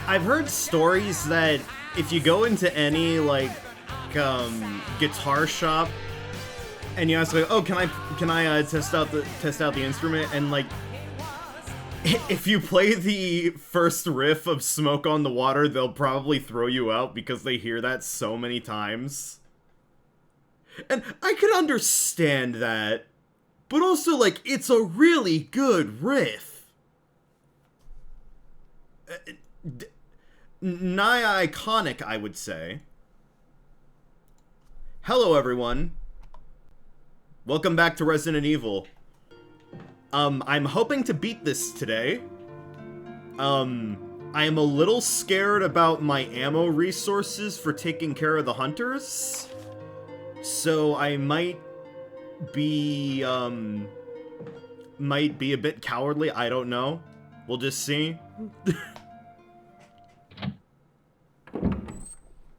I've heard stories that if you go into any, like, guitar shop, and you ask, like, oh, can I test out the instrument, and, like, if you play the first riff of Smoke on the Water, they'll probably throw you out because they hear that so many times. And I could understand that, but also, like, it's a really good riff. Nigh iconic, I would say. Hello, everyone. Welcome back to Resident Evil. I'm hoping to beat this today. I am a little scared about my ammo resources for taking care of the hunters. So I might be a bit cowardly, I don't know. We'll just see.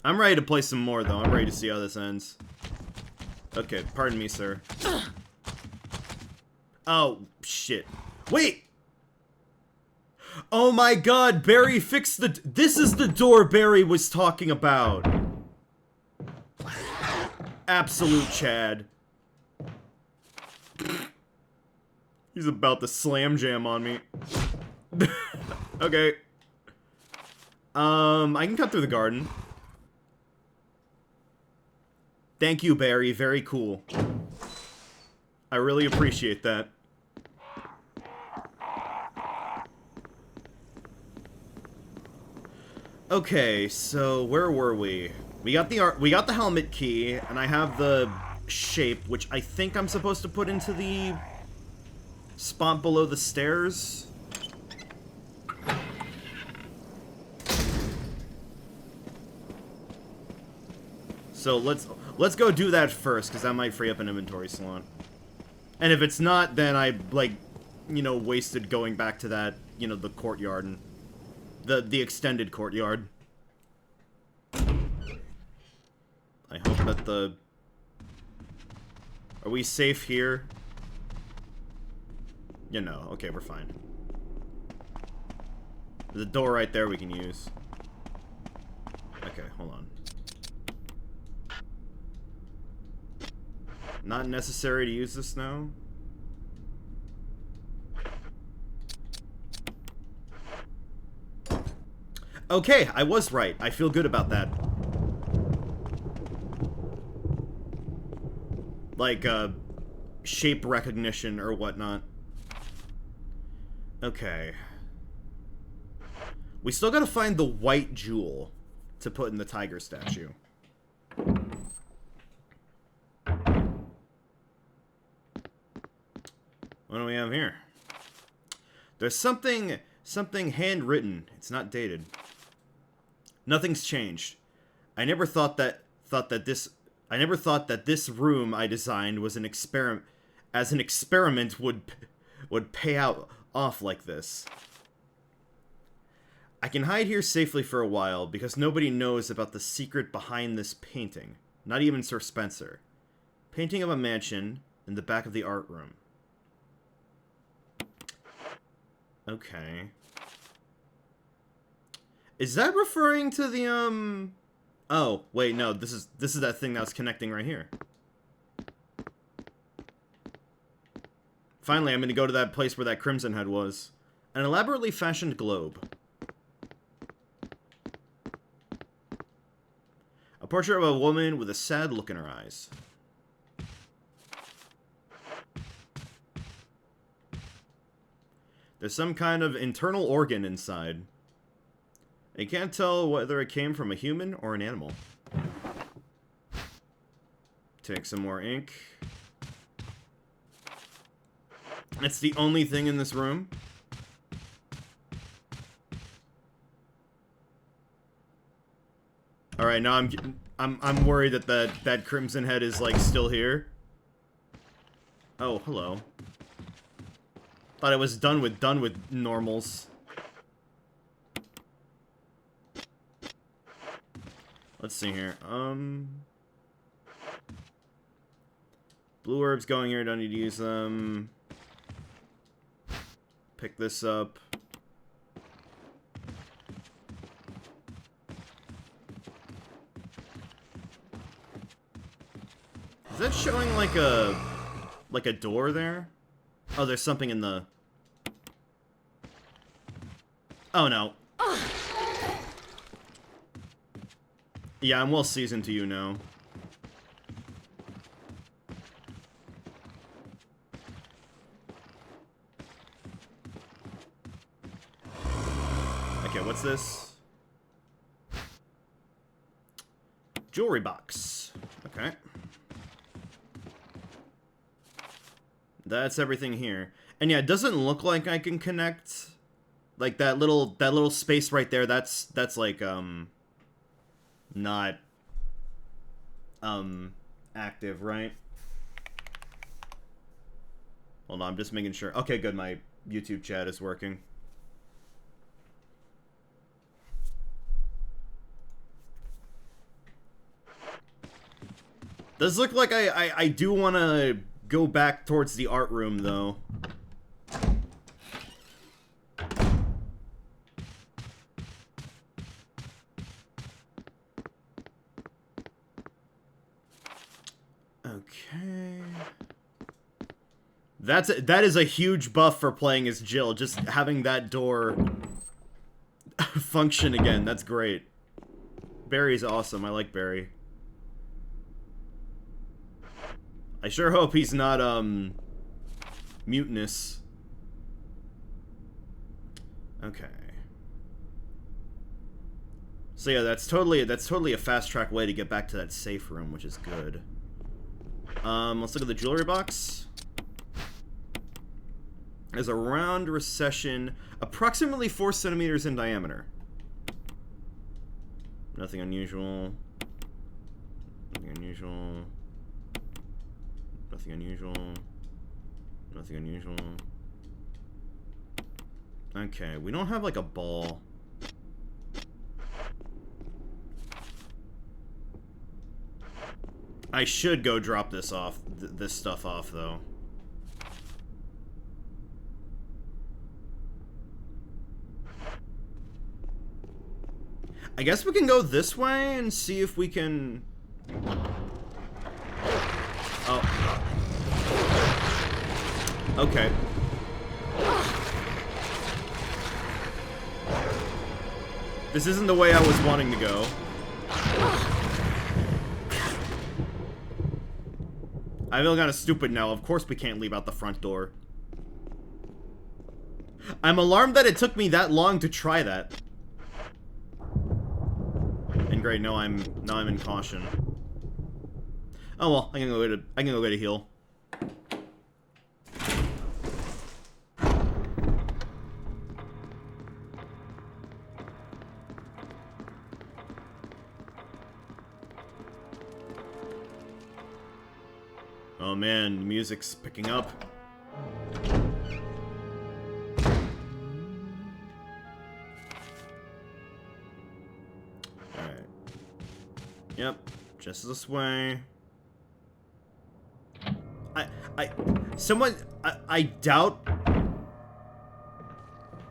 I'm ready to play some more, though. I'm ready to see how this ends. Okay, pardon me, sir. Oh, shit. Wait! Oh my god, Barry fixed the... This is the door Barry was talking about. Absolute Chad. He's about to slam jam on me. Okay. I can cut through the garden. Thank you, Barry. Very cool. I really appreciate that. Okay, so where were we? We got the helmet key, and I have the shape, which I think I'm supposed to put into the spot below the stairs. So let's go do that first, because that might free up an inventory slot. And if it's not, then I, like, you know, wasted going back to that, you know, the courtyard and the extended courtyard. I hope that the... Are we safe here? You know, okay, we're fine. There's a door right there we can use. Okay, hold on. Not necessary to use this now. Okay, I was right. I feel good about that. Like, shape recognition or whatnot. Okay. We still gotta find the white jewel to put in the tiger statue. What do we have here? There's something handwritten. It's not dated. Nothing's changed. I never thought that this room I designed was an experiment would pay off like this. I can hide here safely for a while because nobody knows about the secret behind this painting. Not even Sir Spencer. Painting of a mansion in the back of the art room. Okay. Is that referring to the, Oh, wait, no, this is that thing that was connecting right here. Finally, I'm gonna go to that place where that Crimson Head was. An elaborately fashioned globe. A portrait of a woman with a sad look in her eyes. There's some kind of internal organ inside. You can't tell whether it came from a human or an animal. Take some more ink. That's the only thing in this room. All right, now I'm worried that that Crimson Head is like still here. Oh, hello. Thought I was done with normals. Let's see here. Blue herbs going here, don't need to use them. Pick this up. Is that showing like a door there? Oh, there's something in the... Oh, no. Yeah, I'm well seasoned to you now. Okay, what's this? Jewelry box. Okay. That's everything here. And yeah, it doesn't look like I can connect. Like that little space right there, that's like not active, right? Hold on, I'm just making sure. Okay, good, my YouTube chat is working. Does look like I do want to go back towards the art room, though. Okay. That is a huge buff for playing as Jill, just having that door function again. That's great. Barry's awesome. I like Barry. I sure hope he's not, mutinous. Okay. So yeah, that's totally a fast-track way to get back to that safe room, which is good. Let's look at the jewelry box. There's a round recession, approximately 4 centimeters in diameter. Nothing unusual. Nothing unusual. Nothing unusual. Nothing unusual. Okay, we don't have like a ball. I should go drop this off, this stuff off, though. I guess we can go this way and see if we can... Oh. Okay. This isn't the way I was wanting to go. I feel kind of stupid now. Of course we can't leave out the front door. I'm alarmed that it took me that long to try that. And great, now I'm in caution. Oh well, I can go get a heal. Oh man, the music's picking up. Alright. Yep, just this way. I doubt...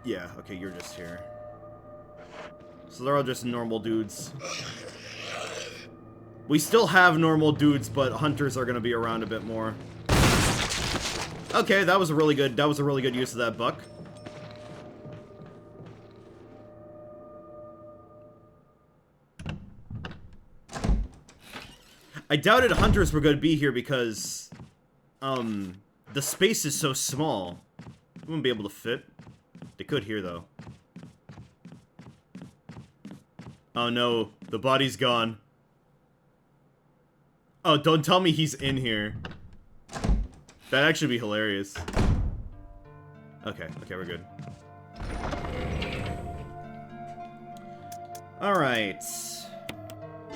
Yeah, okay, you're just here. So they're all just normal dudes. We still have normal dudes, but hunters are gonna be around a bit more. Okay, that was a really good use of that buck. I doubted hunters were gonna be here because, the space is so small. We wouldn't be able to fit. They could here, though. Oh no, the body's gone. Oh, don't tell me he's in here. That'd actually be hilarious. Okay, we're good. Alright.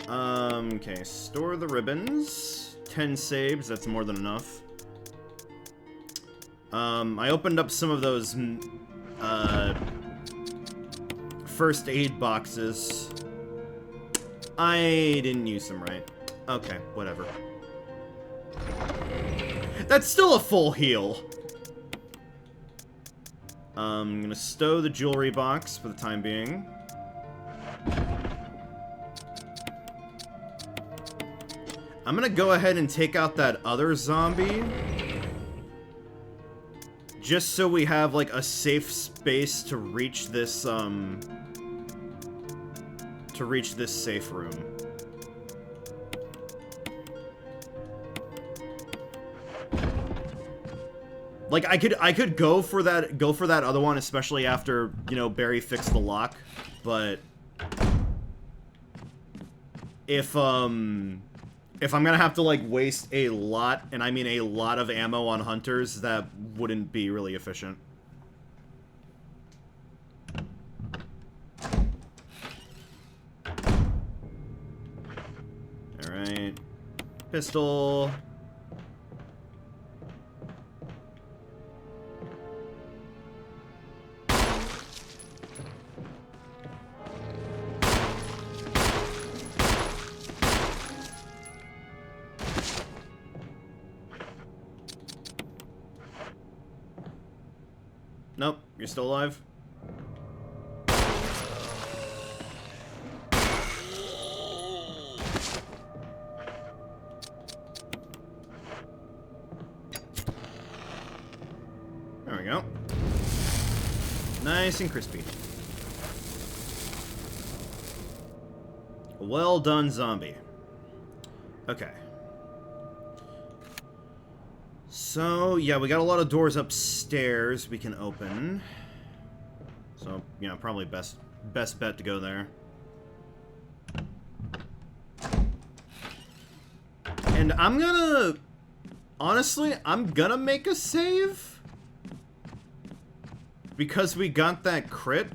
Okay, store the ribbons. 10 saves, that's more than enough. I opened up some of those, first aid boxes. I didn't use them right. Okay, whatever. That's still a full heal. I'm gonna stow the jewelry box for the time being. I'm gonna go ahead and take out that other zombie. Just so we have, like, a safe space to reach this, safe room. Like, I could go for that other one, especially after, you know, Barry fixed the lock, but if I'm gonna have to, like, waste a lot, and I mean a lot of ammo on hunters, that wouldn't be really efficient. Alright. Pistol. Nope, you're still alive. There we go. Nice and crispy. Well done, zombie. Okay. So, yeah, we got a lot of doors upstairs we can open. So, you know, probably best bet to go there. And I'm gonna... Honestly, I'm gonna make a save. Because we got that crit.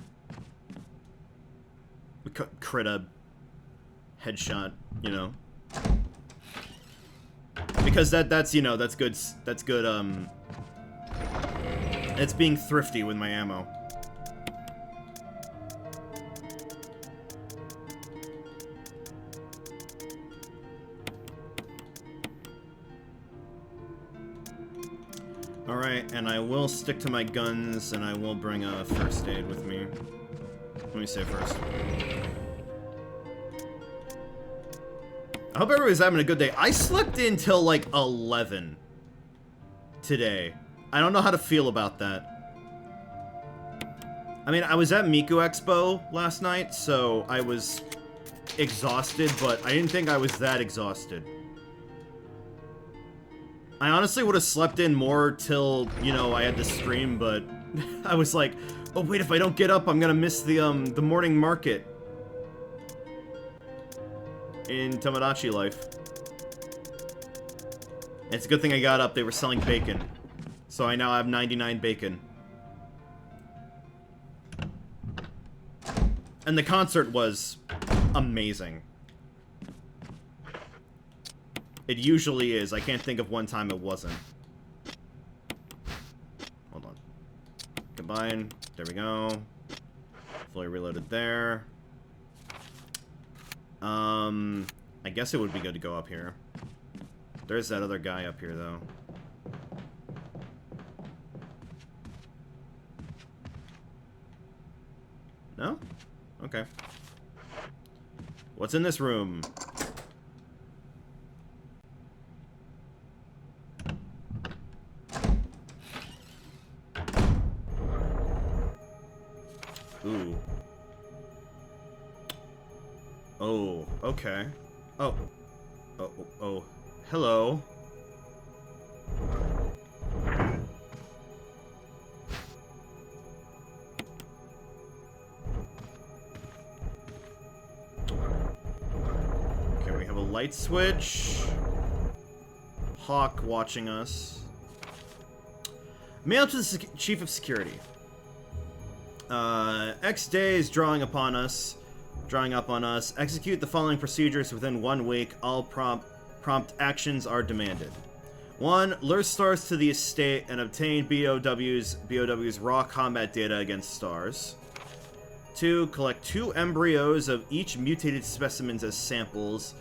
We crit a headshot, you know. Because that's, you know, that's good, it's being thrifty with my ammo. Alright, and I will stick to my guns, and I will bring a first aid with me. Let me save first. I hope everybody's having a good day. I slept in till like 11 today. I don't know how to feel about that. I mean, I was at Miku Expo last night, so I was exhausted, but I didn't think I was that exhausted. I honestly would have slept in more till, you know, I had to stream, but I was like, oh wait, if I don't get up, I'm gonna miss the morning market in Tomodachi Life. And it's a good thing I got up. They were selling bacon. So I now have 99 bacon. And the concert was amazing. It usually is. I can't think of one time it wasn't. Hold on. Combine. There we go. Fully reloaded there. I guess it would be good to go up here. There's that other guy up here, though. No? Okay. What's in this room? Ooh. Oh, okay. Oh. Oh. Hello. Okay, we have a light switch. Hawk watching us. Mail to the Chief of Security. X days drawing up on us. Execute the following procedures within 1 week. All prompt actions are demanded. 1. Lure stars to the estate and obtain BOW's raw combat data against stars. 2. Collect 2 embryos of each mutated specimens as samples,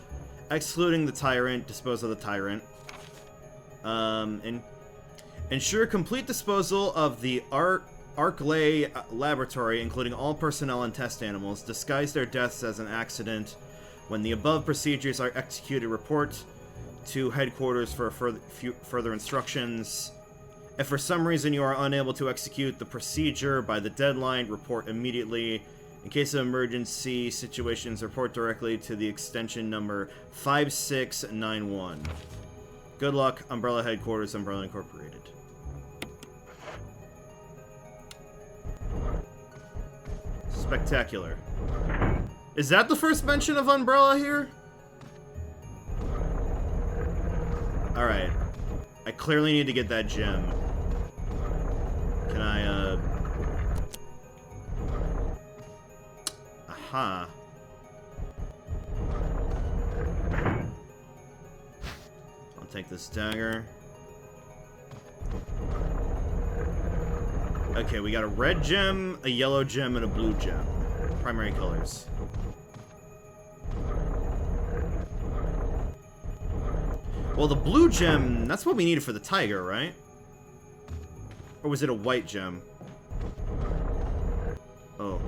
excluding the tyrant. Dispose of the tyrant. And ensure complete disposal of the Arklay laboratory, including all personnel and test animals. Disguise their deaths as an accident. When the above procedures are executed, report to headquarters for further instructions. If for some reason you are unable to execute the procedure by the deadline, report immediately. In case of emergency situations, report directly to the extension number 5691. Good luck, Umbrella Headquarters, Umbrella Incorporated. Spectacular. Is that the first mention of Umbrella here? Alright. I clearly need to get that gem. Can I, Aha. I'll take this dagger. Okay, we got a red gem, a yellow gem, and a blue gem. Primary colors. Well, the blue gem, that's what we needed for the tiger, right? Or was it a white gem? Oh.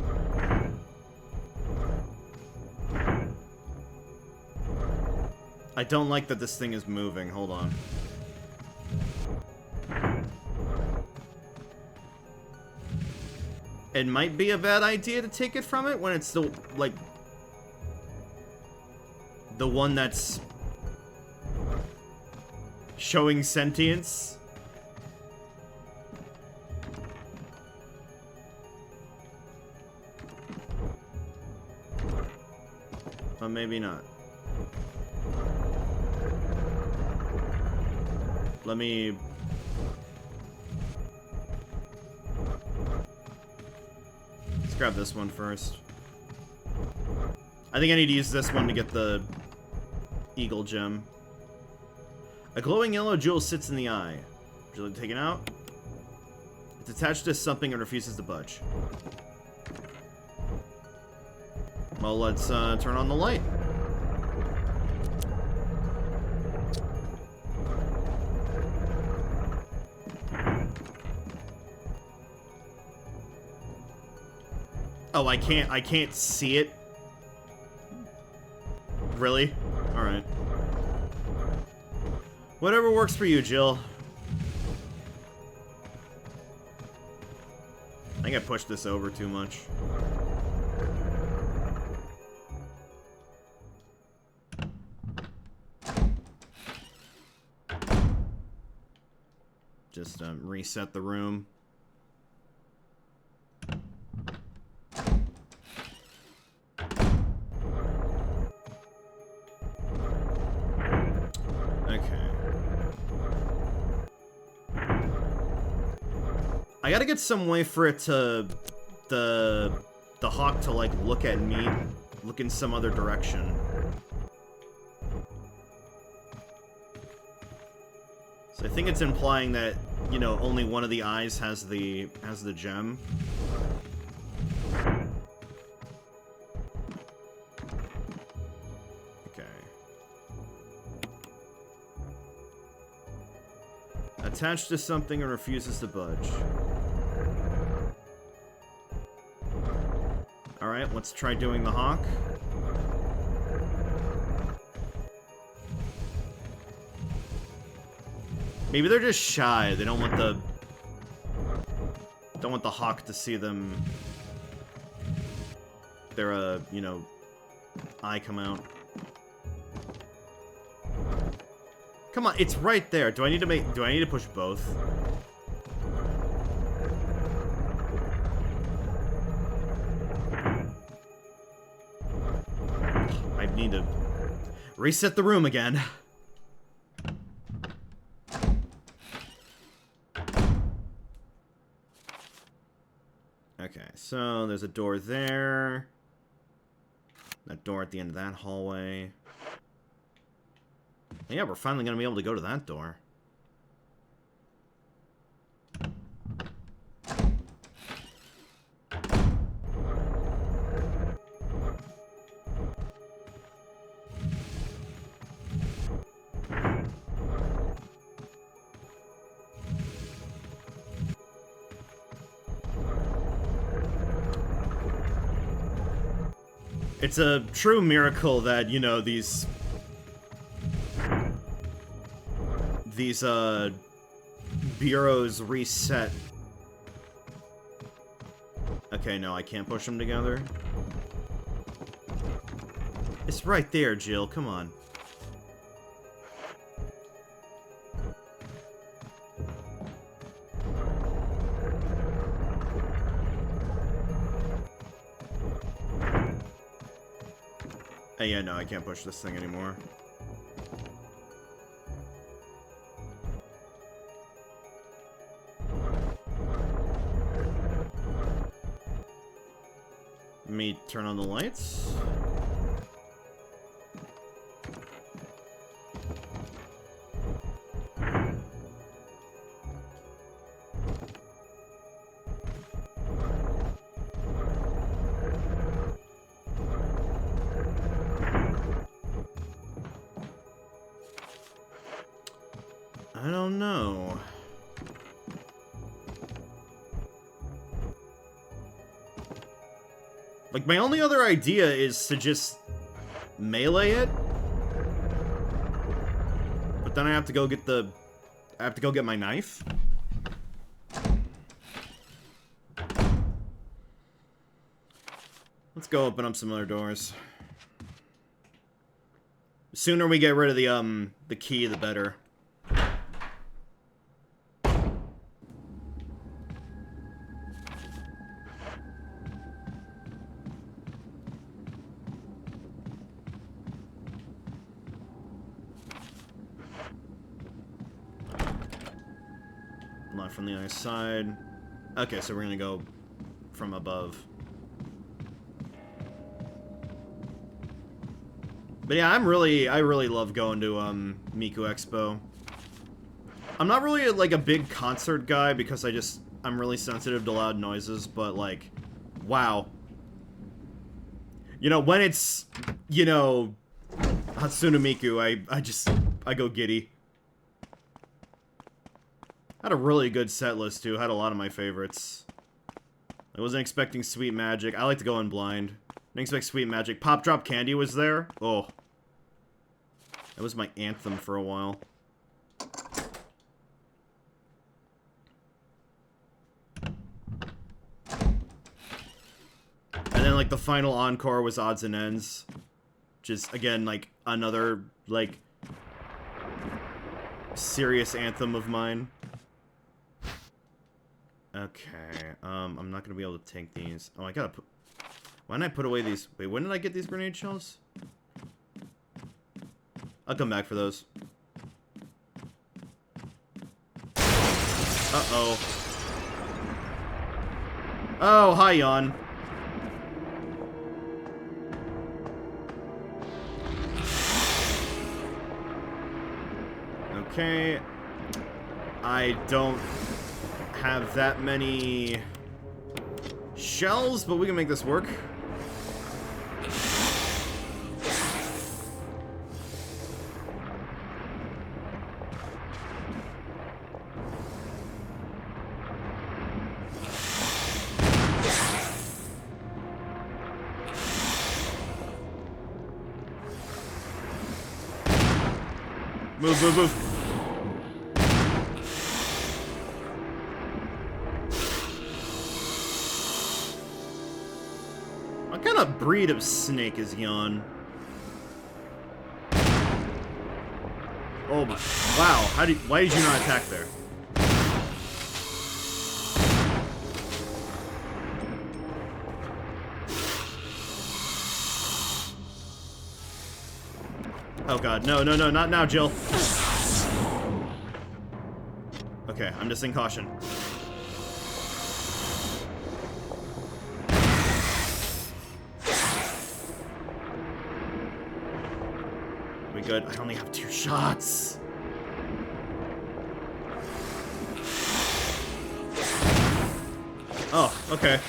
I don't like that this thing is moving. Hold on. It might be a bad idea to take it from it when it's still, like, the one that's showing sentience. But maybe not. Let me... Let's grab this one first. I think I need to use this one to get the eagle gem. A glowing yellow jewel sits in the eye. Would you like to take it out? It's attached to something and refuses to budge. Well, let's turn on the light. Oh, I can't see it. Really? All right. Whatever works for you, Jill. I think I pushed this over too much. Just reset the room. I gotta get some way for it to, the hawk to, like, look at me, look in some other direction. So I think it's implying that, you know, only one of the eyes has the gem. Okay. Attached to something and refuses to budge. Alright, let's try doing the hawk. Maybe they're just shy. They don't want the hawk to see them. Their you know, eye come out. Come on, it's right there. Do I need to push both? I need to reset the room again. Okay, so there's a door there. That door at the end of that hallway. Yeah, we're finally going to be able to go to that door. It's a true miracle that, you know, these these, bureaus reset. Okay, no, I can't push them together. It's right there, Jill. Come on. Hey, yeah, no, I can't push this thing anymore. Let me turn on the lights. I don't know. Like, my only other idea is to just melee it. But then I have to go get the... I have to go get my knife. Let's go open up some other doors. The sooner we get rid of the key, the better. Not from the other side. Okay, so we're gonna go from above. But yeah, I really love going to Miku Expo. I'm not really like a big concert guy because I'm really sensitive to loud noises, but like, wow. You know, when it's, you know, Hatsune Miku, I go giddy. Had a really good set list too, had a lot of my favorites. I wasn't expecting Sweet Magic. I like to go in blind. Didn't expect Sweet Magic. Pop Drop Candy was there. Oh. That was my anthem for a while. And then, like, the final encore was Odds and Ends. Which is, again, like, another, like, serious anthem of mine. Okay, I'm not gonna be able to tank these. Oh, I gotta put... Why didn't I put away these... Wait, when did I get these grenade shells? I'll come back for those. Uh-oh. Oh, hi, Yon. Okay. I don't have that many shells, but we can make this work. Move, move, move. What kind of breed of snake is Yon? Oh my... Wow, why did you not attack there? Oh god, no, no, no, not now, Jill. Okay, I'm just in caution. We good? I only have 2 shots. Oh, okay.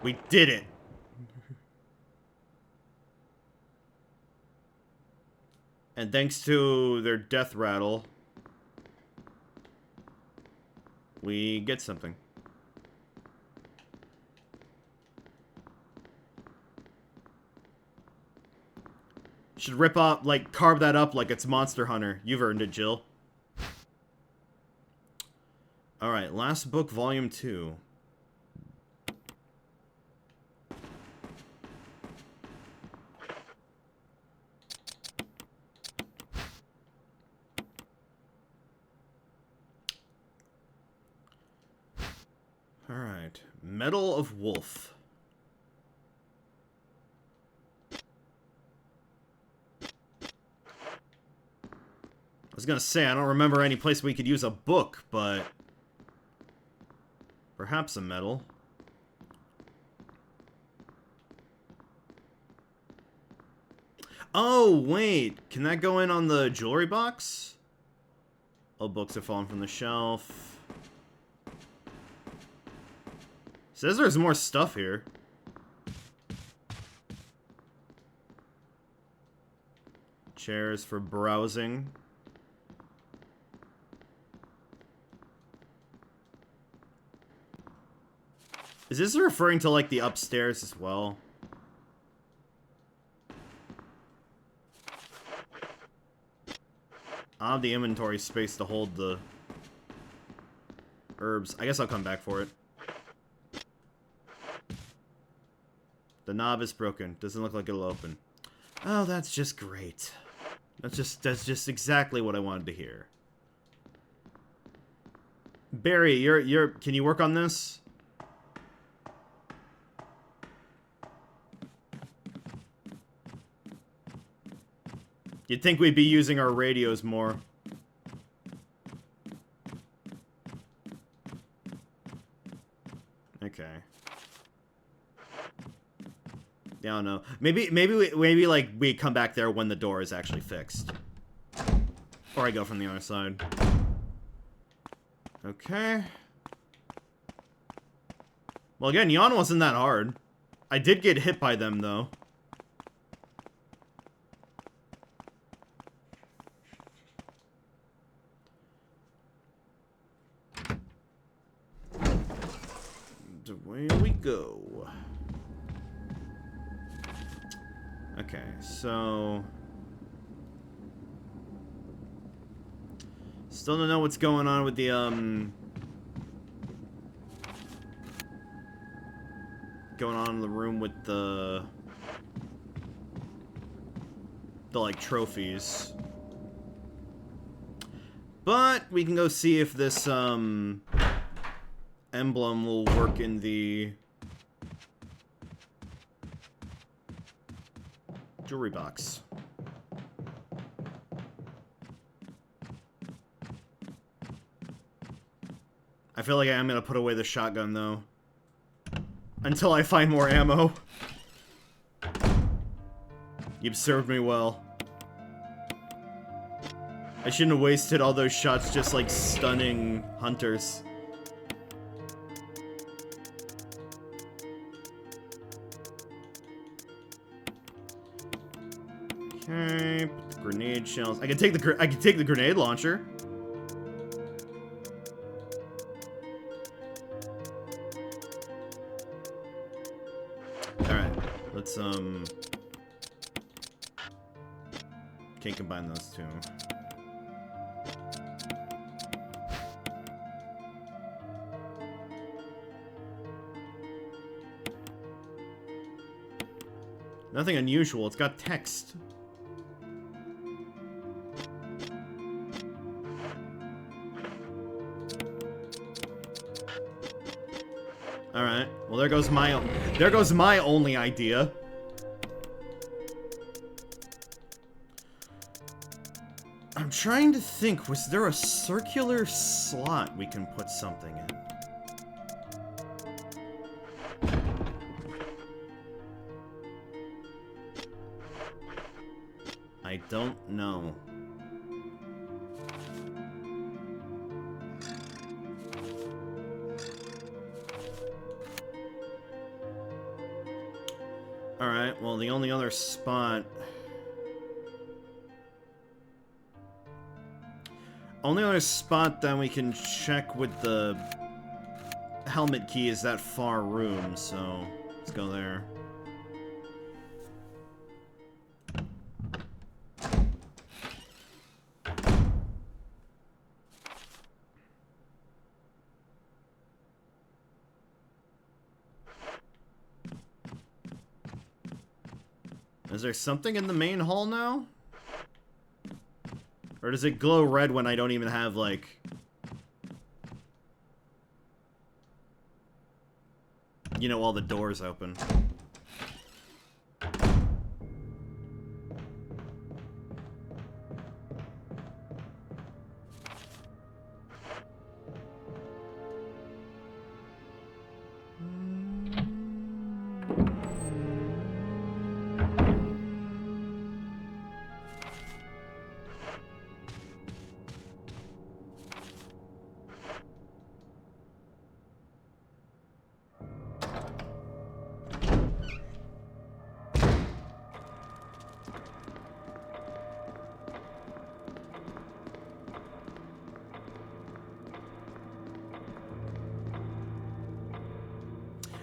We did it. And thanks to their death rattle, we get something. Should rip up, like, carve that up like it's Monster Hunter. You've earned it, Jill. Alright, last book, volume 2. Alright, Medal of Wolf. I was gonna say, I don't remember any place we could use a book, but... perhaps a medal. Oh, wait! Can that go in on the jewelry box? All books have fallen from the shelf. Says there's more stuff here. Chairs for browsing. Is this referring to, like, the upstairs as well? I'll have the inventory space to hold the herbs. I guess I'll come back for it. The knob is broken. Doesn't look like it'll open. Oh, that's just great. That's just exactly what I wanted to hear. Barry, you're can you work on this? You'd think we'd be using our radios more. Okay. Yeah, I don't know. Maybe like we come back there when the door is actually fixed. Or I go from the other side. Okay. Well, again, yawn wasn't that hard. I did get hit by them, though. Away we go. Okay, so... still don't know what's going on with the, going on in the room with the like, trophies. But we can go see if this, emblem will work in the jewelry box. I feel like I am gonna put away the shotgun, though. Until I find more ammo. You've served me well. I shouldn't have wasted all those shots just, like, stunning hunters. Okay, put the grenade shells. I can take the grenade launcher. Alright, let's can't combine those two. Nothing unusual, it's got text. Alright, well there goes my only idea. I'm trying to think, was there a circular slot we can put something in? I don't know. Alright, well the only other spot... only other spot that we can check with the helmet key is that far room, so let's go there. Is there something in the main hall now? Or does it glow red when I don't even have, like... you know, all the doors open?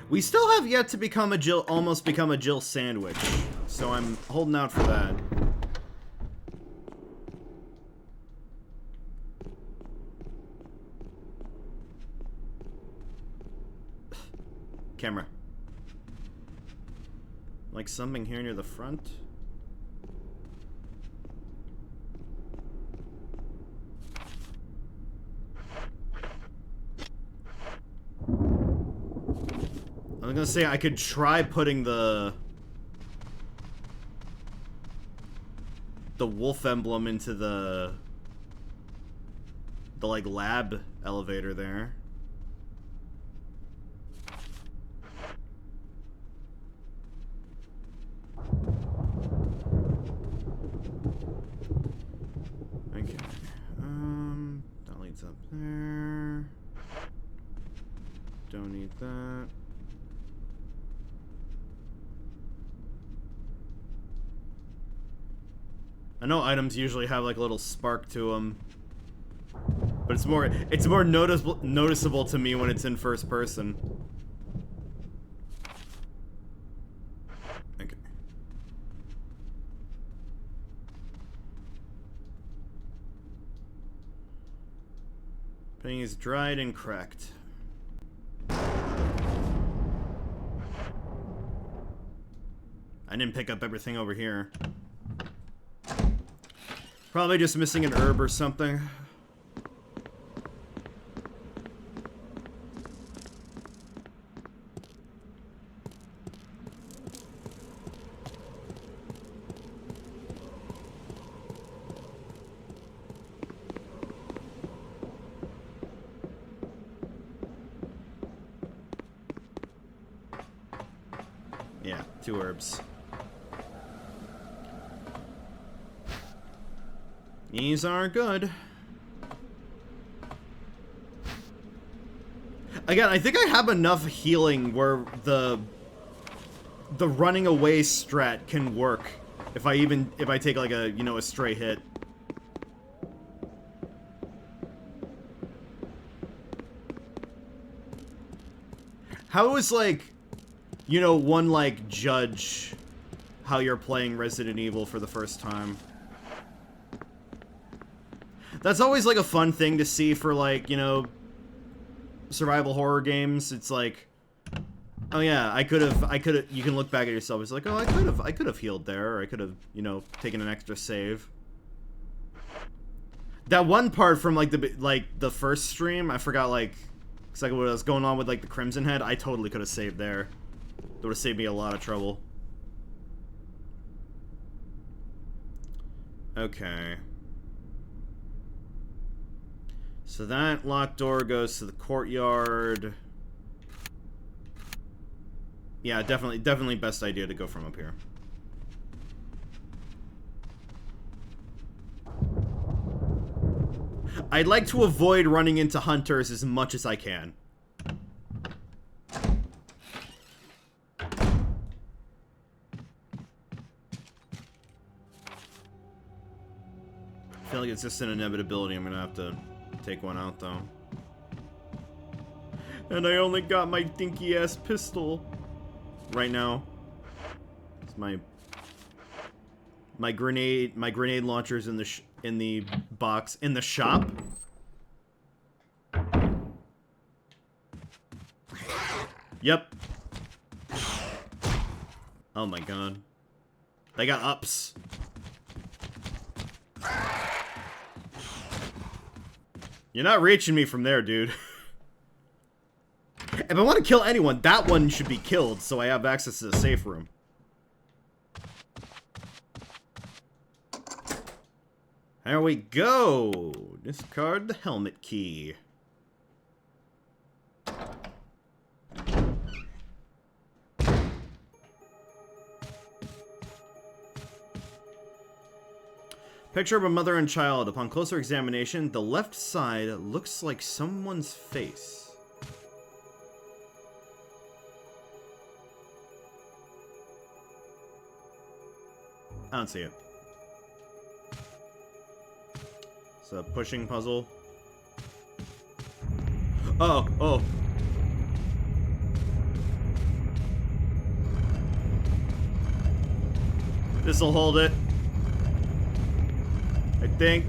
We still have yet to become a Jill, almost become a Jill sandwich, so I'm holding out for that. Camera. Like something here near the front? I was gonna say I could try putting the wolf emblem into the like lab elevator there. Okay. That leads up there. Don't need that. I know items usually have like a little spark to them, but it's more noticeable to me when it's in first person. Okay. Penny is dried and cracked. I didn't pick up everything over here. Probably just missing an herb or something. Yeah, 2 herbs. These are good. Again, I think I have enough healing where the running away strat can work if I take like a, you know, a stray hit. How is, like, you know, one like judge how you're playing Resident Evil for the first time? That's always, like, a fun thing to see for, like, you know, survival horror games. It's like, oh yeah, I could have, you can look back at yourself, it's like, oh, I could have healed there, or I could have, you know, taken an extra save. That one part from, like, the first stream, I forgot, like, it's like what was going on with, like, the Crimson Head, I totally could have saved there. That would have saved me a lot of trouble. Okay. So that locked door goes to the courtyard. Yeah, definitely best idea to go from up here. I'd like to avoid running into hunters as much as I can. I feel like it's just an inevitability. I'm gonna have to take one out, though. And I only got my dinky ass pistol right now. It's my grenade launchers in the box in the shop. Yep. Oh my god. They got ups. You're not reaching me from there, dude. If I want to kill anyone, that one should be killed so I have access to the safe room. There we go. Discard the helmet key. Picture of a mother and child. Upon closer examination, the left side looks like someone's face. I don't see it. It's a pushing puzzle. Oh, oh. This'll hold it. I think.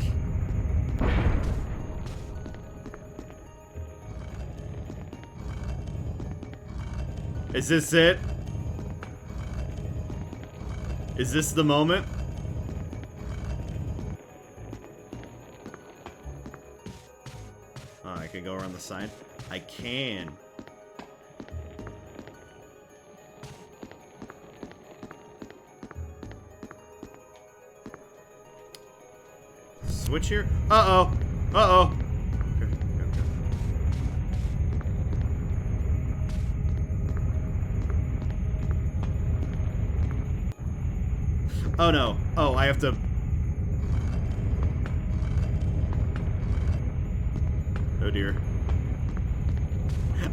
Is this it? Is this the moment? Oh, I can go around the side. I can. Switch here? Uh-oh. Uh-oh. Okay, okay. Oh no. Oh, I have to... Oh dear.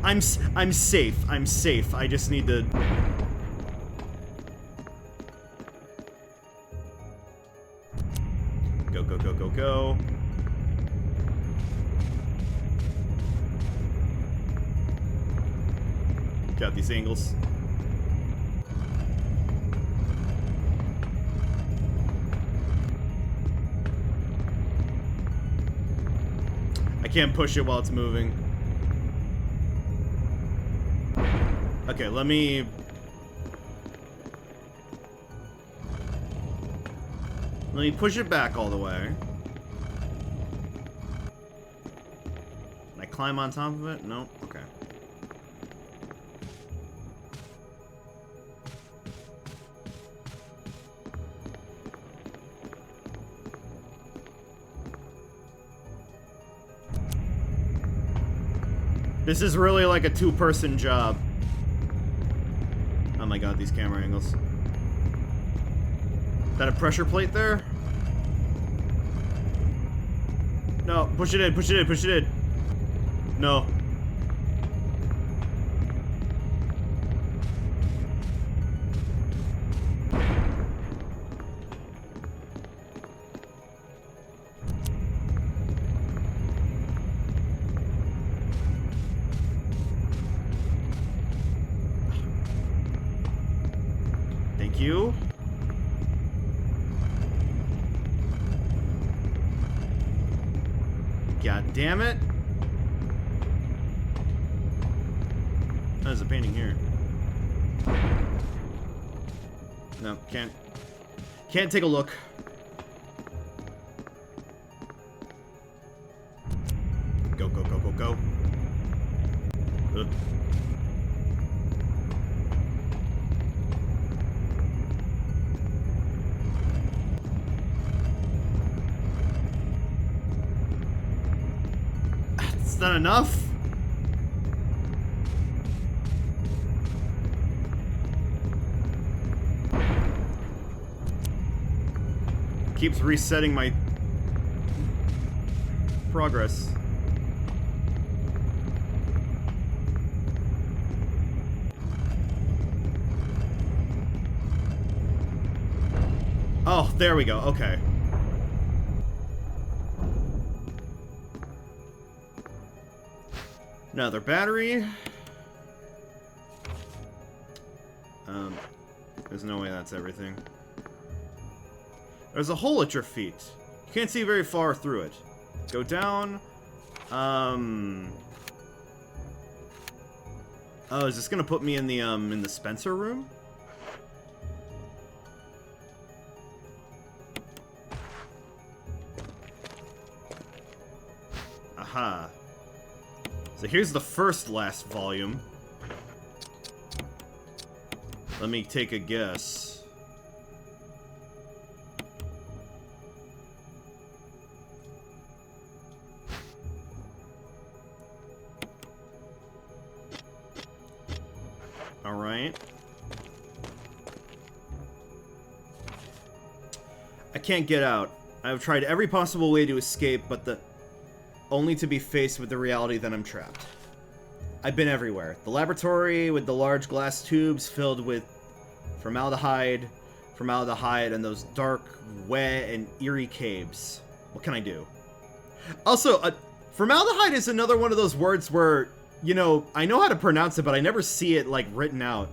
I'm safe. I'm safe. I just need to... Go, go, go, go, go. Got these angles. I can't push it while it's moving. Okay, let me push it back all the way. Can I climb on top of it? No? Okay. This is really like a two-person job. Oh my god, these camera angles. Is that a pressure plate there? No, push it in, push it in, push it in. No. Thank you. God damn it. Oh, there's a painting here. No, can't take a look. Go, go, go, go, go. Ugh. It's not enough. Keeps resetting my progress. Oh, there we go. Okay. Another battery. There's no way that's everything. There's a hole at your feet. You can't see very far through it. Go down. Oh, is this gonna put me in the Spencer room? So here's the first last volume. Let me take a guess. All right. I can't get out. I've tried every possible way to escape, but only to be faced with the reality that I'm trapped. I've been everywhere. The laboratory with the large glass tubes filled with formaldehyde, and those dark, wet, and eerie caves. What can I do? Also, formaldehyde is another one of those words where, you know, I know how to pronounce it, but I never see it, like, written out.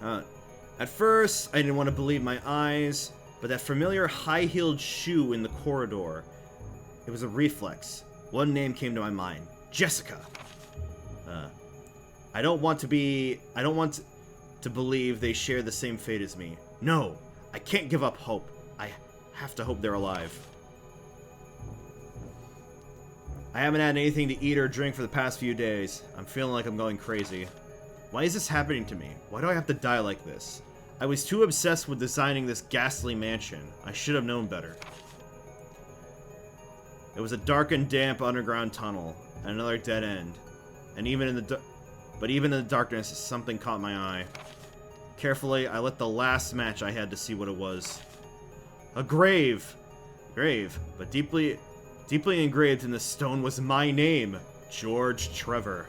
At first, I didn't want to believe my eyes, but that familiar high-heeled shoe in the corridor, it was a reflex. One name came to my mind. Jessica. I don't want to believe they share the same fate as me. No, I can't give up hope. I have to hope they're alive. I haven't had anything to eat or drink for the past few days. I'm feeling like I'm going crazy. Why is this happening to me? Why do I have to die like this? I was too obsessed with designing this ghastly mansion. I should have known better. It was a dark and damp underground tunnel, and another dead end. And even in the darkness, something caught my eye. Carefully, I lit the last match I had to see what it was. A grave! But deeply engraved in the stone was my name, George Trevor.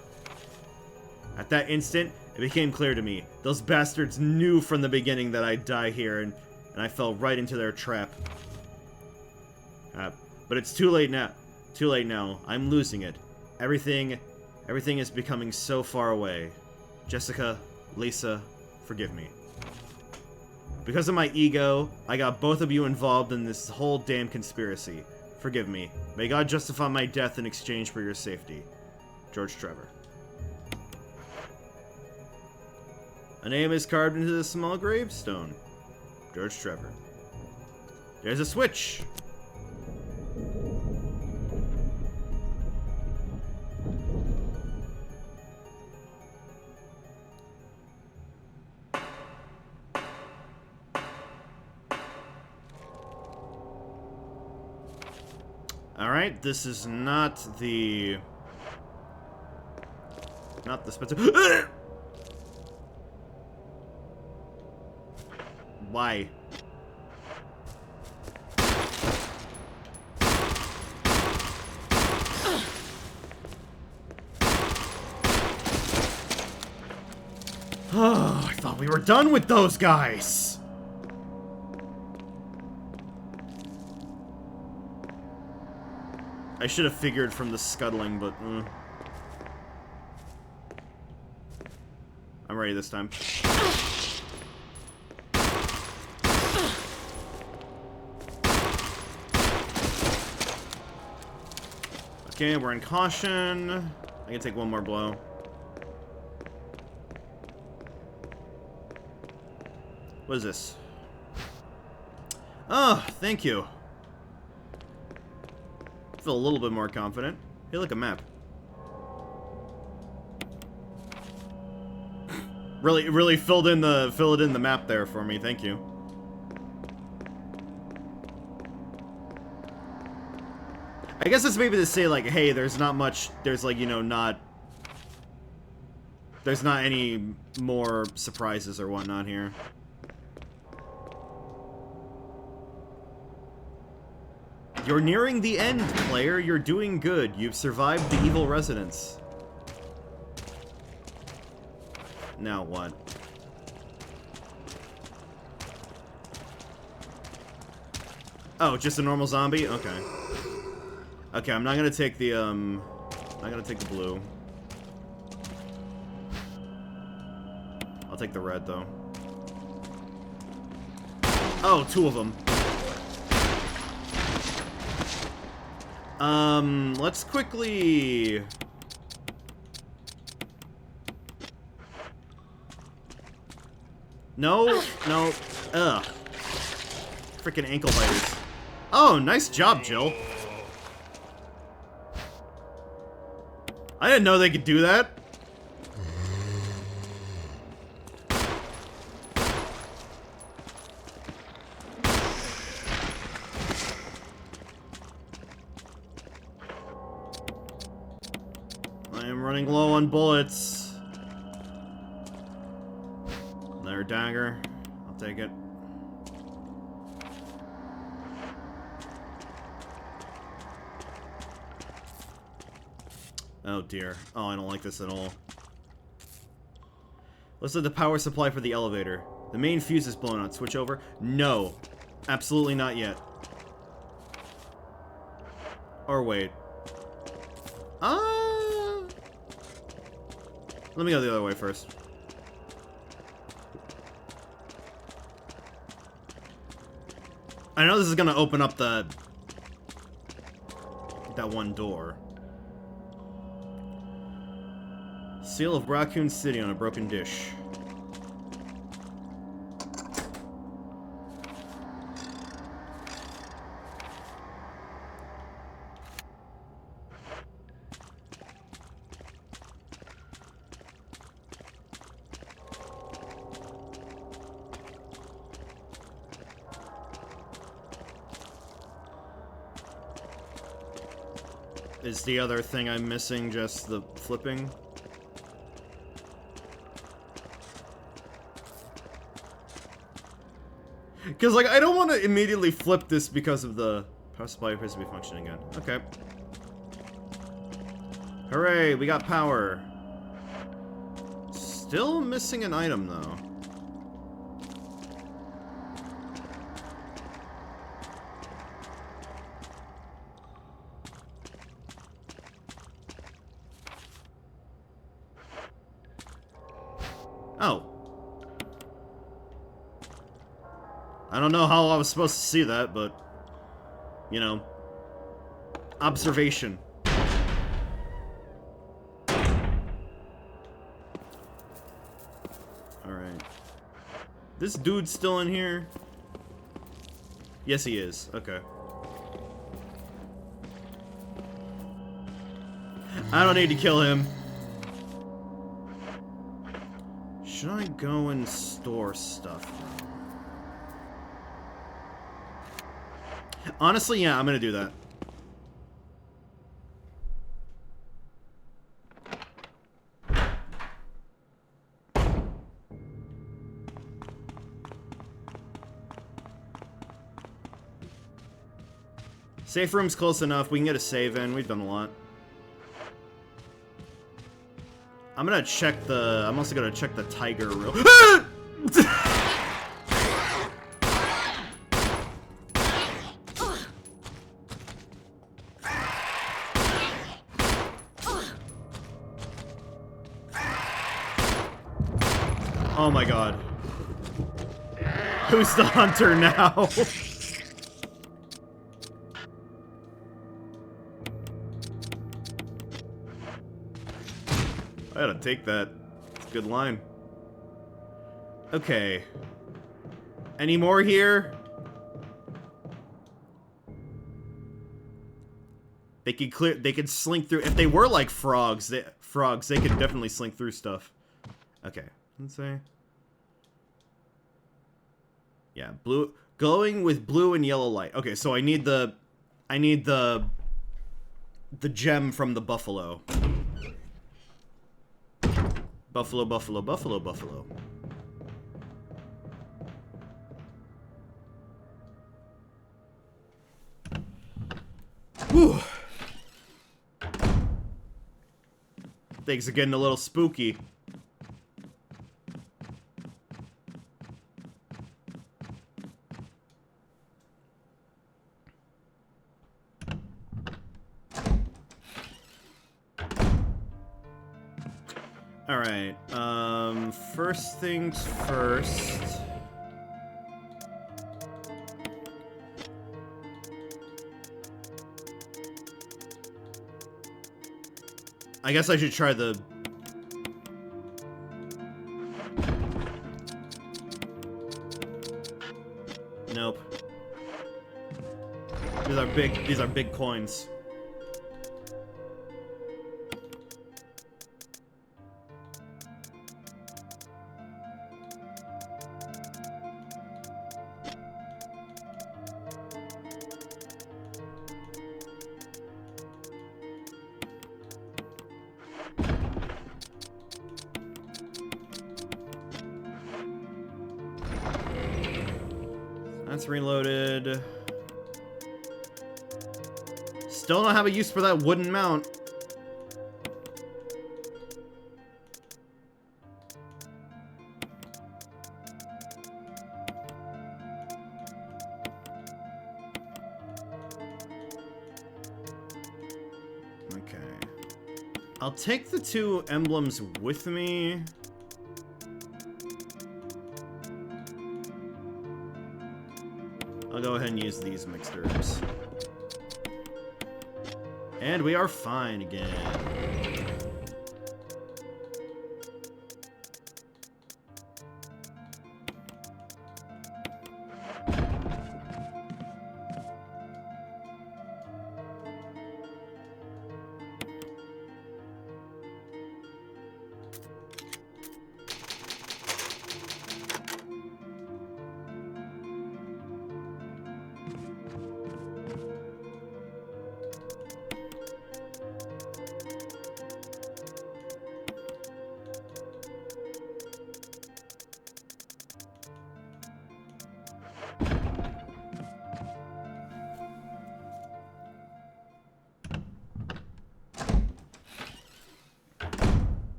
At that instant, it became clear to me. Those bastards knew from the beginning that I'd die here, and I fell right into their trap. But it's too late now. Too late now. I'm losing it. Everything is becoming so far away. Jessica, Lisa, forgive me. Because of my ego, I got both of you involved in this whole damn conspiracy. Forgive me. May God justify my death in exchange for your safety. George Trevor. A name is carved into the small gravestone. George Trevor. There's a switch! Alright, this is not the specific. Why? Oh, I thought we were done with those guys. I should have figured from the scuttling, but I'm ready this time. Okay, we're in caution. I can take one more blow. What is this? Oh, thank you. I feel a little bit more confident. Hey, look, a map. really filled in the map there for me. Thank you. I guess it's maybe to say, like, hey, there's not much, there's, like, you know, there's not any more surprises or whatnot here. You're nearing the end, player. You're doing good. You've survived the evil residents. Now what? Oh, just a normal zombie? Okay. Okay, I'm not gonna take the, not gonna take the blue. I'll take the red, though. Oh, two of them. Let's quickly... No, no, ugh. Freaking ankle biters. Oh, nice job, Jill. I didn't know they could do that. I am running low on bullets. Another dagger. I'll take it. Oh dear. Oh, I don't like this at all. Let's let the power supply for the elevator. The main fuse is blown out. Switch over? No. Absolutely not yet. Or wait. Let me go the other way first. I know this is gonna open up that one door. Seal of Raccoon City on a broken dish. Is the other thing I'm missing just the flipping? Because, like, I don't want to immediately flip this because of the power supply appears to be functioning again. Okay. Hooray, we got power. Still missing an item, though. Oh. I don't know how I was supposed to see that, but, you know, observation. Alright. This dude's still in here? Yes, he is. Okay. I don't need to kill him. Should I go and store stuff? Honestly, yeah, I'm gonna do that. Safe room's close enough. We can get a save in. We've done a lot. I'm gonna check the... I'm also gonna check the tiger real... Oh my god. Who's the hunter now? I gotta take that. It's a good line. Okay. Any more here? They could slink through. If they were like frogs, they could definitely slink through stuff. Okay. Let's say. Yeah, blue, glowing with blue and yellow light. Okay, so I need the gem from the buffalo. Buffalo, buffalo, buffalo, buffalo. Whew. Things are getting a little spooky. Alright, first things first. I guess I should try the... Nope. These are big coins. That's reloaded. Still don't have a use for that wooden mount. Okay. I'll take the 2 emblems with me. I'll go ahead and use these mixed herbs. And we are fine again.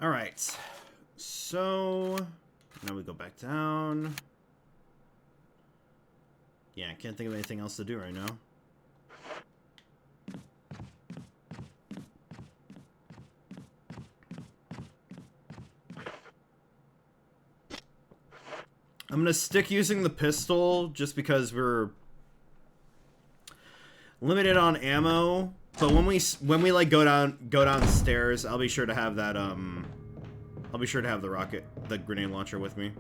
Alright, so now we go back down. Yeah, I can't think of anything else to do right now. I'm gonna stick using the pistol just because we're limited on ammo. But when we like go downstairs, I'll be sure to have that I'll be sure to have the grenade launcher with me.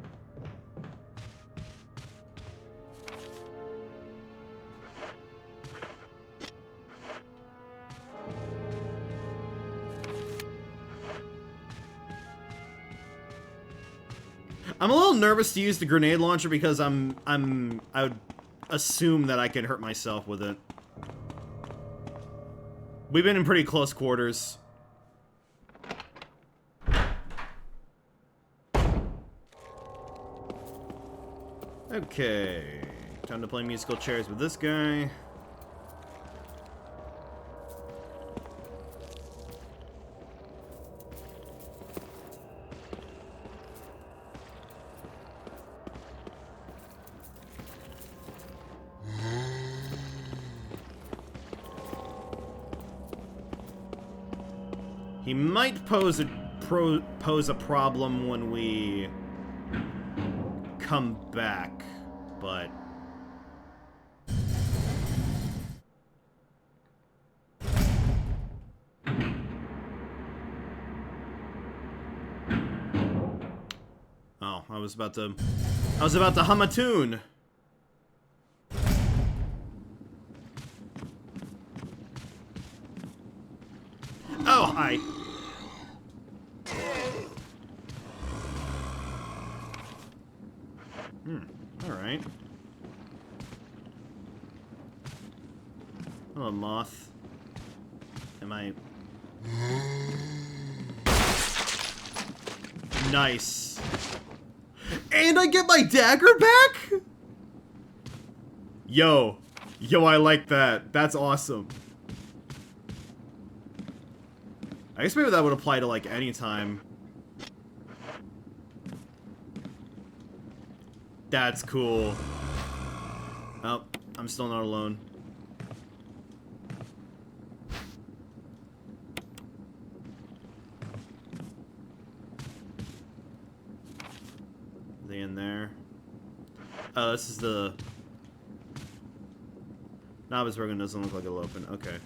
I'm a little nervous to use the grenade launcher because I would assume that I could hurt myself with it. We've been in pretty close quarters. Okay, time to play musical chairs with this guy. He might pose a problem when we come back, but oh, I was about to hum a tune. Oh, hi. Alright. Hello, moth. Am I... Nice. And I get my dagger back? Yo, I like that. That's awesome. I guess maybe that would apply to, like, any time. That's cool. Oh, I'm still not alone. Are they in there? Oh, this is the... Novice Rogan doesn't look like it'll open. Okay.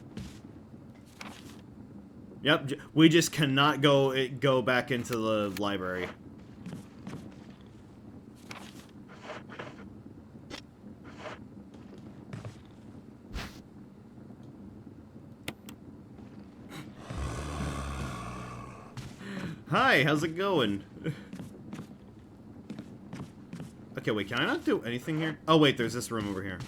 Yep, we just cannot go back into the library. Hi, how's it going? Okay, wait, can I not do anything here? Oh, wait, there's this room over here.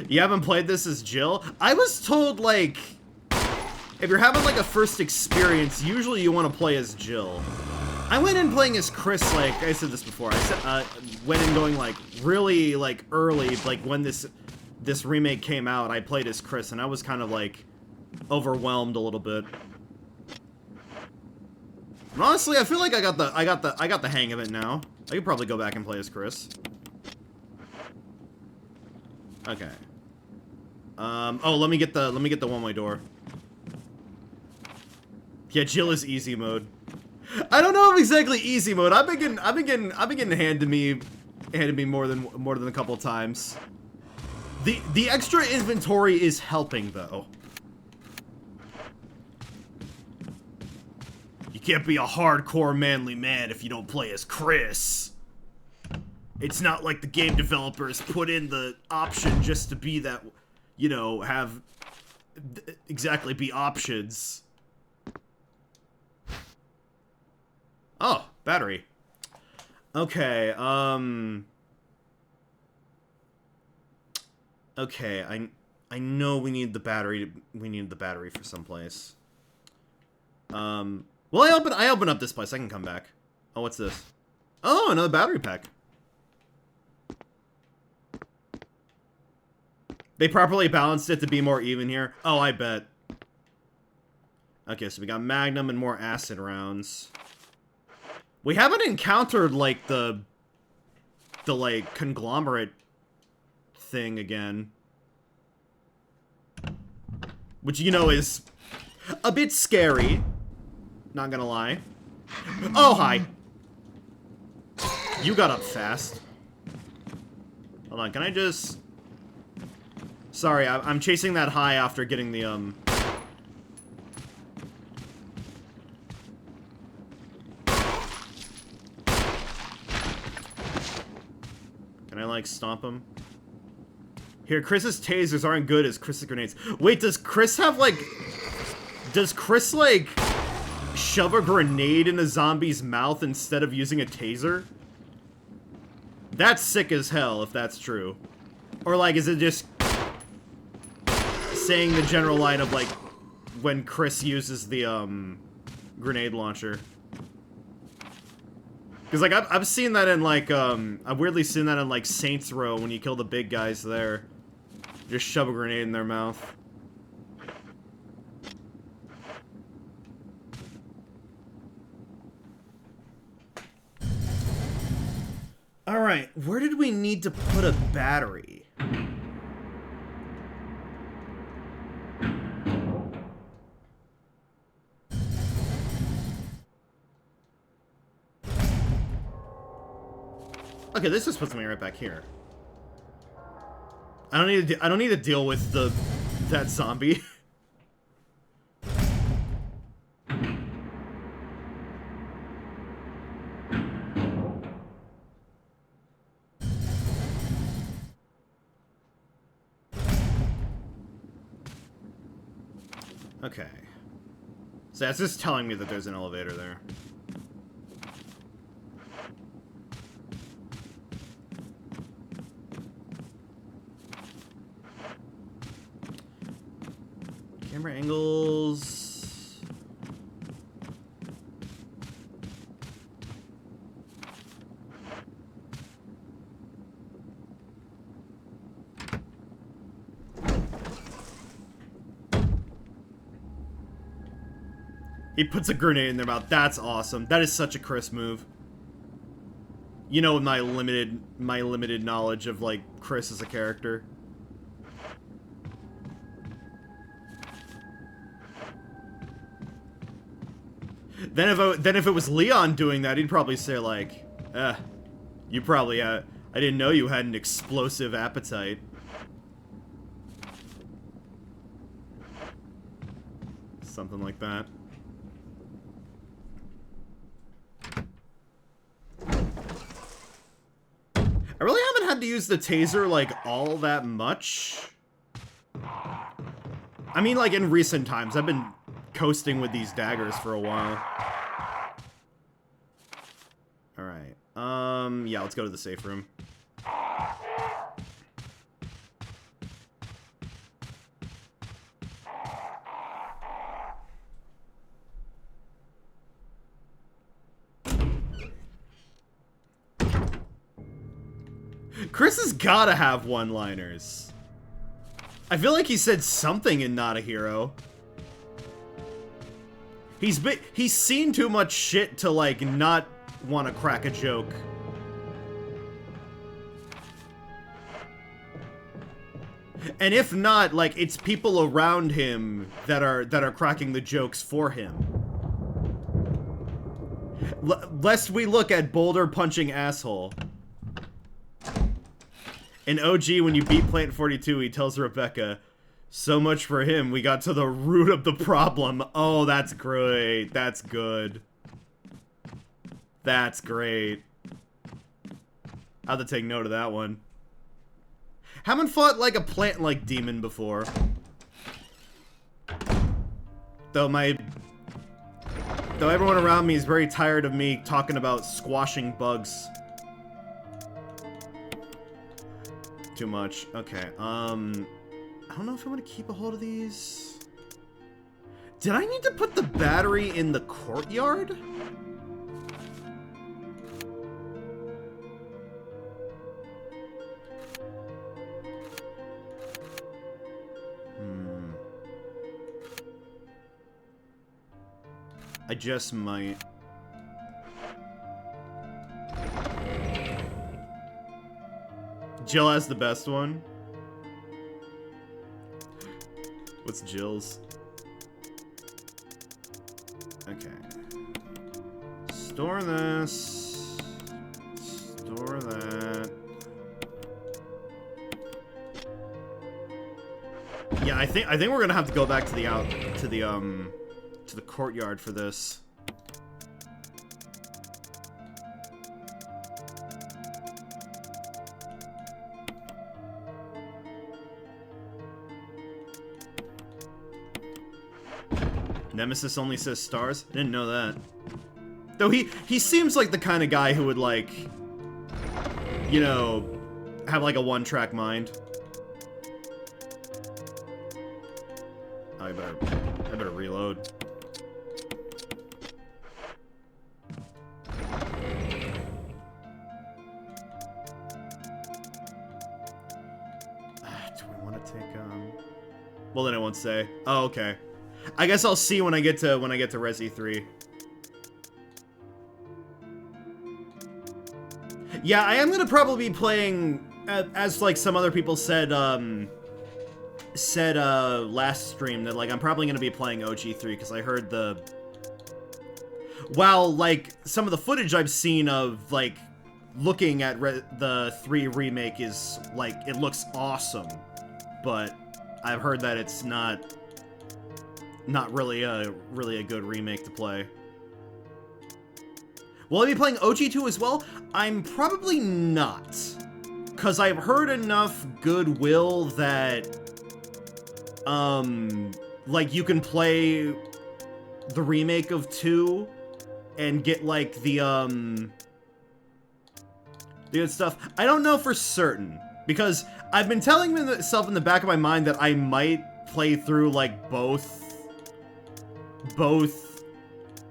You haven't played this as Jill? I was told, like, if you're having like a first experience, usually you want to play as Jill. I went in playing as Chris, like, I said this before, I said, went in going, like, really, like, early, like, when this remake came out, I played as Chris, and I was kind of, like, overwhelmed a little bit. And honestly, I feel like I got the hang of it now. I could probably go back and play as Chris. Okay. Oh, let me get the one-way door. Yeah, Jill is easy mode. I don't know if exactly easy mode. I've been getting handed to me more than a couple times. The extra inventory is helping though. You can't be a hardcore manly man if you don't play as Chris. It's not like the game developers put in the option just to be that, you know, have exactly be options. Oh, battery. Okay, okay, I know we need the battery. We need the battery for someplace. Well, I open up this place. I can come back. Oh, what's this? Oh, another battery pack. They properly balanced it to be more even here. Oh, I bet. Okay, so we got Magnum and more acid rounds. We haven't encountered, like, the like, conglomerate thing again. Which, you know, is a bit scary. Not gonna lie. Oh, hi! You got up fast. Hold on, can I just... Sorry, I'm chasing that high after getting the, Can I, like, stomp him? Here, Chris's tasers aren't good as Chris's grenades. Wait, does Chris have, like... Does Chris, like, shove a grenade in a zombie's mouth instead of using a taser? That's sick as hell, if that's true. Or, like, is it just... saying the general line of, like, when Chris uses the, grenade launcher? Because, like, I've seen that in, like, I've weirdly seen that in, like, Saints Row when you kill the big guys there. Just shove a grenade in their mouth. Alright, where did we need to put a battery? Okay, this just puts me right back here. I don't need to deal with that zombie. Okay. So that's just telling me that there's an elevator there. Camera angles. He puts a grenade in their mouth. That's awesome. That is such a Chris move. You know, my limited knowledge of, like, Chris as a character. Then if it was Leon doing that, he'd probably say, like, you probably, I didn't know you had an explosive appetite. Something like that. I really haven't had to use the taser, like, all that much. I mean, like, in recent times, I've been coasting with these daggers for a while. Alright. Yeah, let's go to the safe room. Chris has gotta have one-liners. I feel like he said something in Not a Hero. He's seen too much shit to, like, not want to crack a joke. And if not, like, it's people around him that are cracking the jokes for him. Lest we look at Boulder punching asshole. In OG, when you beat Plant 42, he tells Rebecca, "So much for him, we got to the root of the problem." Oh, that's great. That's good. That's great. I'll have to take note of that one. Haven't fought like a plant-like demon before. Though everyone around me is very tired of me talking about squashing bugs. Too much. Okay, I don't know if I want to keep a hold of these. Did I need to put the battery in the courtyard? I just might. Jill has the best one. What's Jill's? Okay. Store this. Store that. Yeah, I think we're gonna have to go back to the to the courtyard for this. Nemesis only says stars? Didn't know that. Though he seems like the kind of guy who would, like, you know, have like a one-track mind. Oh, I better reload. Do we want to take well, then I won't say. Oh, okay. I guess I'll see when I get to Resi 3. Yeah, I am gonna probably be playing, as like some other people said last stream, that like I'm probably gonna be playing OG3 because I heard while like some of the footage I've seen of like looking at the 3 remake is like it looks awesome, but I've heard that it's not really a good remake to play. Will I be playing OG2 as well? I'm probably not, because I've heard enough goodwill that, like, you can play the remake of 2 and get, like, the good stuff. I don't know for certain, because I've been telling myself in the back of my mind that I might play through, like, both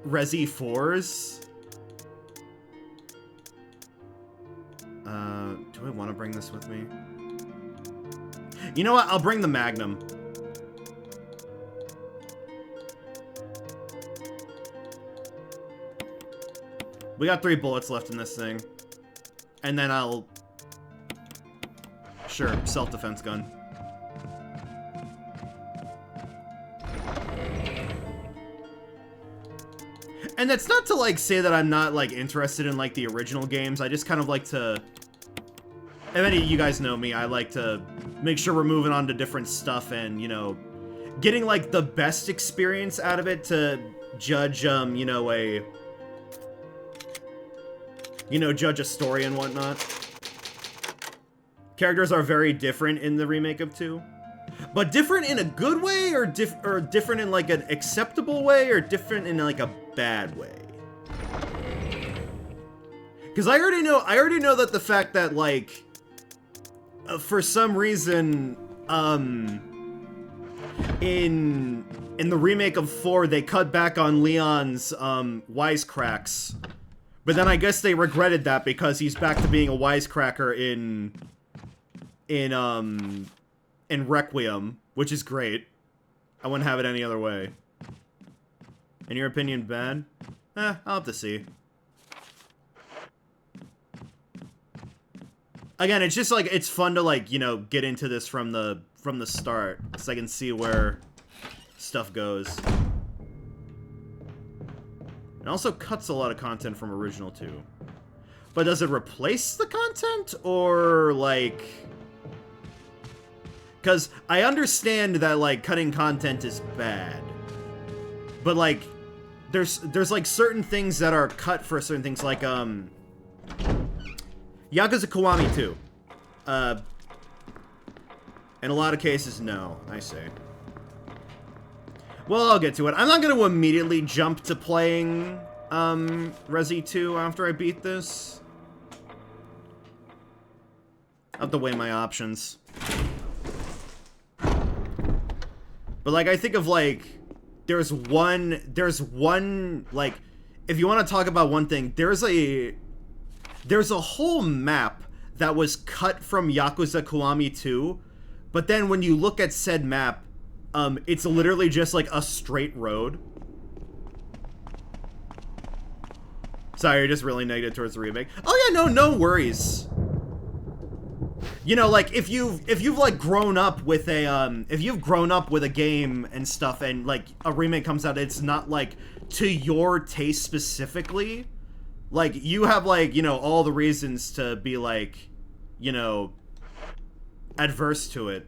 Resi 4s. Do I want to bring this with me? You know what? I'll bring the Magnum. We got 3 bullets left in this thing. And then I'll... Sure, self-defense gun. And that's not to, like, say that I'm not, like, interested in, like, the original games. I just kind of like to... If any of you guys know me, I like to make sure we're moving on to different stuff and, you know, getting, like, the best experience out of it to judge, you know, judge a story and whatnot. Characters are very different in the remake of 2. But different in a good way, or different in, like, an acceptable way, or different in, like, a bad way? Because I already know that the fact that, like, for some reason, in the remake of 4, they cut back on Leon's, wisecracks. But then I guess they regretted that because he's back to being a wisecracker in Requiem, which is great. I wouldn't have it any other way. In your opinion, bad? I'll have to see. Again, it's just like, it's fun to like, you know, get into this from the start, so I can see where stuff goes. It also cuts a lot of content from original too. But does it replace the content, or like... Because I understand that like cutting content is bad, but like there's like certain things that are cut for certain things, like Yakuza Kiwami 2. In a lot of cases, no. I say. Well, I'll get to it. I'm not going to immediately jump to playing Resi 2 after I beat this. I'll have to weigh my options. But like, I think of like, there's one like, if you want to talk about one thing, there's a whole map that was cut from Yakuza Kiwami 2, but then when you look at said map, it's literally just like a straight road. Sorry, you're just really negative towards the remake. Oh yeah, no worries. You know, like if you've like grown up with a game and stuff, and like a remake comes out, it's not like to your taste specifically. Like you have like, you know, all the reasons to be like, you know, adverse to it.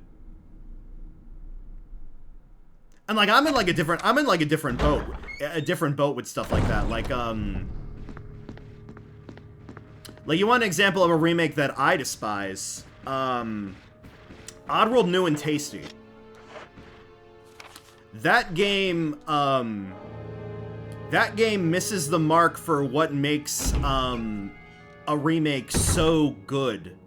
And like I'm in like a different boat with stuff like that. Like you want an example of a remake that I despise? Oddworld New and Tasty. That game misses the mark for what makes a remake so good.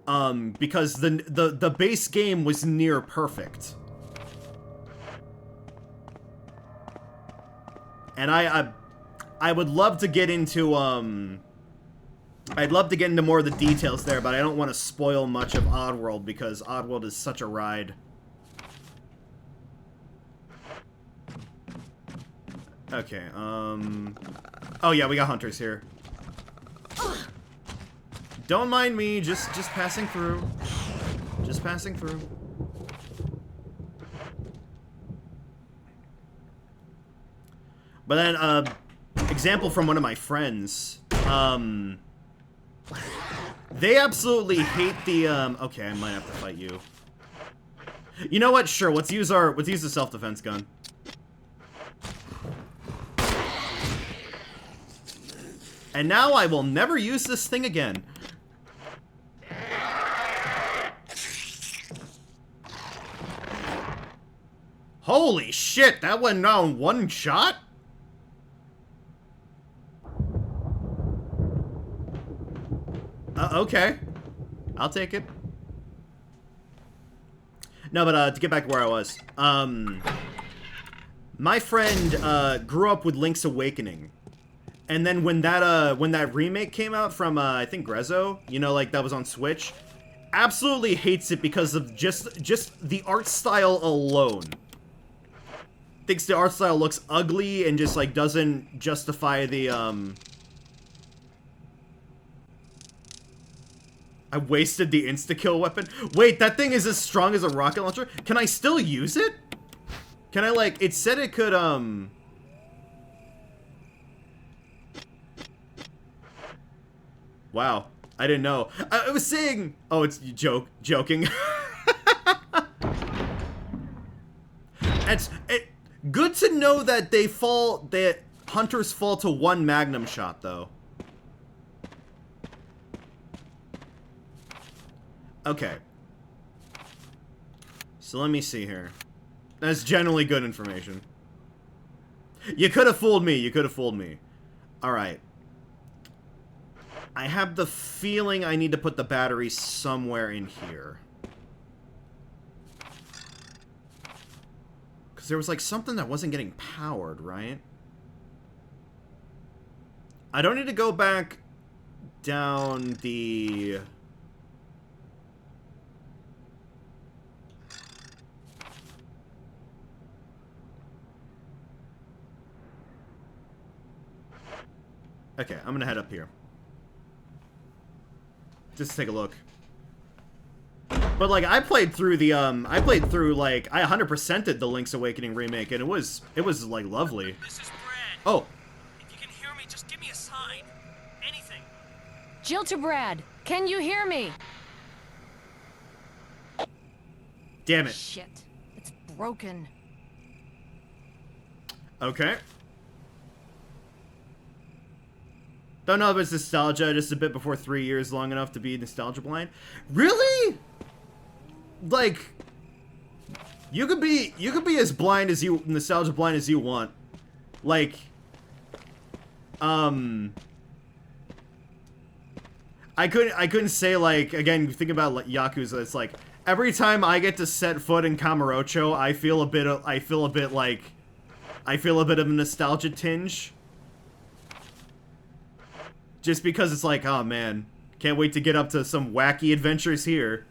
Because the base game was near perfect. And I would love to get into I'd love to get into more of the details there, but I don't want to spoil much of Oddworld because Oddworld is such a ride. Okay, oh yeah, we got hunters here. Don't mind me, just passing through. Just passing through. But then, example from one of my friends, they absolutely hate the, okay, I might have to fight you. You know what? Sure, let's use the self-defense gun. And now I will never use this thing again. Holy shit, that went down one shot? Okay. I'll take it. No, but to get back to where I was. My friend grew up with Link's Awakening. And then when that remake came out from I think Grezzo, you know, like that was on Switch, absolutely hates it because of just the art style alone. Thinks the art style looks ugly and just like doesn't justify the I wasted the insta-kill weapon. Wait, that thing is as strong as a rocket launcher? Can I still use it? Can I like, it said it could wow, I didn't know. I was saying, oh, it's joking. Good to know that that hunters fall to one magnum shot, though. Okay. So let me see here. That's generally good information. You could have fooled me. You could have fooled me. Alright. I have the feeling I need to put the battery somewhere in here. Because there was like something that wasn't getting powered, right? I don't need to go back down the... Okay, I'm gonna head up here. Just to take a look. But, like, I played through, like, I 100%ed the Link's Awakening remake, and it was, like, lovely. This is Brad. Oh. If you can hear me, just give me a sign. Anything. Jill to Brad. Can you hear me? Damn it. Shit. It's broken. Okay. Don't know if it's nostalgia, just a bit before 3 years, long enough to be nostalgia blind. Really? Like, you could be as blind as nostalgia blind as you want. Like, I couldn't say, like, again, think about like, Yakuza, it's like, every time I get to set foot in Kamurocho, I feel a bit of a nostalgia tinge. Just because it's like, oh man, can't wait to get up to some wacky adventures here.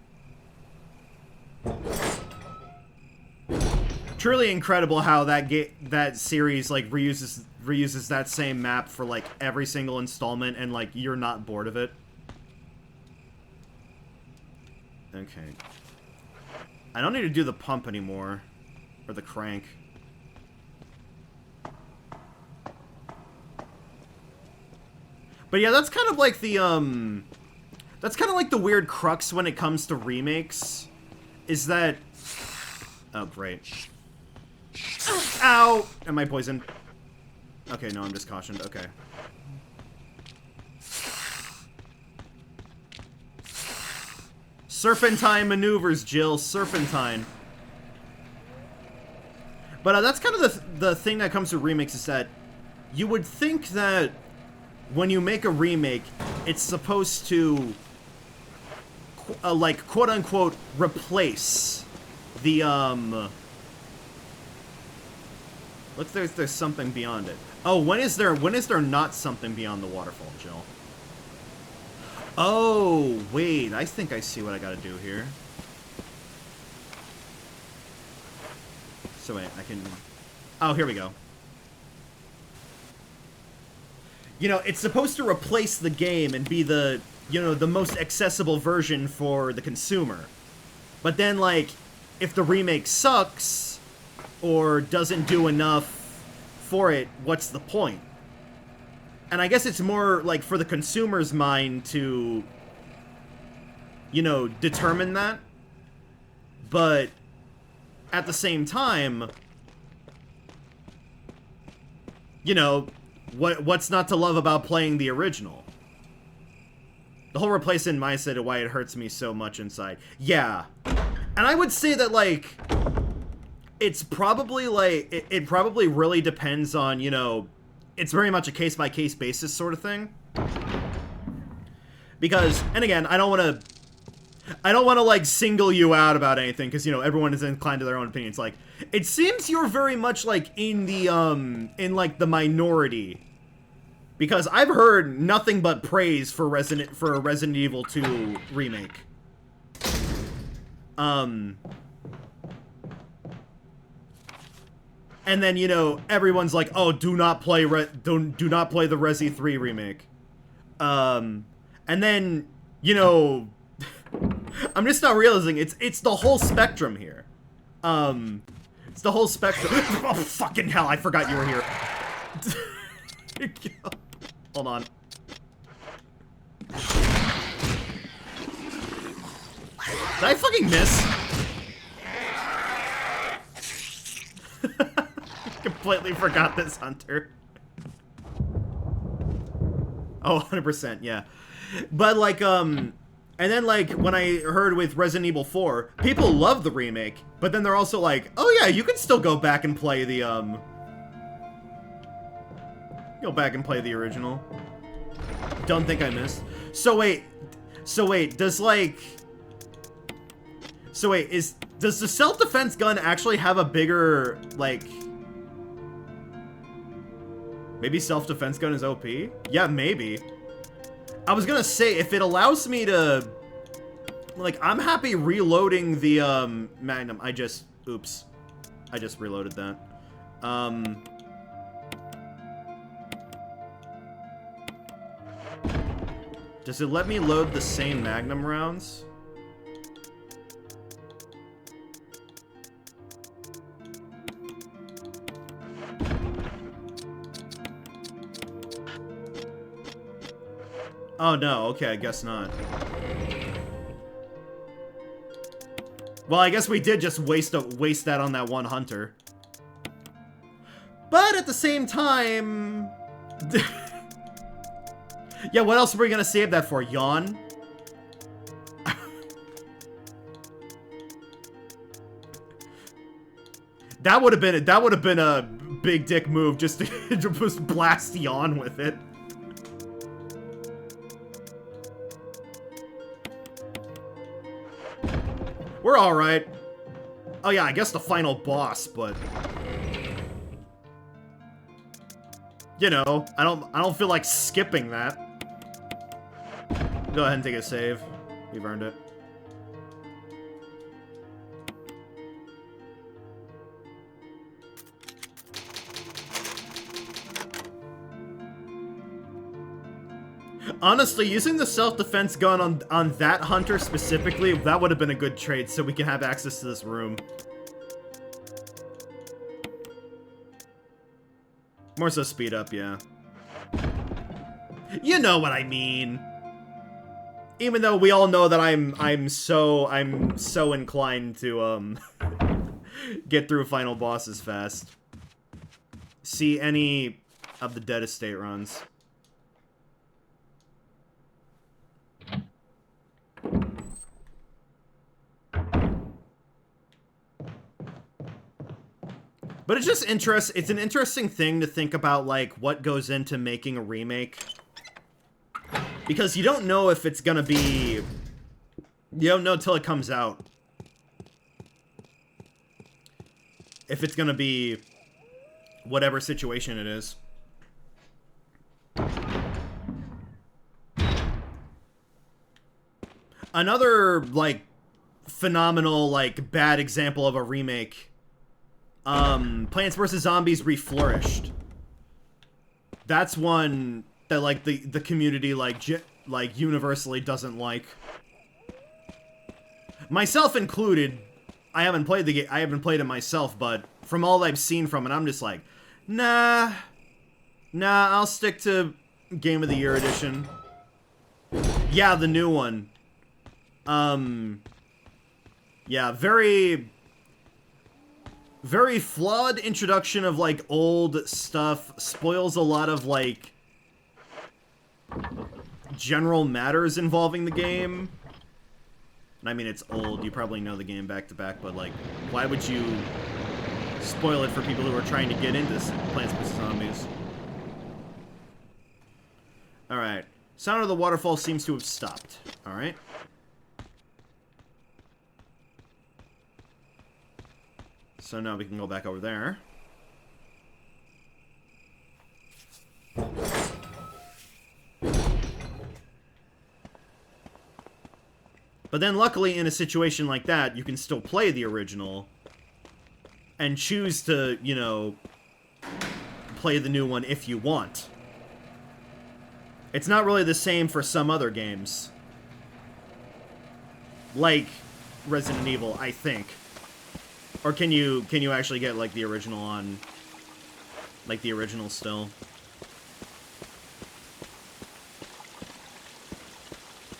Truly incredible how that series like reuses that same map for like every single installment, and like you're not bored of it. Okay. I don't need to do the pump anymore, or the crank. But yeah, that's kind of like the, weird crux when it comes to remakes, is that... Oh, great. Ow! Am I poisoned? Okay, no, I'm just cautioned. Okay. Serpentine maneuvers, Jill. Serpentine. But that's kind of the thing that comes to remakes, is that you would think that when you make a remake, it's supposed to, like, quote-unquote, replace the, Look, there's something beyond it. Oh, when is there not something beyond the waterfall, Jill? Oh, wait, I think I see what I gotta do here. So wait, I can... Oh, here we go. You know, it's supposed to replace the game and be the, you know, the most accessible version for the consumer. But then, like, if the remake sucks or doesn't do enough for it, what's the point? And I guess it's more, like, for the consumer's mind to, you know, determine that. But at the same time, you know... What's not to love about playing the original? The whole replacement mindset of why it hurts me so much inside. Yeah. And I would say that, like, it's probably, like, it probably really depends on, you know, it's very much a case-by-case basis sort of thing. Because, and again, I don't want to, like, single you out about anything, because, you know, everyone is inclined to their own opinions. Like, it seems you're very much, like, in the, like, the minority. Because I've heard nothing but praise for a Resident Evil 2 remake. And then, you know, everyone's like, oh, do not play the Resi 3 remake. And then, you know... I'm just not realizing it's the whole spectrum here. It's the whole spectrum. Oh, fucking hell, I forgot you were here. Hold on. Did I fucking miss? Completely forgot this hunter. Oh, 100%, yeah. But, like, and then, like, when I heard with Resident Evil 4, people love the remake, but then they're also like, oh yeah, you can still go back and play the, go back and play the original. Don't think I missed. So wait, does the self-defense gun actually have a bigger, like... Maybe self-defense gun is OP? Yeah, maybe. I was gonna say, if it allows me to... Like, I'm happy reloading the, Magnum. Oops. I just reloaded that. Does it let me load the same Magnum rounds? Oh no, okay, I guess not. Well, I guess we did just waste that on that one hunter. But at the same time... Yeah, what else were we gonna save that for? Yawn? That would have been a big dick move, just to just blast Yawn with it. We're alright. Oh yeah, I guess the final boss, but... You know, I don't feel like skipping that. Go ahead and take a save. We've earned it. Honestly, using the self-defense gun on that hunter specifically, that would have been a good trade so we can have access to this room. More so speed up, yeah. You know what I mean. Even though we all know that I'm so inclined to get through final bosses fast. See any of the Dead Estate runs. But it's just it's an interesting thing to think about, like, what goes into making a remake. Because you don't know if it's gonna be... You don't know till it comes out. If it's gonna be whatever situation it is. Another, like, phenomenal, like, bad example of a remake... Plants vs. Zombies Reflourished. That's one that, like, the community, like, universally doesn't like. Myself included. I haven't played the game. I haven't played it myself, but from all I've seen from it, I'm just like, nah, I'll stick to Game of the Year edition. Yeah, the new one. Yeah, very flawed introduction of, like, old stuff. Spoils a lot of, like, general matters involving the game. And I mean, it's old. You probably know the game back to back, but, like, why would you spoil it for people who are trying to get into Plants vs. Zombies? Alright. Sound of the waterfall seems to have stopped. Alright. So now we can go back over there. But then luckily in a situation like that, you can still play the original and choose to, you know, play the new one if you want. It's not really the same for some other games. Like Resident Evil, I think. Or can you actually get, like, the original on, like, the original still?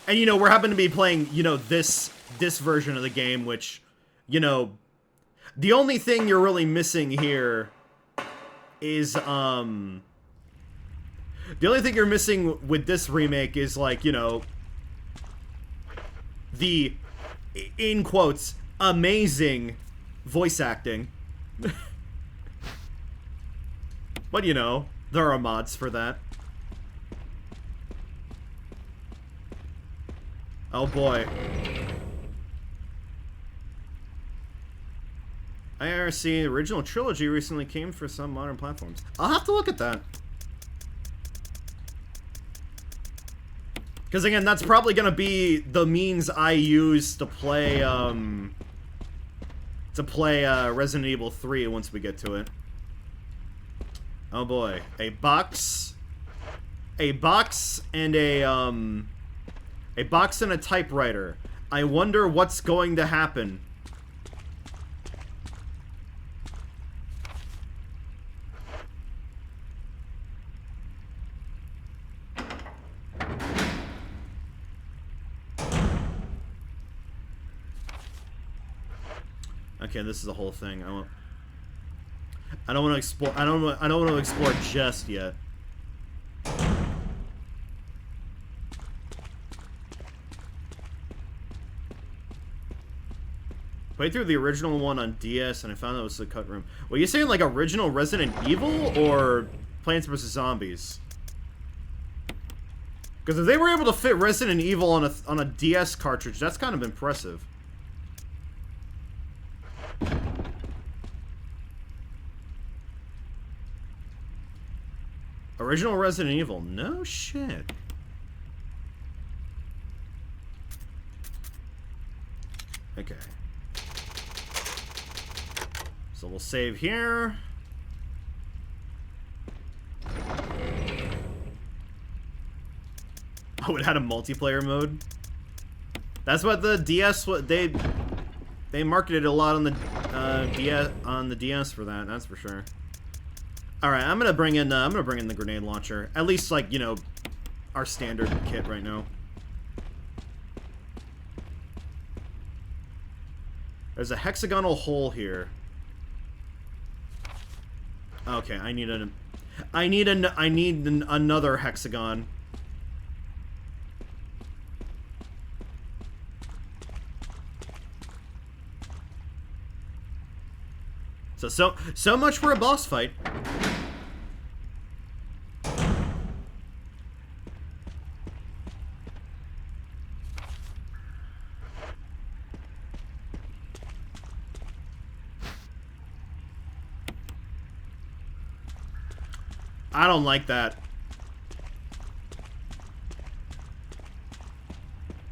And, you know, we're happen to be playing, you know, this version of the game, which, you know, the only thing you're really missing here is, the only thing you're missing with this remake is, like, you know, the, in quotes, amazing voice acting. But, you know, there are mods for that. Oh boy. IRC original trilogy recently came for some modern platforms. I'll have to look at that. Because again, that's probably gonna be the means I use to play Resident Evil 3 once we get to it. Oh boy, a box and a box and a typewriter. I wonder what's going to happen. Okay, this is the whole thing. I don't want to explore. I don't want to explore just yet. Played through the original one on DS, and I found that was the cut room. Were you saying like original Resident Evil or Plants vs Zombies? Because if they were able to fit Resident Evil on a DS cartridge, that's kind of impressive. Original Resident Evil. No shit. Okay. So we'll save here. Oh, it had a multiplayer mode? That's what the DS... They marketed a lot on the DS for that, that's for sure. Alright, I'm gonna bring in the grenade launcher. At least, like, you know, our standard kit right now. There's a hexagonal hole here. Okay, I need another hexagon. So much for a boss fight. I don't like that.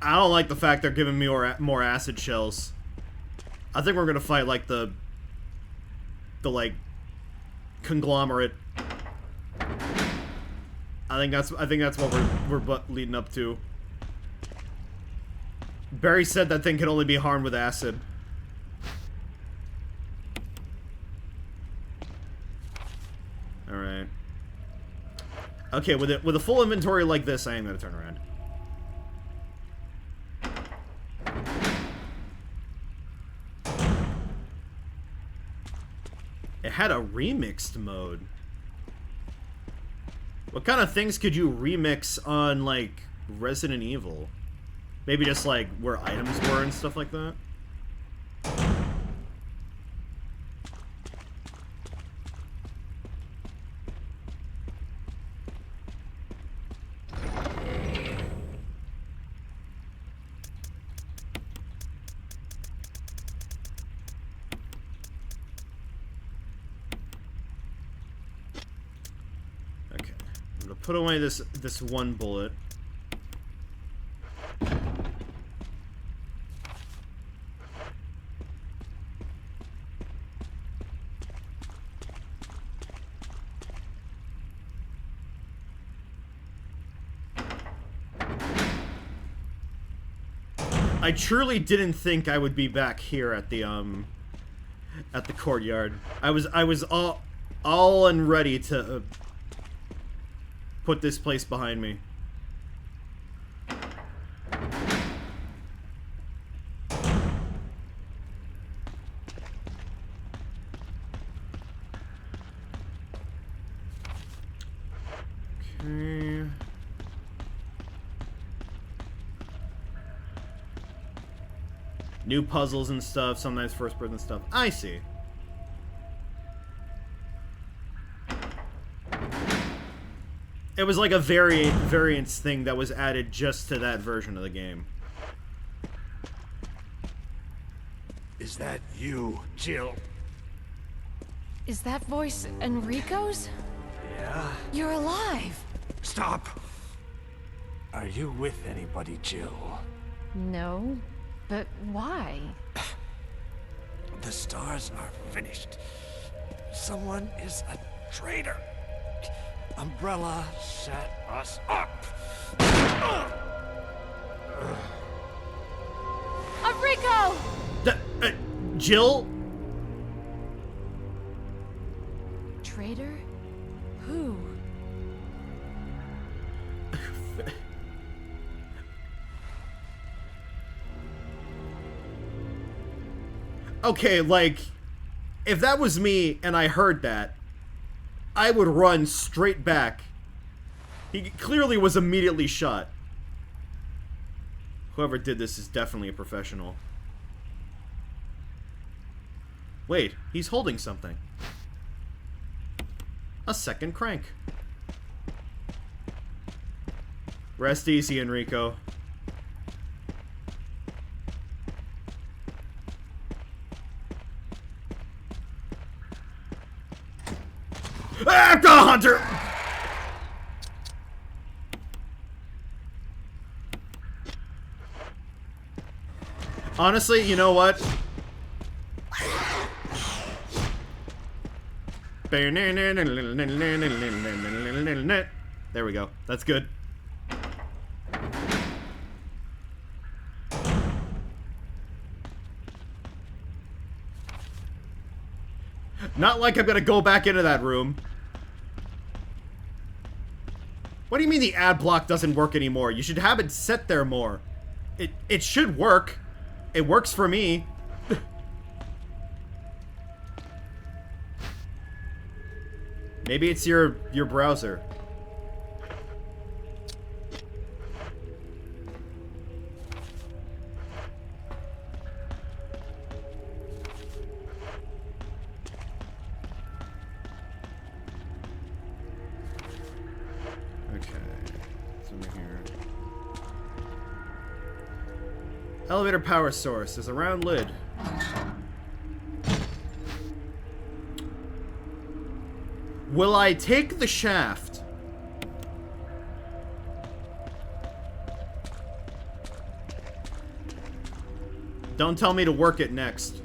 I don't like the fact they're giving me more acid shells. I think we're gonna fight like the like conglomerate. I think that's what we're leading up to. Barry said that thing can only be harmed with acid. All right. Okay, with a full inventory like this, I am gonna turn around. It had a remixed mode. What kind of things could you remix on, like, Resident Evil? Maybe just, like, where items were and stuff like that? Put away this one bullet. I truly didn't think I would be back here at the courtyard. I was all and ready to put this place behind me. Okay. New puzzles and stuff, sometimes first-person stuff. I see. It was like a variance thing that was added just to that version of the game. Is that you, Jill? Is that voice Enrico's? Yeah? You're alive! Stop! Are you with anybody, Jill? No, but why? The stars are finished. Someone is a traitor. Umbrella set us up. Enrico! Jill? Traitor? Who? Okay, like, if that was me and I heard that, I would run straight back. He clearly was immediately shot. Whoever did this is definitely a professional. Wait, he's holding something. A second crank. Rest easy, Enrico. Ah, the hunter! Honestly, you know what? There we go. That's good. Not like I'm gonna go back into that room. What do you mean the ad block doesn't work anymore? You should have it set there more. It should work. It works for me. Maybe it's your browser. Okay. It's over here. Elevator power source. There's a round lid. Will I take the shaft? Don't tell me to work it next.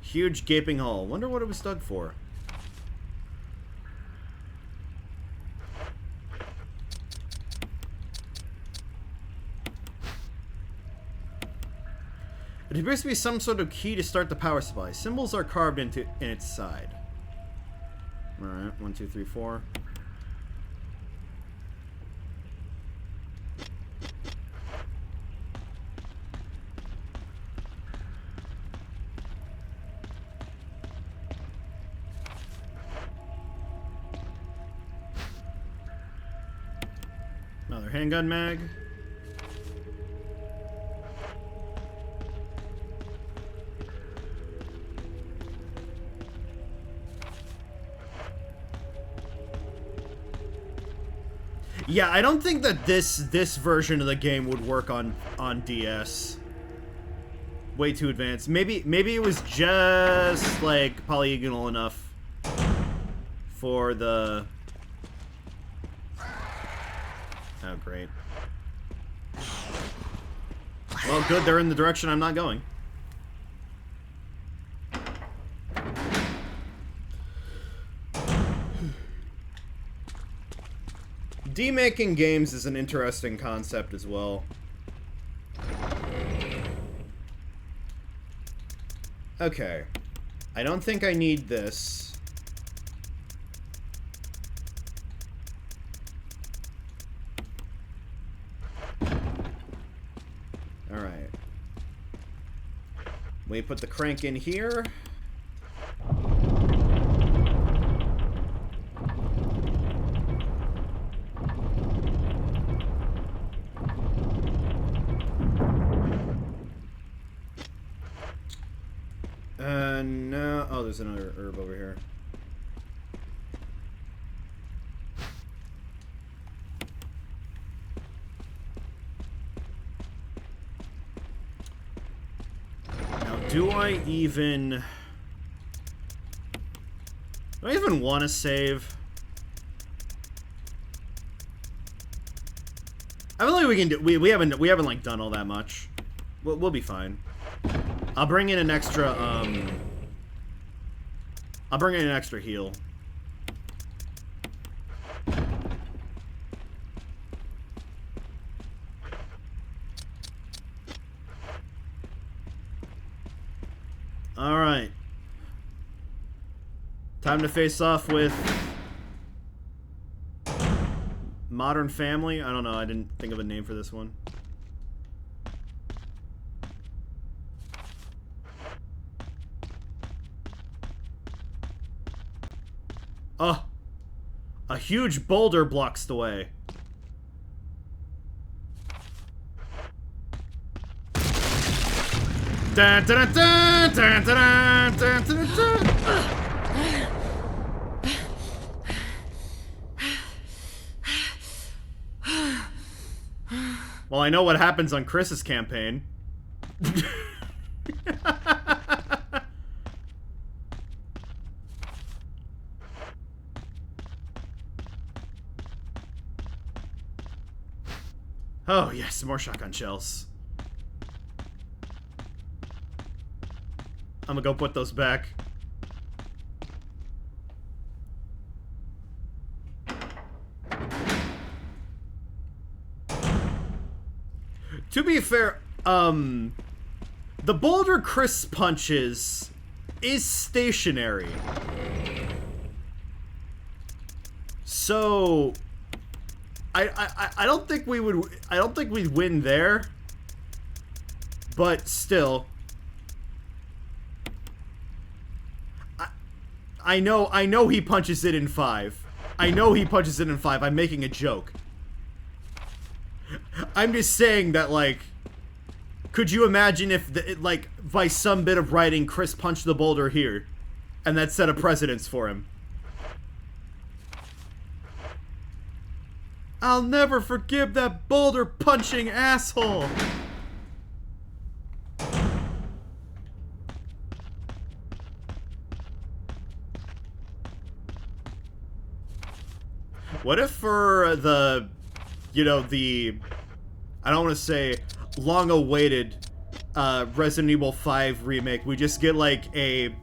Huge gaping hole. Wonder what it was dug for. It appears to be some sort of key to start the power supply. Symbols are carved in its side. Alright, 1, 2, 3, 4. Another handgun mag. Yeah, I don't think that this version of the game would work on DS. Way too advanced. Maybe it was just like polygonal enough for the. Oh, great. Well, good. They're in the direction I'm not going. Demaking games is an interesting concept as well. Okay. I don't think I need this. Alright. We put the crank in here. No. Oh, there's another herb over here. Now, do I even want to save? I feel like we can do. We haven't like done all that much. We'll be fine. I'll bring in an extra. I'll bring in an extra heal. All right. Time to face off with Modern Family. I don't know. I didn't think of a name for this one. Oh, a huge boulder blocks the way. Dun, dun, dun, dun, dun, dun, dun, dun. Well, I know what happens on Chris's campaign. Oh, yes, more shotgun shells. I'm gonna go put those back. To be fair, the boulder Chris punches is stationary. So I don't think we would. I don't think we'd win there. But still, I know he punches it in 5. I know he punches it in 5. I'm making a joke. I'm just saying that, like, could you imagine if, like, by some bit of writing, Chris punched the boulder here, and that set a precedence for him? I'll never forgive that boulder punching asshole. What if for the, you know, the, I don't want to say long-awaited Resident Evil 5 remake, we just get like a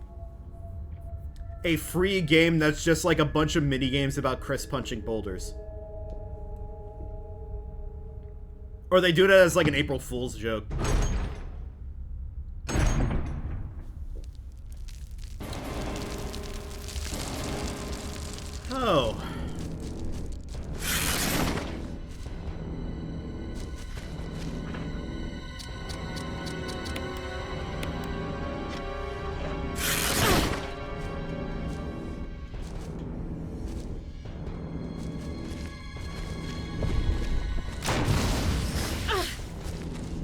free game that's just like a bunch of mini games about Chris punching boulders? Or they do it as like an April Fool's joke. Oh.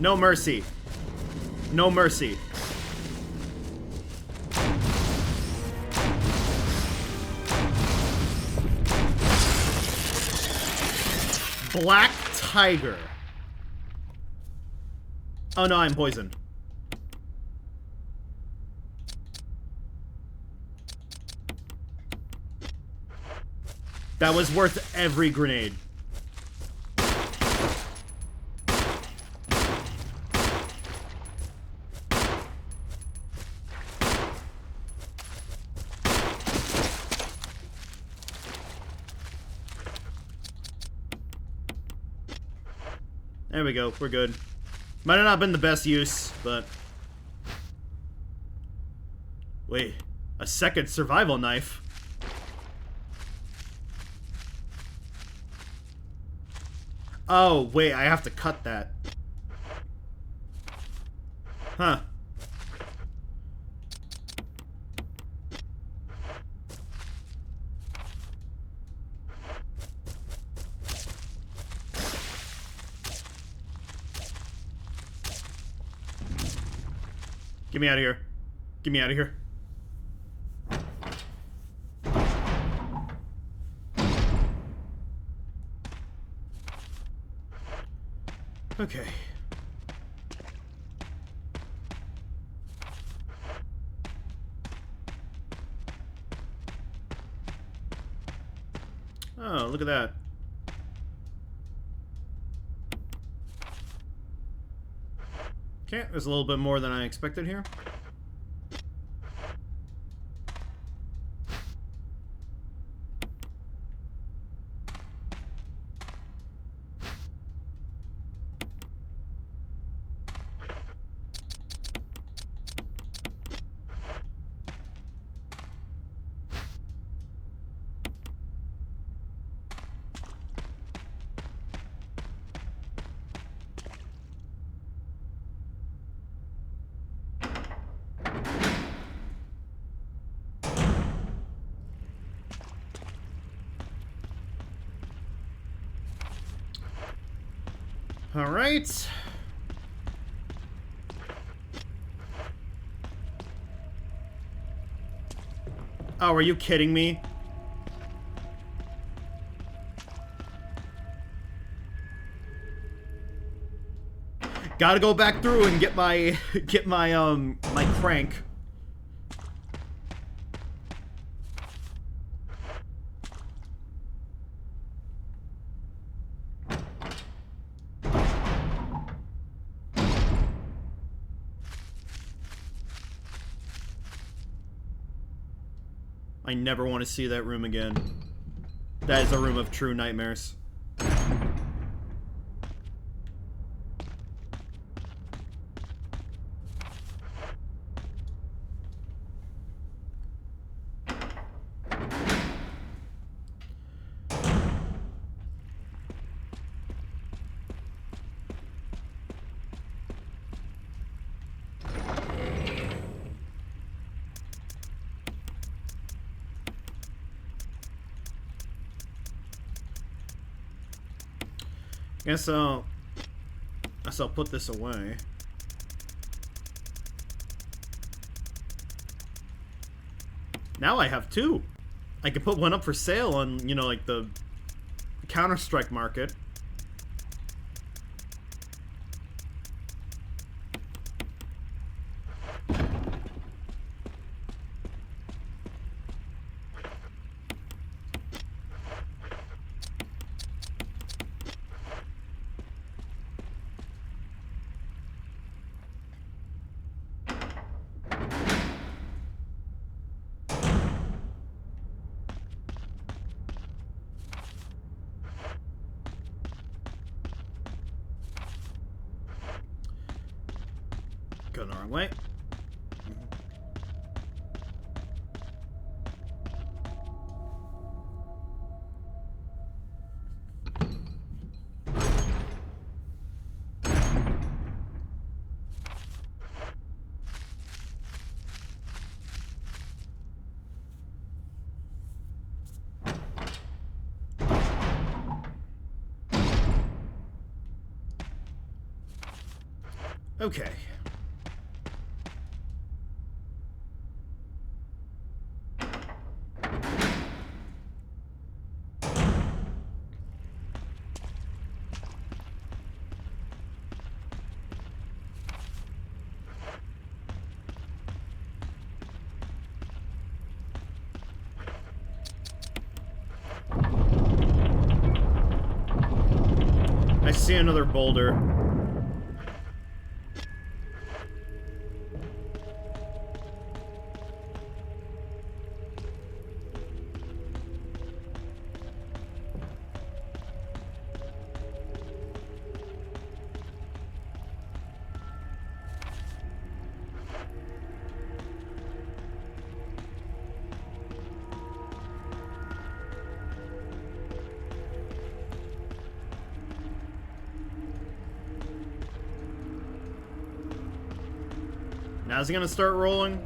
No mercy. No mercy. Black Tiger. Oh no, I'm poisoned. That was worth every grenade. There we go, we're good. Might have not been the best use, but... Wait, a second survival knife? Oh, wait, I have to cut that. Huh. Get me out of here. Get me out of here. Okay. Oh, look at that. Okay, there's a little bit more than I expected here. All right. Oh, are you kidding me? Gotta go back through and get my my crank. I never want to see that room again. That is a room of true nightmares. Guess I'll put this away. Now I have two. I can put one up for sale on, you know, like the Counter-Strike market. Going the wrong way. Okay. I see another boulder. Now is he gonna start rolling?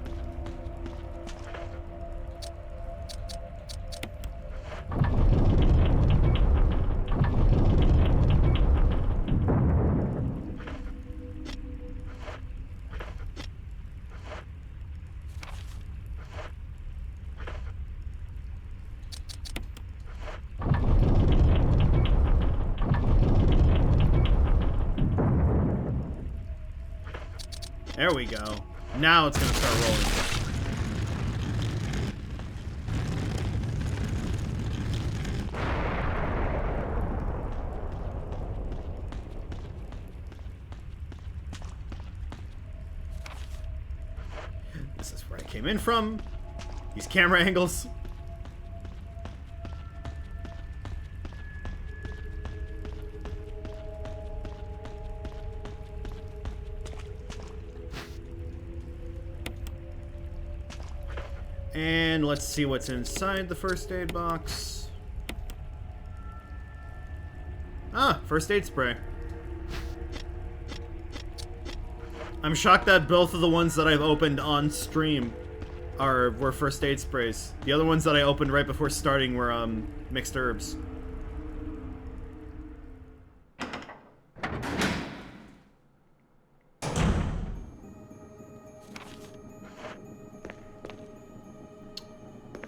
There we go. Now it's gonna start rolling. This is where I came in from. These camera angles. And let's see what's inside the first aid box. Ah, first aid spray. I'm shocked that both of the ones that I've opened on stream were first aid sprays. The other ones that I opened right before starting were mixed herbs.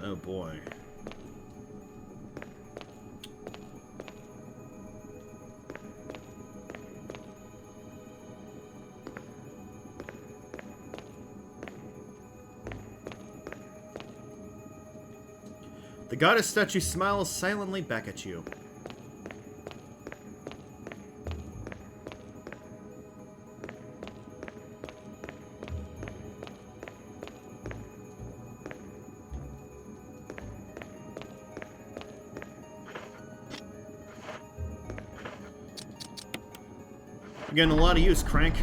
Oh boy. The goddess statue smiles silently back at you. You're getting a lot of use, Crank.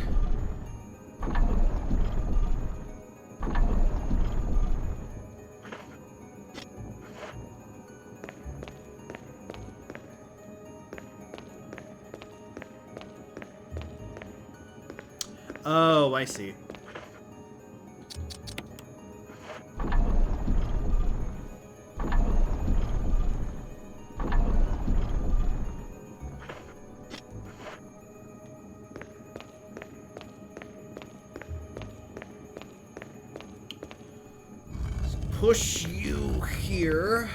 Oh, I see. Let's push you here.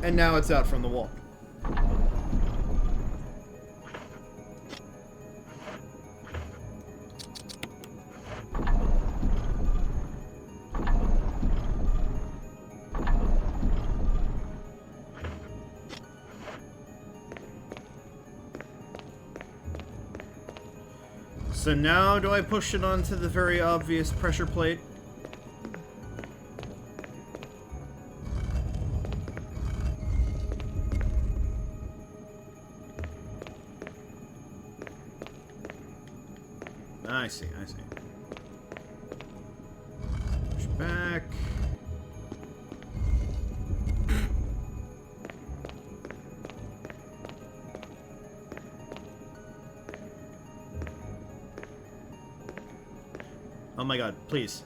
And now it's out from the wall. So now do I push it onto the very obvious pressure plate? I see, I see. Push back. Oh my god, please.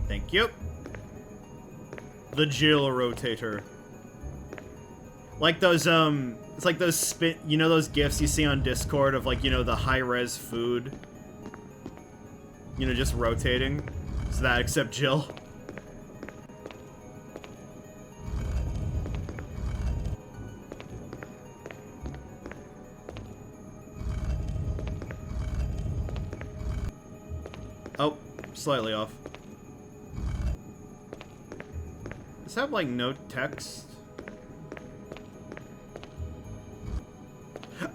Thank you. The Jill rotator. Like those, it's like those you know those GIFs you see on Discord of like, you know, the high-res food? You know, just rotating? It's that, except Jill. Oh, slightly off. Does it have, like, no text?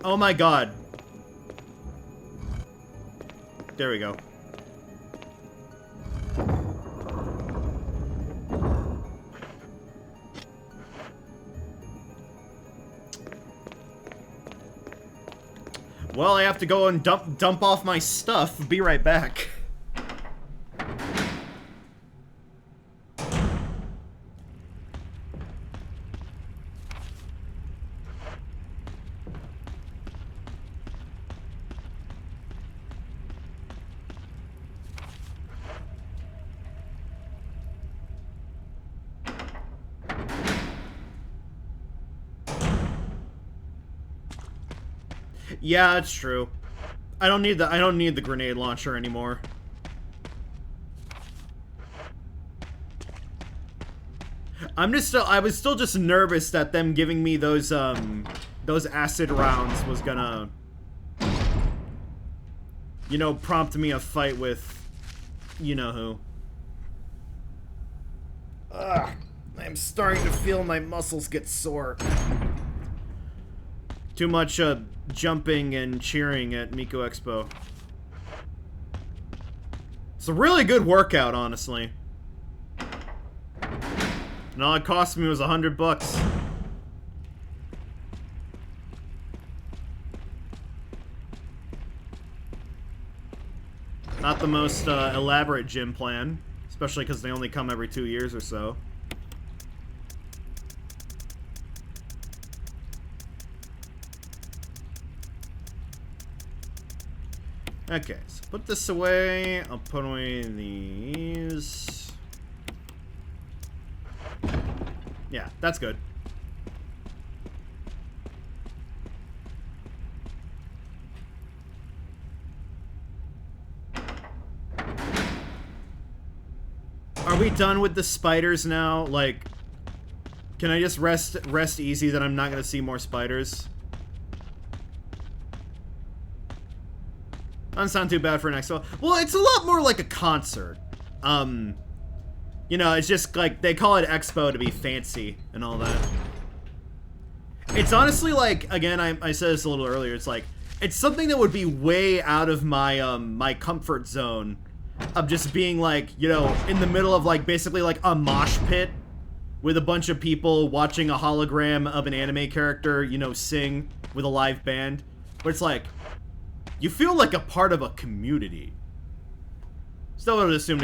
Oh my god. There we go. Well, I have to go and dump off my stuff. Be right back. Yeah, it's true. I don't need the grenade launcher anymore. I was still just nervous that them giving me those acid rounds was gonna, you know, prompt me a fight with you know who. Ugh, I'm starting to feel my muscles get sore. Too much jumping and cheering at Miko Expo. It's a really good workout, honestly. And all it cost me was $100. Not the most elaborate gym plan, especially because they only come every 2 years or so. Okay, so put this away. I'll put away these. Yeah, that's good. Are we done with the spiders now? Like, can I just rest easy that I'm not gonna see more spiders? Doesn't sound too bad for an expo. Well, it's a lot more like a concert. You know, it's just like, they call it expo to be fancy and all that. It's honestly like, again, I said this a little earlier, it's like, it's something that would be way out of my, my comfort zone of just being like, you know, in the middle of like, basically like a mosh pit with a bunch of people watching a hologram of an anime character, you know, sing with a live band. But it's like, you feel like a part of a community. Still would assume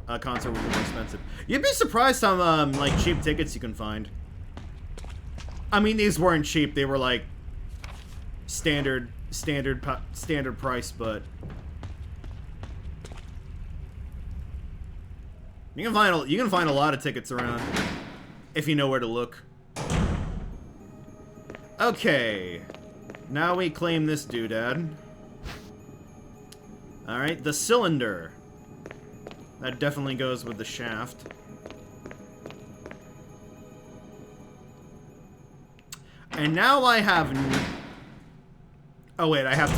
a concert would be more expensive. You'd be surprised how like cheap tickets you can find. I mean, these weren't cheap; they were like standard price, but you can find a lot of tickets around if you know where to look. Okay, now we claim this doodad. Alright, the cylinder. That definitely goes with the shaft. And now I have... Oh wait, I have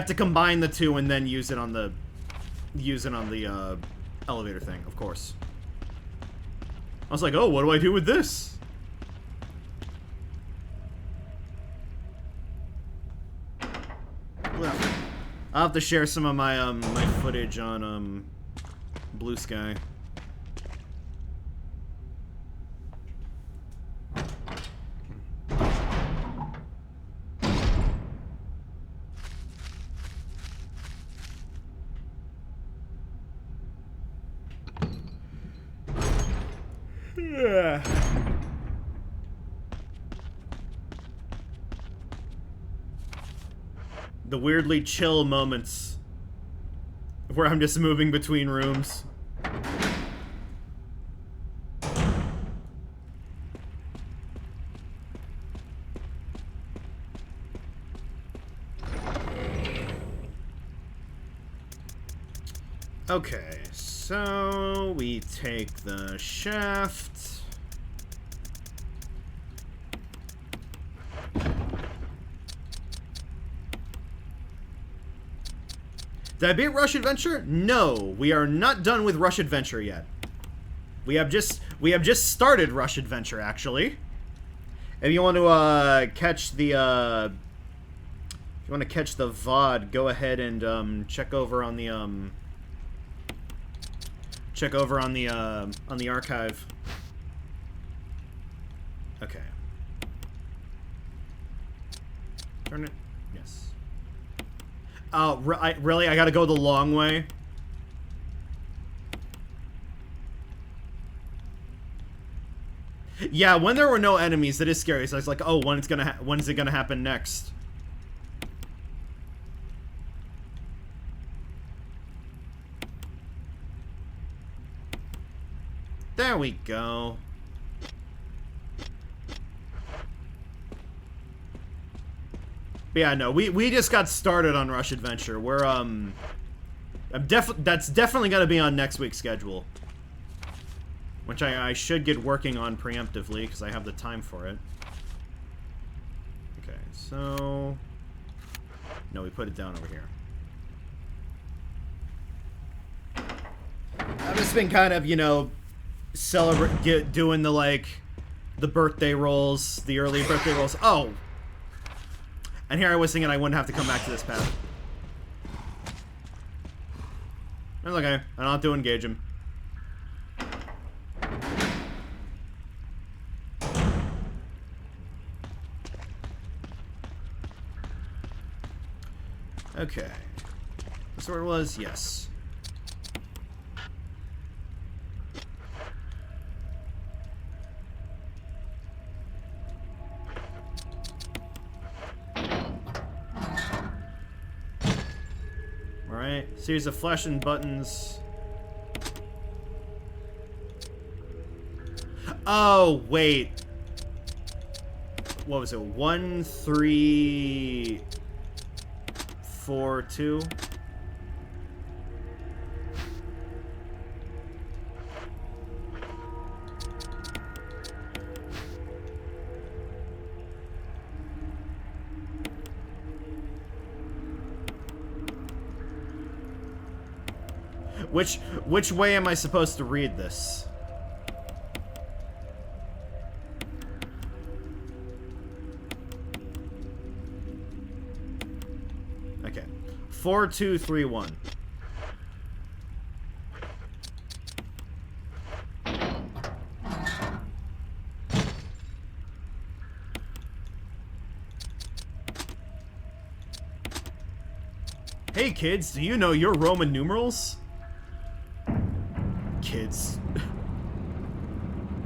to combine the two and then use it on the elevator thing, of course. I was like, oh, what do I do with this? I'll have to share some of my my footage on Blue Sky. Yeah. The weirdly chill moments where I'm just moving between rooms. Okay, so we take the shaft. Did I beat Rush Adventure? No, we are not done with Rush Adventure yet. We have just started Rush Adventure, actually. If you want to catch the VOD, go ahead and check over on the archive. Okay. Turn it. Yes. Oh, really? I gotta go the long way? Yeah, when there were no enemies, that is scary. So it's like, oh, when is it gonna happen next? There we go. But yeah, no, we just got started on Rush Adventure. We're that's definitely gonna be on next week's schedule, which I should get working on preemptively because I have the time for it. Okay, so no, we put it down over here. I've just been kind of, you know, doing the, like, the birthday rolls, the early birthday rolls. Oh! And here I was thinking I wouldn't have to come back to this path. That's okay. I don't have to engage him. Okay. That's where it was? Yes. Alright. Series of flashing buttons. Oh, wait. What was it? 1, 3... 4, 2. Which way am I supposed to read this? Okay. 4, 2, 3, 1. Hey kids, do you know your Roman numerals? Kids.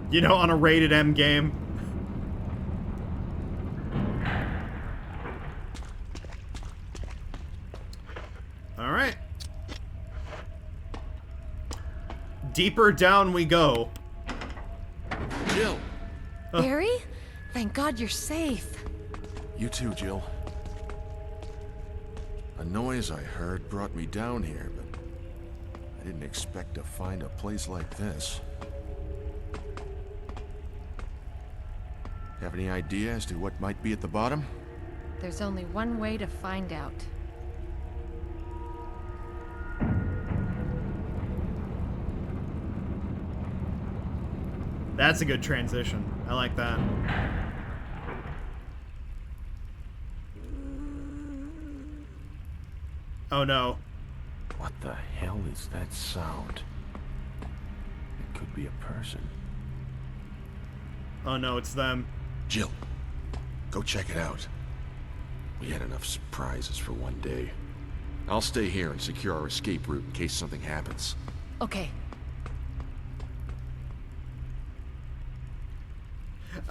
You know, on a rated M game. Alright. Deeper down we go. Jill! Barry? Thank God you're safe. You too, Jill. A noise I heard brought me down here, but I didn't expect to find a place like this. Have any idea as to what might be at the bottom? There's only one way to find out. That's a good transition. I like that. Oh no. What the hell is that sound? It could be a person. Oh no, it's them. Jill, go check it out. We had enough surprises for one day. I'll stay here and secure our escape route in case something happens. Okay.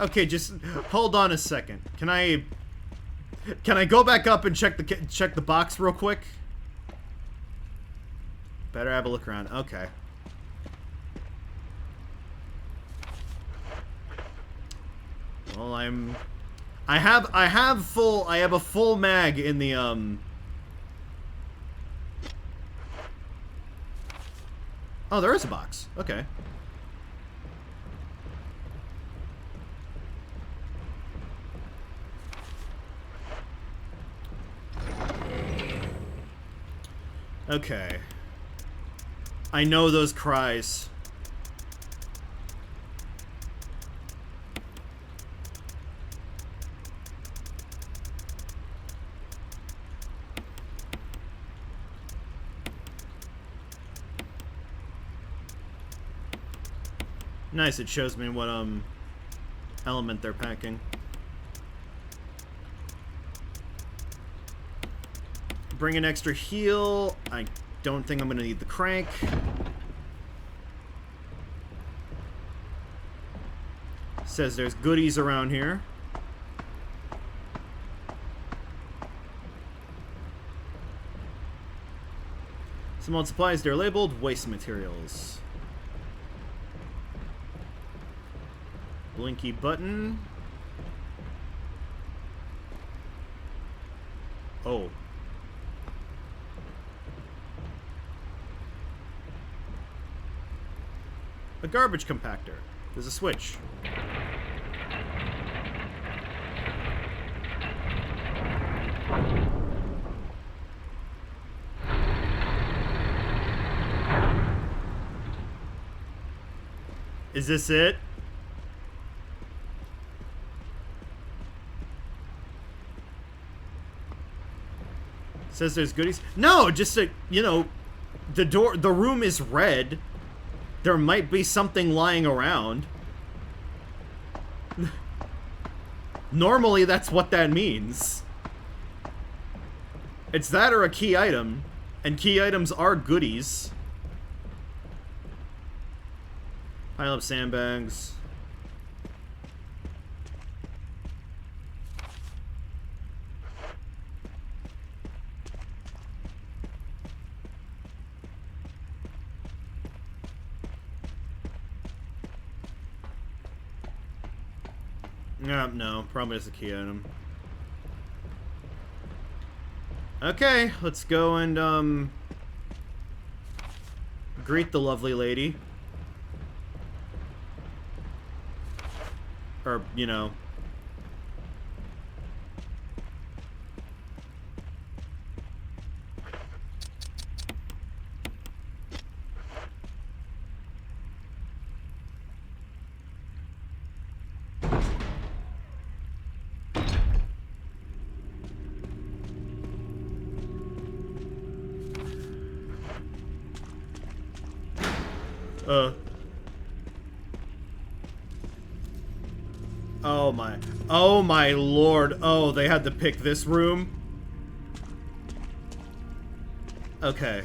Okay, just hold on a second. Can I go back up and check the box real quick? Better have a look around. Okay. Well, I have a full mag in the Oh, there is a box. Okay. Okay. I know those cries. Nice, it shows me what element they're packing. Bring an extra heal. I don't think I'm gonna need the crank. Says there's goodies around here. Some old supplies, they're labeled waste materials. Blinky button. Oh. A garbage compactor. There's a switch. Is this it? Says there's goodies. No, just a, you know, the room is red. There might be something lying around. Normally, that's what that means. It's that or a key item. And key items are goodies. Pile up sandbags. No, probably just a key item. Okay, let's go and, greet the lovely lady. Or, you know. Oh my lord. Oh, they had to pick this room? Okay.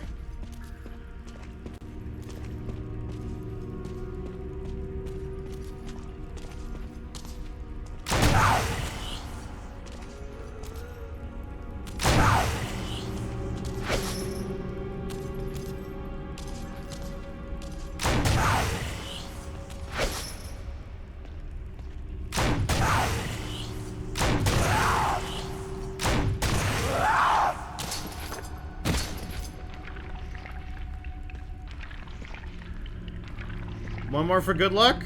One more for good luck?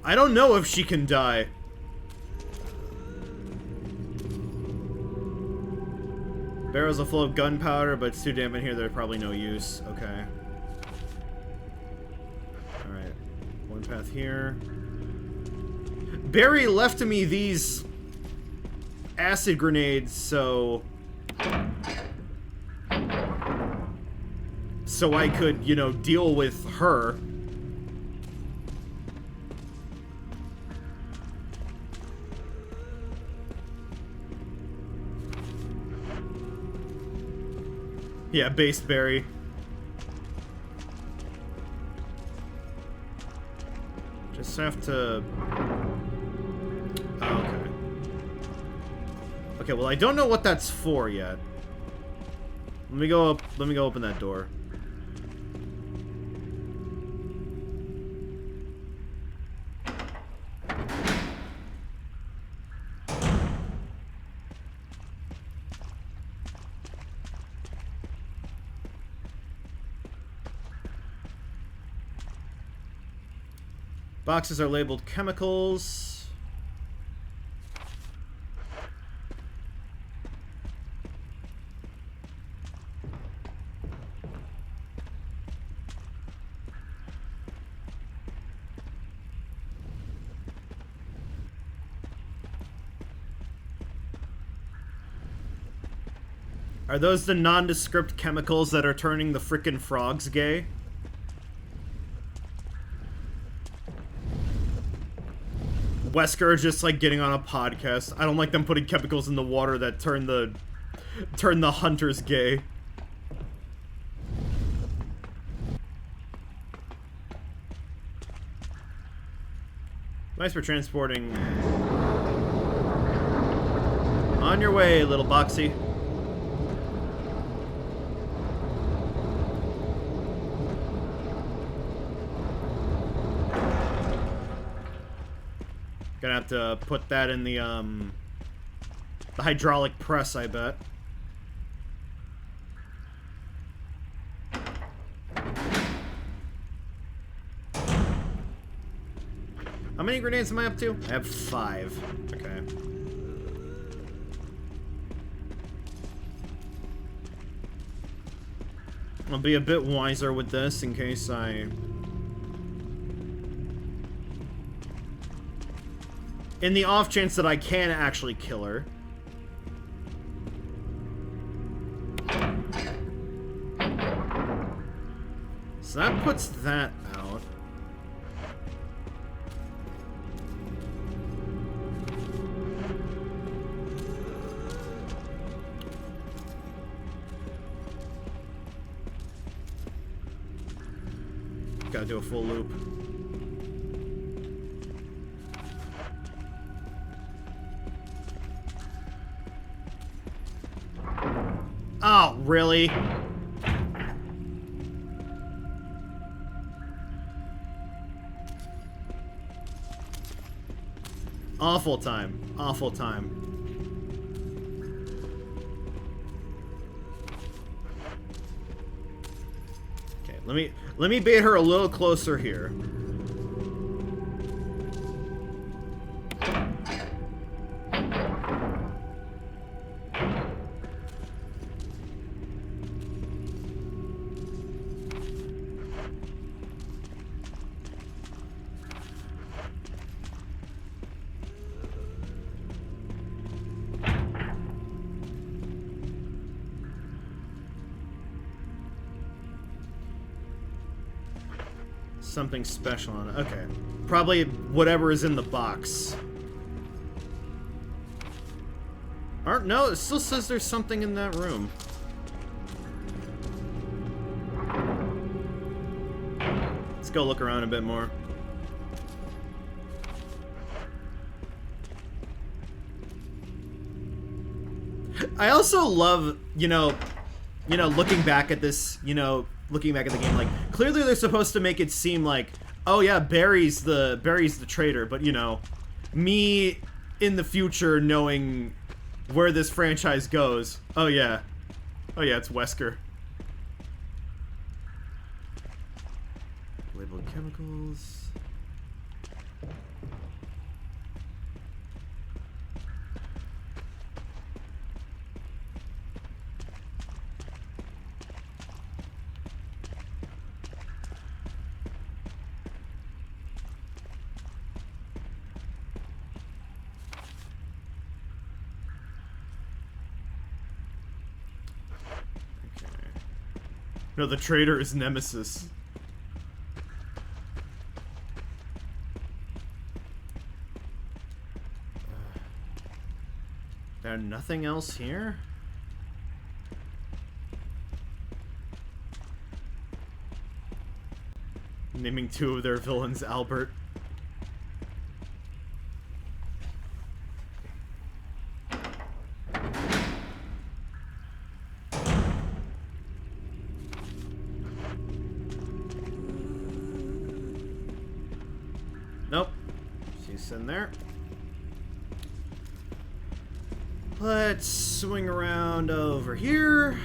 I don't know if she can die. Barrels are full of gunpowder, but it's too damp in here, there's probably no use. Okay. Alright. One path here. Barry left me these acid grenades, so I could, you know, deal with her. Yeah, based Barry. Just have to... Oh, okay. Okay, well, I don't know what that's for yet. Let me go up, let me go open that door. Boxes are labeled chemicals. Are those the nondescript chemicals that are turning the frickin' frogs gay? Wesker just like getting on a podcast. I don't like them putting chemicals in the water that turn the hunters gay. Nice for transporting. On your way, little boxy. Gonna have to put that in the hydraulic press, I bet. How many grenades am I up to? I have 5. Okay. I'll be a bit wiser with this in case I... In the off chance that I can actually kill her. So that puts that out. Gotta do a full loop. Oh, really? Awful time. Awful time. Okay, let me bait her a little closer here. Something special on it. Okay. Probably whatever is in the box. No, it still says there's something in that room. Let's go look around a bit more. I also love, looking back at this, looking back at the game, like, clearly they're supposed to make it seem like, oh yeah, Barry's the traitor, but me in the future knowing where this franchise goes, oh yeah, it's Wesker. Labeled chemicals. No, the traitor is Nemesis. There's nothing else here? Naming 2 of their villains Albert. Nope. She's in there. Let's swing around over here.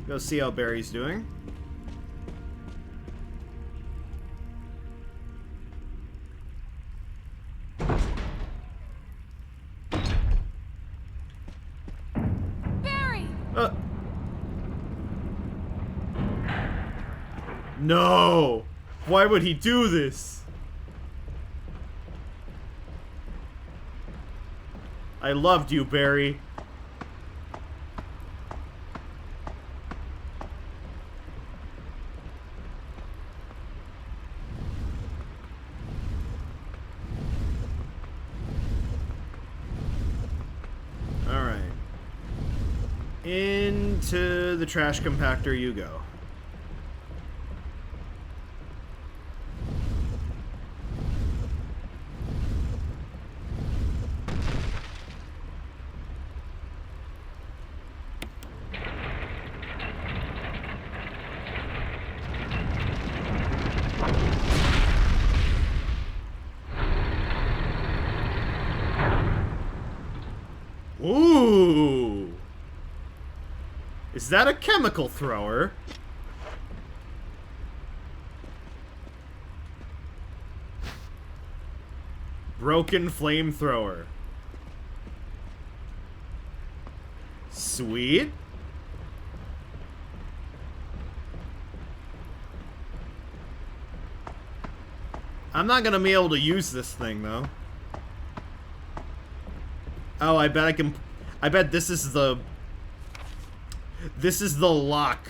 Go see how Barry's doing. Barry! No! Why would he do this? I loved you, Barry. Alright. Into the trash compactor you go. Ooh! Is that a chemical thrower? broken flamethrower. Sweet. I'm not gonna be able to use this thing though. Oh, I bet I can. I bet this is the. This is the lock,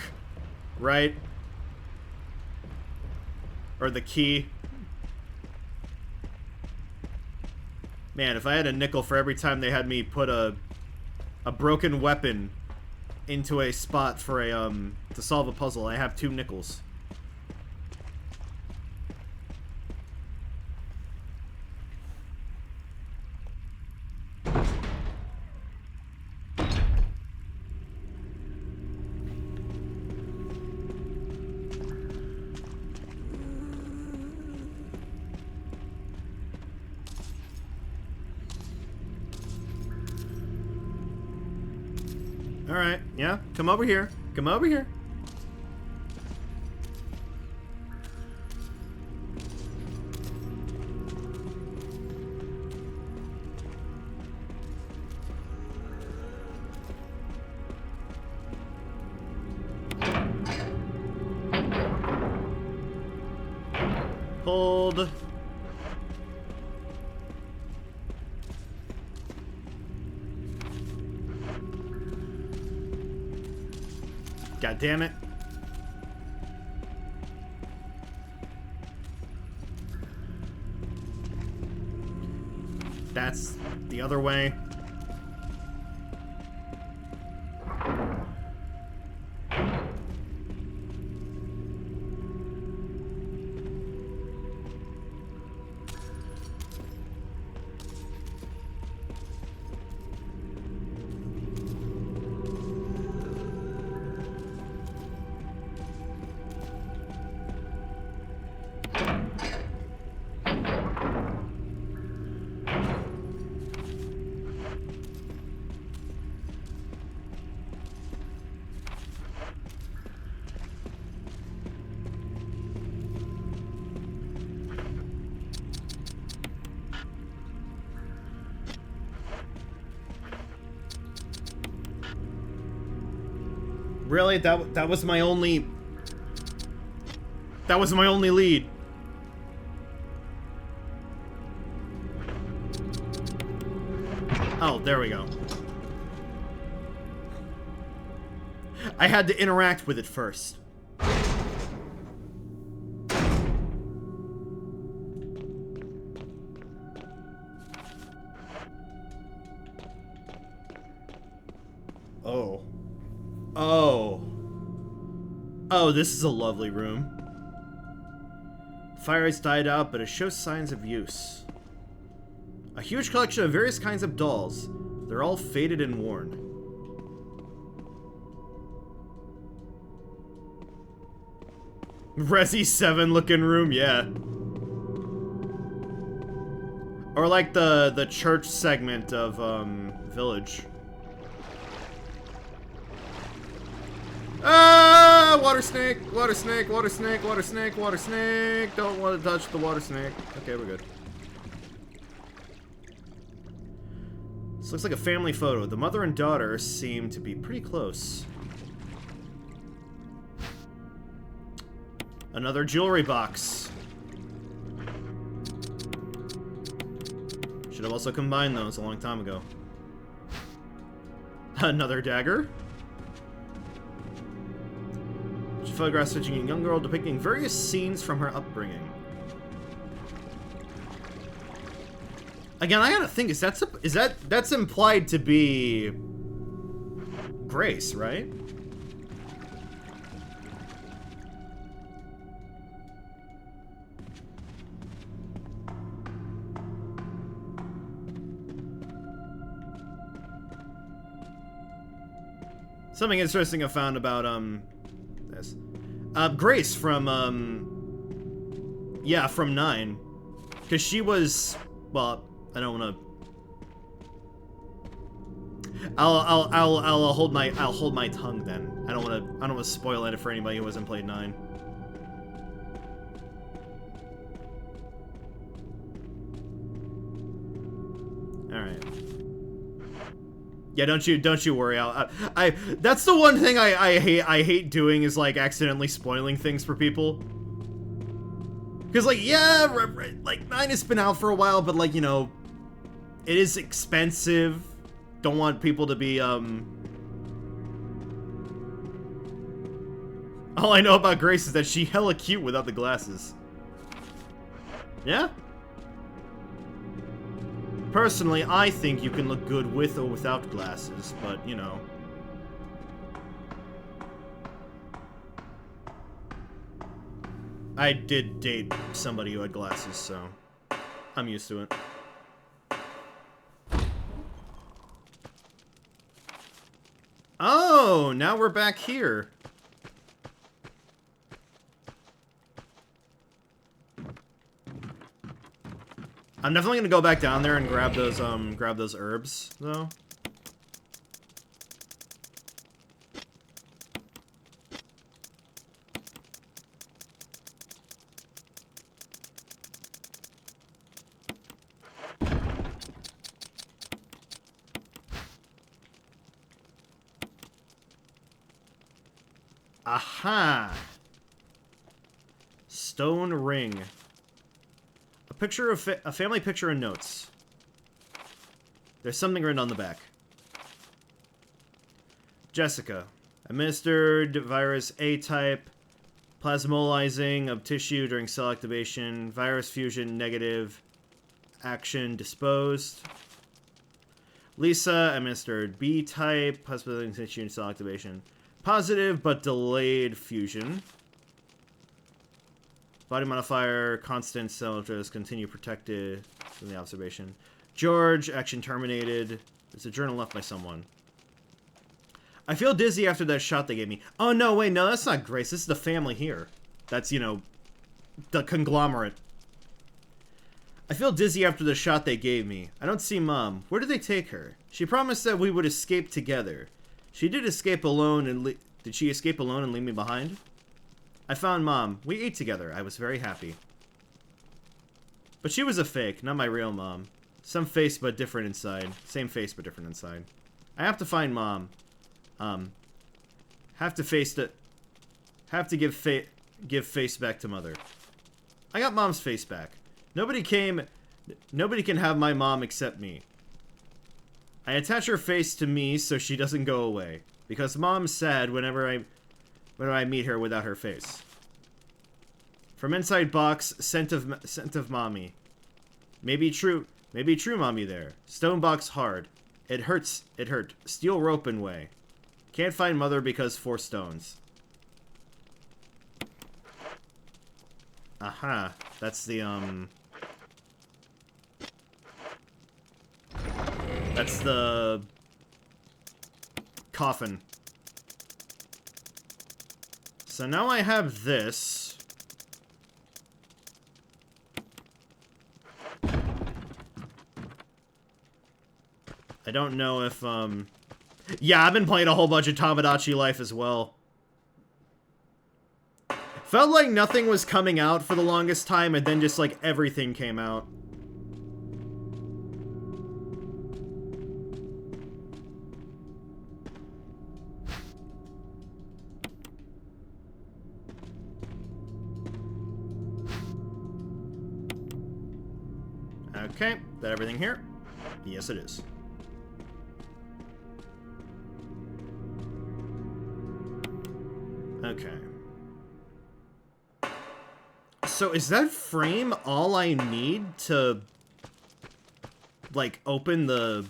right? Or the key. Man, if I had a nickel for every time they had me put a broken weapon into a spot for a to solve a puzzle, I have 2 nickels. Alright, yeah, come over here. Come over here. Hold. God damn it. That's the other way. Really? That was my only... That was my only lead. Oh, there we go. I had to interact with it first. Oh. Oh. Oh, this is a lovely room. Fire has died out, but it shows signs of use. A huge collection of various kinds of dolls. They're all faded and worn. Resi 7 looking room, yeah. Or like the church segment of Village. Ah! Water snake! Water snake! Water snake! Water snake! Water snake! Don't want to touch the water snake. Okay, we're good. This looks like a family photo. The mother and daughter seem to be pretty close. Another jewelry box. Should have also combined those a long time ago. Another dagger. Photographs featuring a young girl depicting various scenes from her upbringing. Again, I gotta think, that's implied to be Grace, right? Something interesting I found about this. Grace from yeah, from 9. Cause she was, well, I don't wanna I'll hold my tongue then. I don't wanna spoil it for anybody who hasn't played 9. Yeah, don't you worry. That's the one thing I hate doing is like accidentally spoiling things for people. Cause like yeah, like 9 has been out for a while, but like you know, it is expensive. Don't want people to be All I know about Grace is that she hella cute without the glasses. Yeah? Personally, I think you can look good with or without glasses, but, you know. I did date somebody who had glasses, so I'm used to it. Oh, now we're back here. I'm definitely gonna go back down there and grab those herbs, though. Aha! Stone ring. A picture of a family picture and notes. There's something written on the back. Jessica. Administered virus A-type. Plasmolizing of tissue during cell activation. Virus fusion negative. Action disposed. Lisa. Administered B-type. Plasmolizing tissue and cell activation. Positive, but delayed fusion. Body modifier, constant cell interest, continue protected from the observation. George, action terminated. There's a journal left by someone. I feel dizzy after that shot they gave me. Oh, no, wait, no, that's not Grace. This is the family here. That's, you know, the conglomerate. I feel dizzy after the shot they gave me. I don't see Mom. Where did they take her? She promised that we would escape together. She did escape alone and did she escape alone and leave me behind? I found Mom. We ate together. I was very happy. But she was a fake, not my real mom. Some face but different inside. Same face but different inside. I have to find Mom. Have to give face back to Mother. I got Mom's face back. Nobody can have my mom except me. I attach her face to me so she doesn't go away. Because Mom's sad whenever I meet her without her face. From inside box, scent of mommy. Maybe true mommy there. Stone box hard. It hurts. It hurt. Steel rope in way. Can't find Mother because 4 stones. Aha. That's the that's the coffin. So now I have this. I don't know if, yeah, I've been playing a whole bunch of Tamagotchi Life as well. Felt like nothing was coming out for the longest time, and then just, like, everything came out. Okay, is that everything here? Yes, it is. Okay. So is that frame all I need to, like, open the...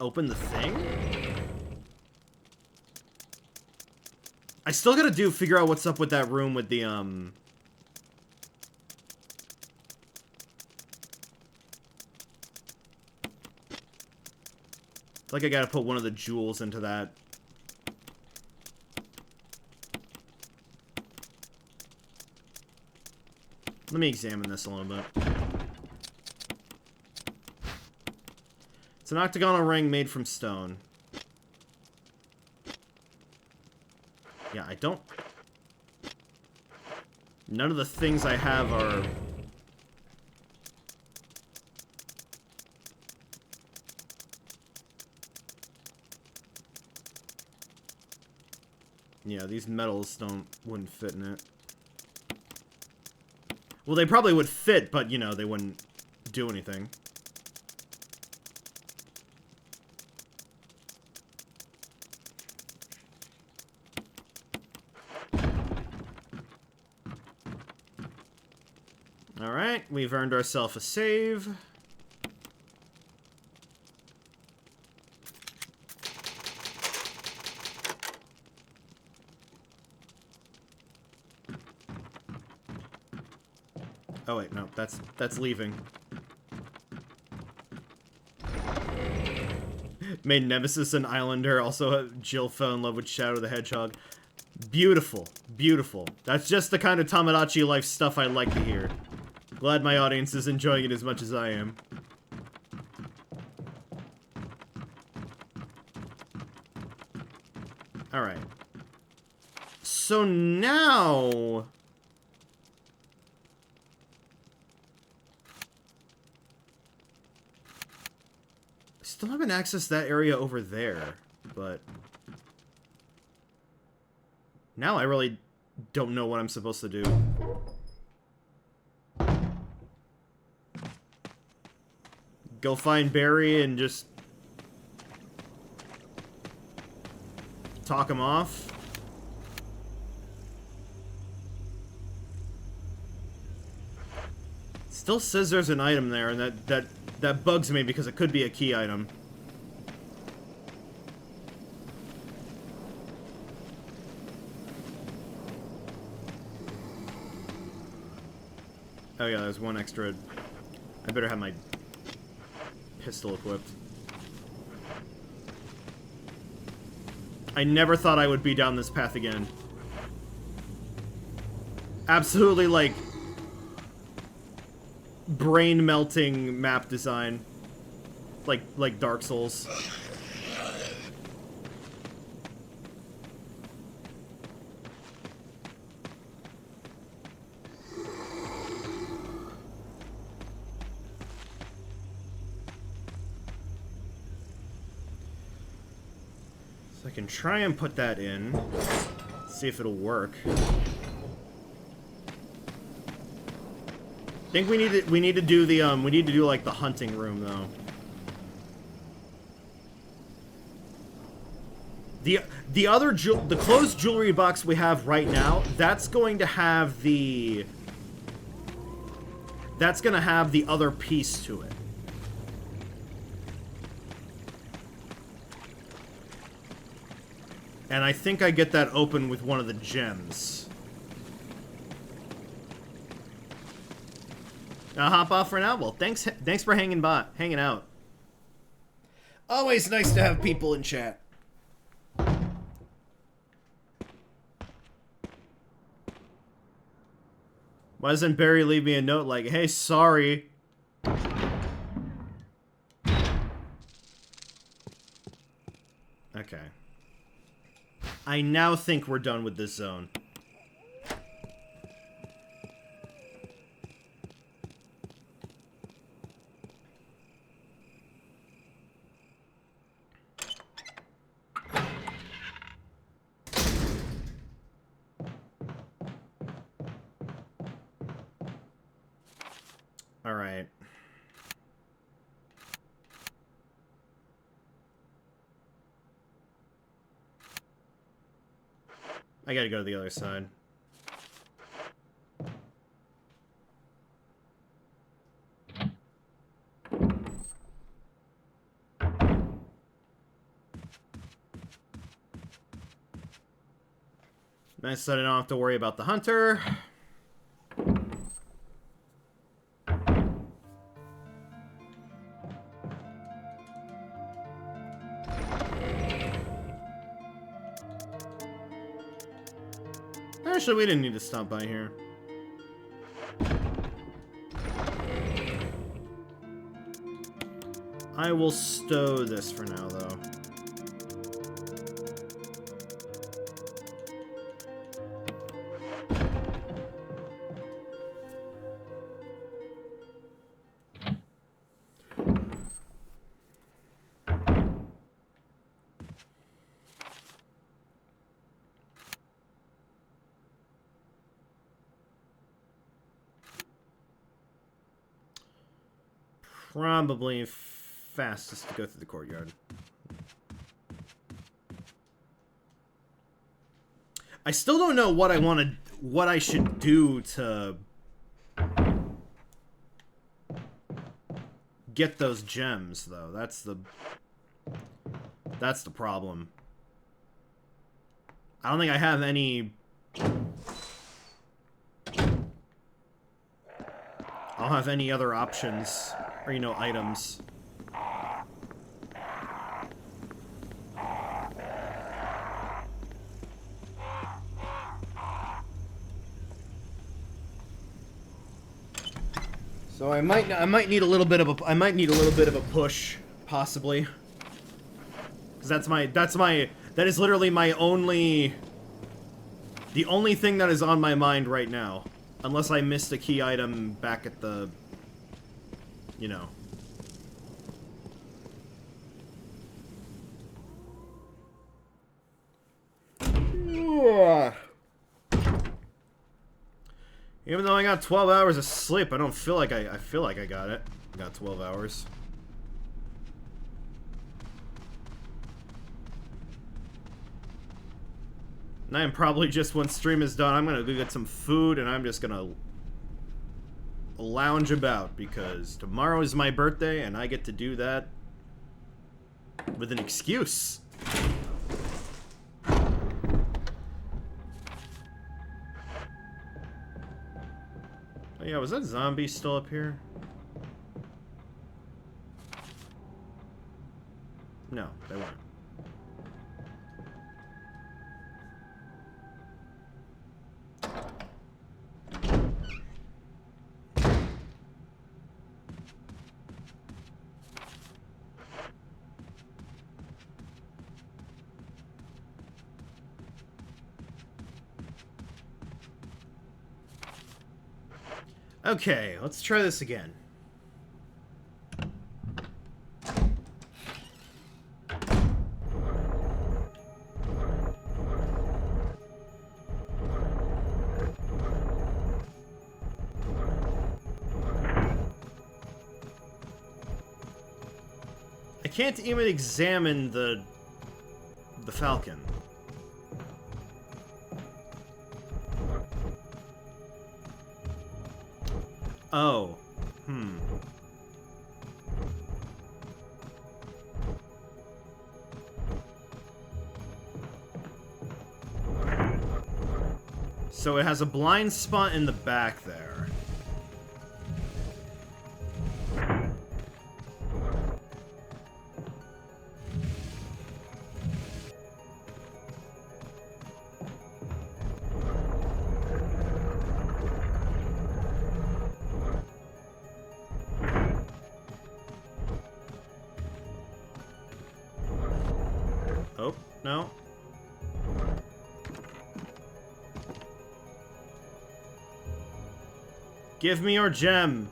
thing? I still gotta figure out what's up with that room with the, like I gotta put one of the jewels into that. Let me examine this a little bit. It's an octagonal ring made from stone. Yeah, I don't... None of the things I have are... Yeah, these metals wouldn't fit in it. Well, they probably would fit, but, you know, they wouldn't do anything. Alright, we've earned ourselves a save. Oh wait, no, that's leaving. Made Nemesis an islander, also Jill fell in love with Shadow the Hedgehog. Beautiful, beautiful. That's just the kind of Tamagotchi life stuff I like to hear. Glad my audience is enjoying it as much as I am. Alright. So now... Still haven't accessed that area over there, but... Now I really don't know what I'm supposed to do. Go find Barry and just... talk him off? Still says there's an item there, and that bugs me because it could be a key item. Oh yeah, there's one extra. I better have my pistol equipped. I never thought I would be down this path again. Absolutely, like, brain-melting map design. Like Dark Souls. So I can try and put that in. See if it'll work. I think we need to do the we need to do like the hunting room though. The closed jewelry box we have right now, that's going to have the other piece to it. And I think I get that open with one of the gems. I'll hop off for now. Well, thanks for hanging out. Always nice to have people in chat. Why doesn't Barry leave me a note like, hey, sorry? Okay. I now think we're done with this zone. All right. I gotta go to the other side. Nice that I don't have to worry about the hunter. Actually, we didn't need to stop by here. I will stow this for now, though. probably fastest to go through the courtyard. I still don't know what what I should do to get those gems, though. That's the problem. I don't think I have any. I'll have any other options, or, you know, items. So I might need a little bit of a push, possibly. Cuz that is literally the only thing that is on my mind right now. Unless I missed a key item back at the, you know. Even though I got 12 hours of sleep, I don't feel like I feel like I got it. I got 12 hours. And I'm probably just, when stream is done, I'm gonna go get some food and I'm just gonna lounge about, because tomorrow is my birthday and I get to do that with an excuse. Oh yeah, was that zombie still up here? No, they weren't. Okay, let's try this again. I can't even examine the Falcon. Oh. So it has a blind spot in the back there. Oh, no. Give me your gem.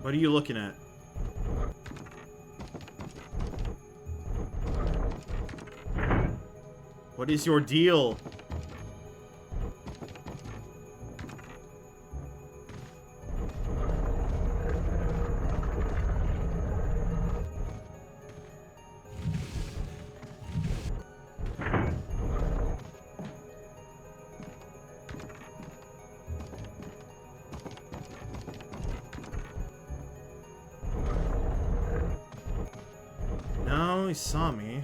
What are you looking at? What is your deal? No, he saw me.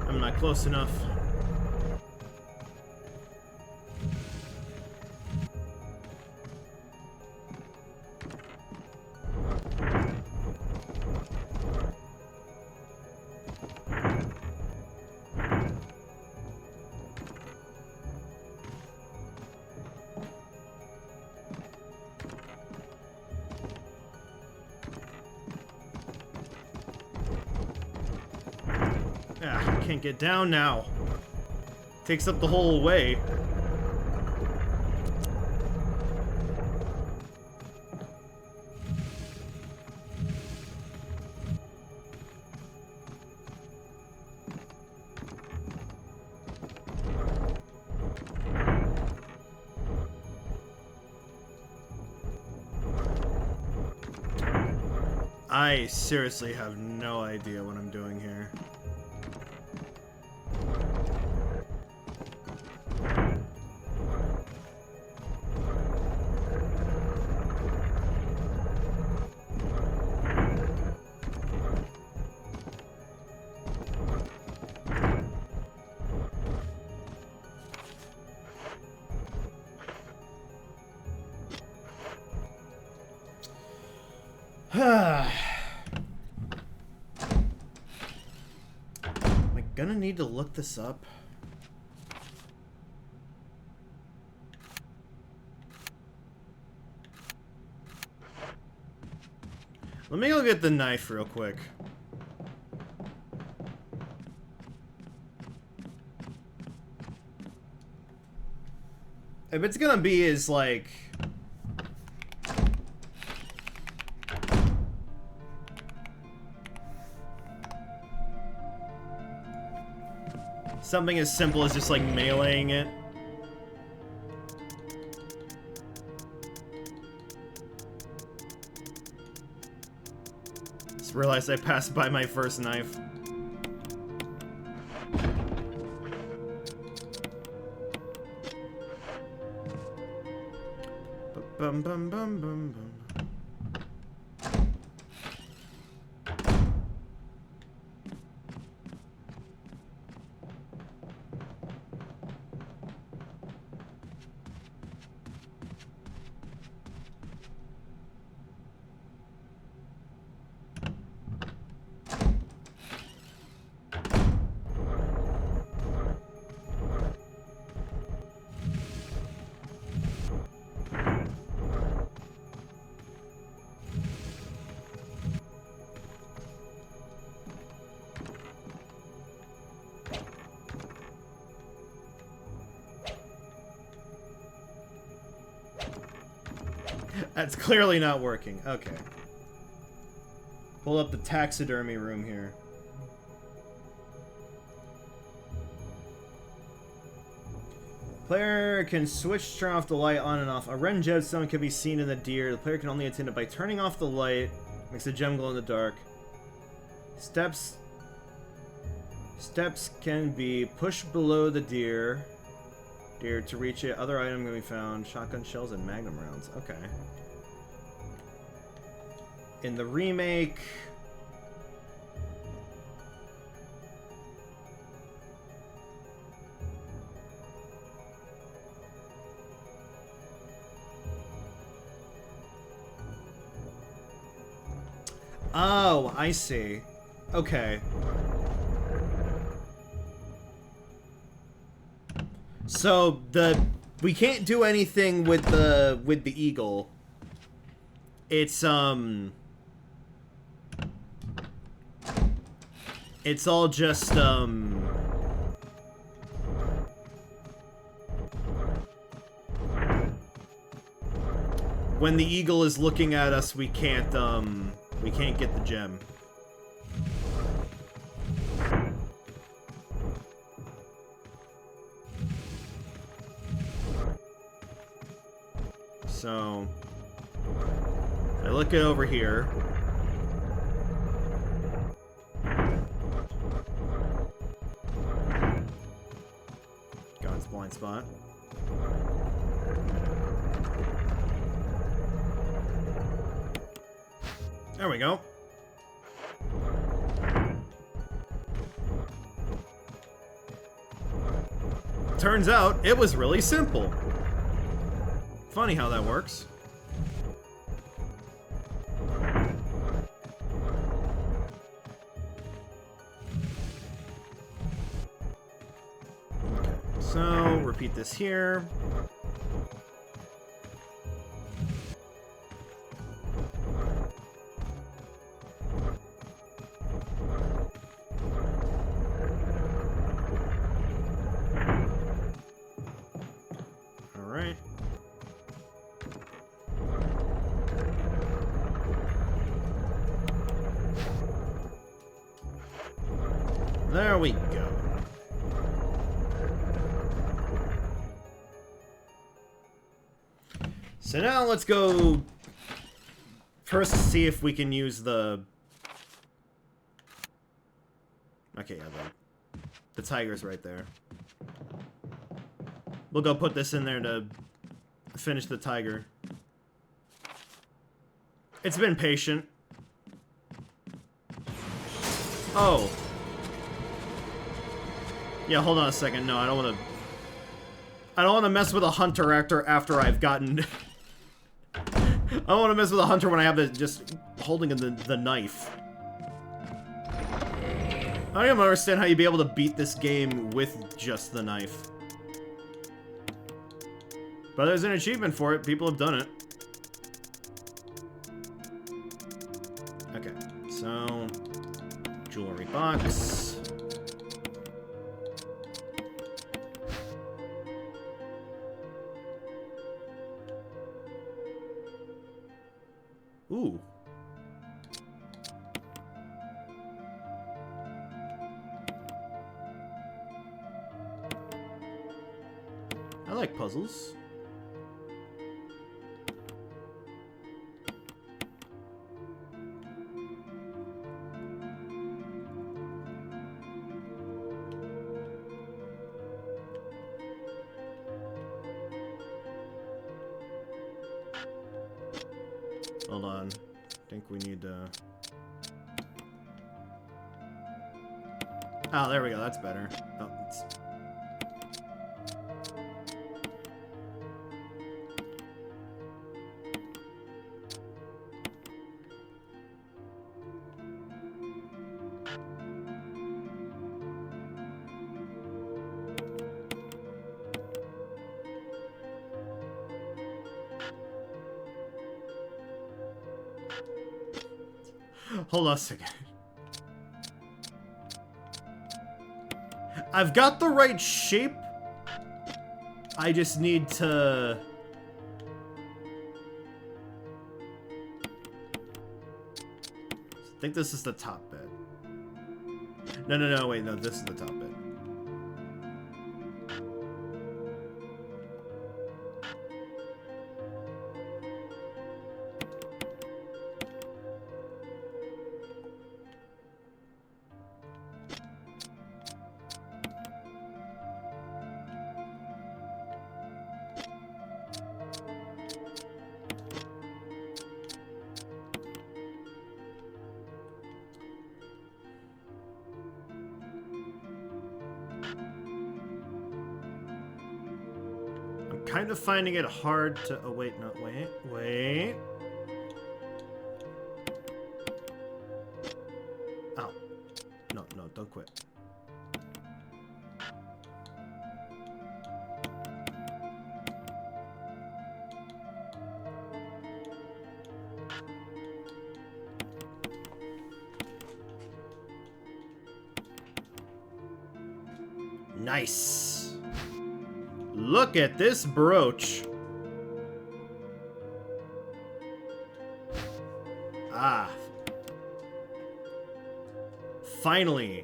I'm not close enough. can't get down now. Takes up the whole way. I seriously have no idea what I'm doing here. Am I gonna need to look this up? Let me go get the knife real quick. If it's gonna be as like... something as simple as just like meleeing it. Just realized I passed by my first knife. Bum bum bum bum bum. That's clearly not working. Okay. Pull up the taxidermy room here. Player can switch, turn off the light on and off. A red gemstone can be seen in the deer. The player can only attain it by turning off the light. Makes the gem glow in the dark. Steps can be pushed below the deer to reach it. Other item can be found. Shotgun shells and magnum rounds. Okay. In the remake... Oh, I see. Okay. So we can't do anything with the eagle. It's all just when the eagle is looking at us, we can't get the gem. So if I look it over here. God's blind spot. There we go. Turns out it was really simple. Funny how that works. Okay, so repeat this here. There we go. So now let's go first see if we can use the... Okay, yeah, the tiger's right there. We'll go put this in there to finish the tiger. It's been patient. Oh. Yeah, hold on a second. No, I don't want to mess with a hunter after I've gotten... I don't want to mess with a hunter when I have it just holding the knife. I don't even understand how you'd be able to beat this game with just the knife. But there's an achievement for it. People have done it. Okay, so... jewelry box. Ooh. I like puzzles. Hold on. I think we need to... Oh, there we go. That's better. Oh, it's... Hold on a second. I've got the right shape. I just need to... I think this is the top bit. No, wait, no, this is the top bit. Kind of finding it hard to... Oh, wait, no, wait. Ow. No, don't quit. Nice. Look at this brooch. Ah. Finally.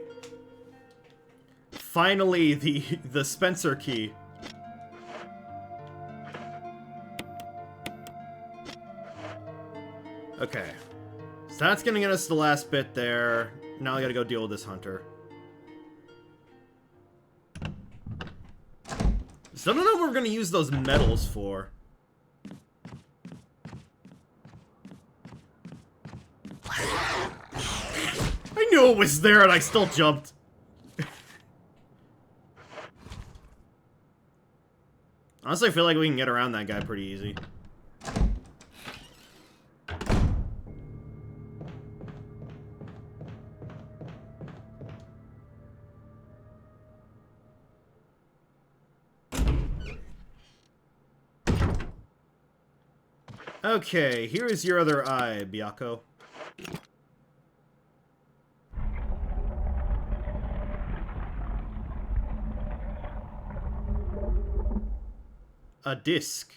Finally, the Spencer key. Okay. So that's gonna get us the last bit there. Now I gotta go deal with this hunter. So I don't know what we're gonna use those medals for. I knew it was there and I still jumped. Honestly, I feel like we can get around that guy pretty easy. Okay, here is your other eye, Byako. A disc.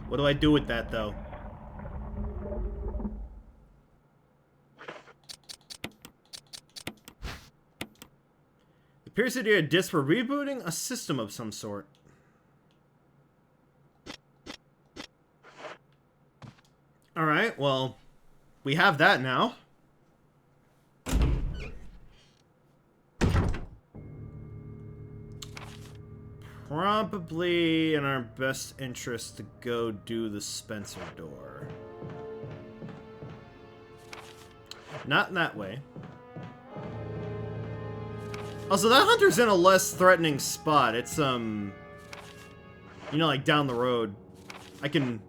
What do I do with that, though? Appears to be a disk for rebooting a system of some sort. Alright, well, we have that now. Probably in our best interest to go do the Spencer door. Not in that way. Also, that hunter's in a less threatening spot. It's, you know, like down the road. I can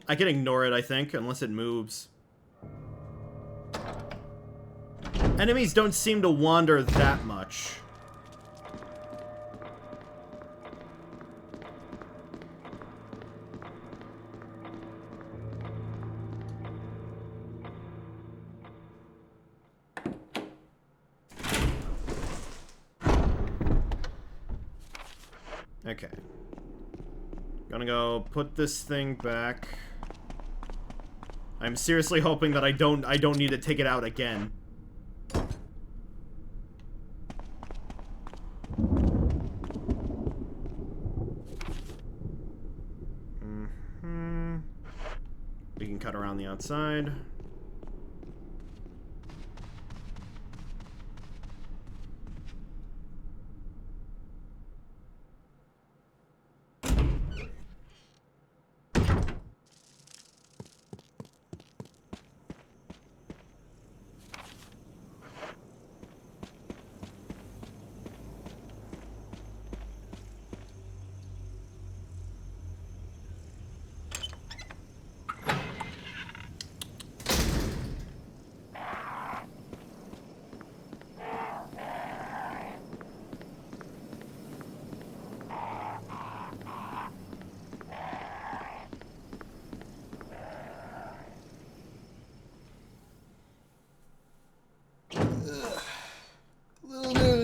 ignore it, I think, unless it moves. Enemies don't seem to wander that much. Okay. Gonna go put this thing back. I'm seriously hoping that I don't need to take it out again. We can cut around the outside.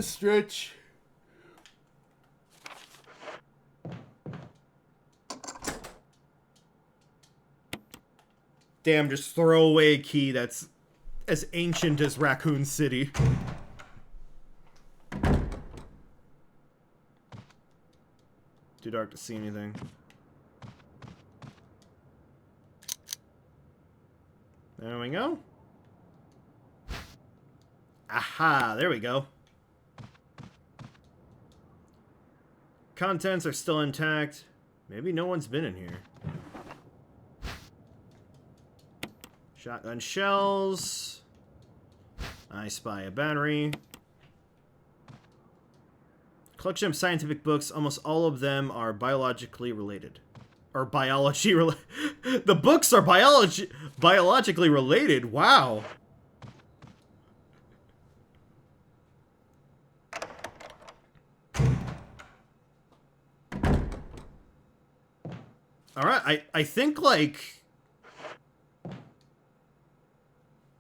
Stretch. Damn, just throw away a key that's as ancient as Raccoon City. Too dark to see anything. There we go. Aha, there we go. Contents are still intact. Maybe no one's been in here. Shotgun shells. I spy a battery. Collection of scientific books. Almost all of them are biologically related. Or biology related. The books are biologically related. Wow. Alright, I think, like...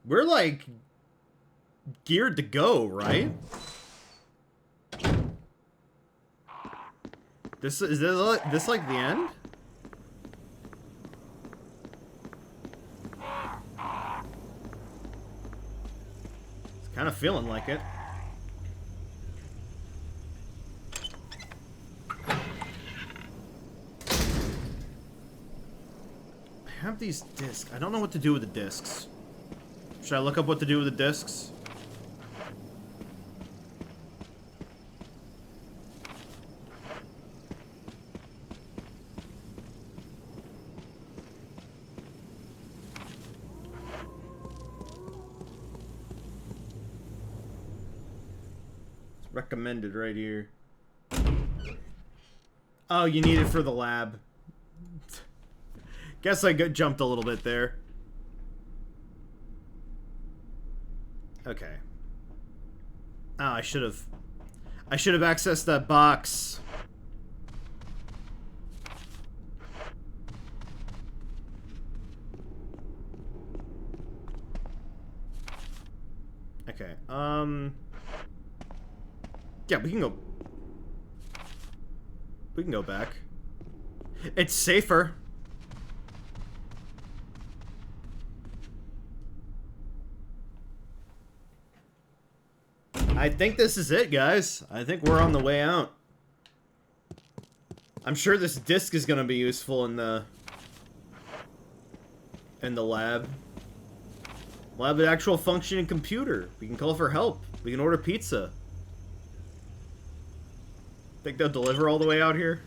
we're, like... geared to go, right? Is this like the end? It's kind of feeling like it. I have these discs. I don't know what to do with the discs. Should I look up what to do with the discs? It's recommended right here. Oh, you need it for the lab. Guess I jumped a little bit there. Okay. Oh, I should have accessed that box. Okay. Yeah, we can go back. It's safer. I think this is it, guys. I think we're on the way out. I'm sure this disc is gonna be useful in the lab. We'll have an actual functioning computer. We can call for help. We can order pizza. Think they'll deliver all the way out here?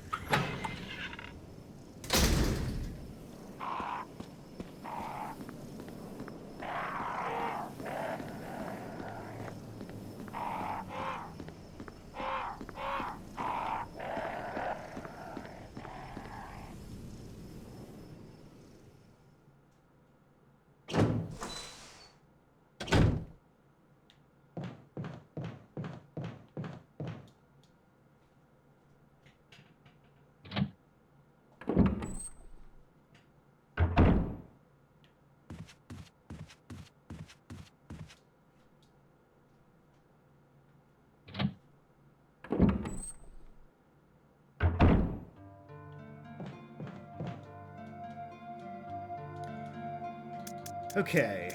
Okay.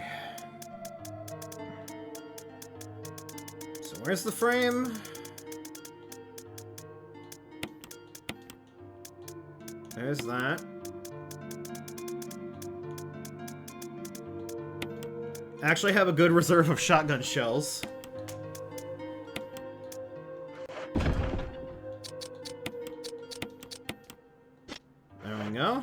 So where's the frame? There's that. I actually have a good reserve of shotgun shells. There we go.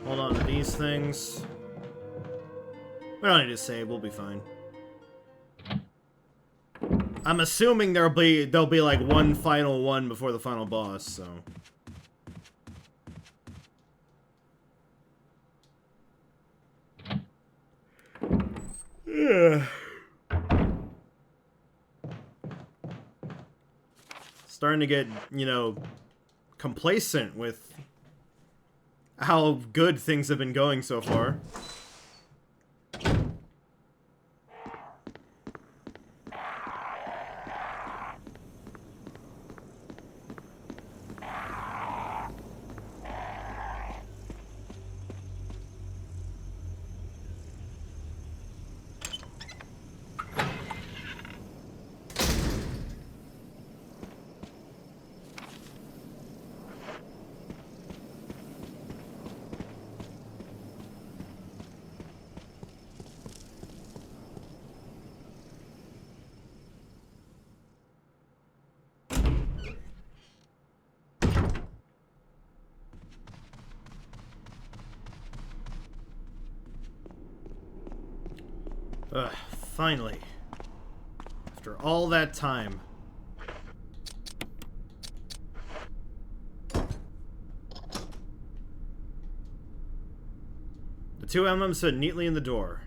Hold on to these things. We don't need to save, we'll be fine. I'm assuming there'll be like one final one before the final boss, so. Yeah. Starting to get, you know, complacent with how good things have been going so far. Ugh, finally. After all that time. The two emblems fit neatly in the door.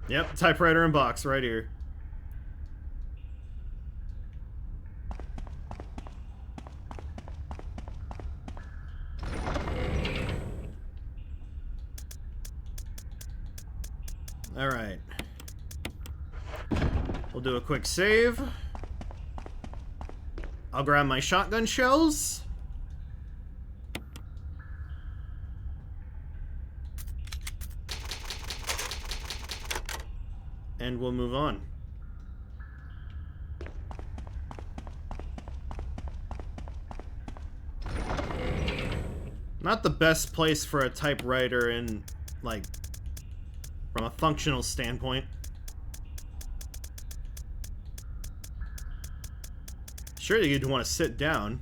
Yep, typewriter and box right here. Alright. We'll do a quick save. I'll grab my shotgun shells. And we'll move on. Not the best place for a typewriter in, like, from a functional standpoint. Surely you'd want to sit down.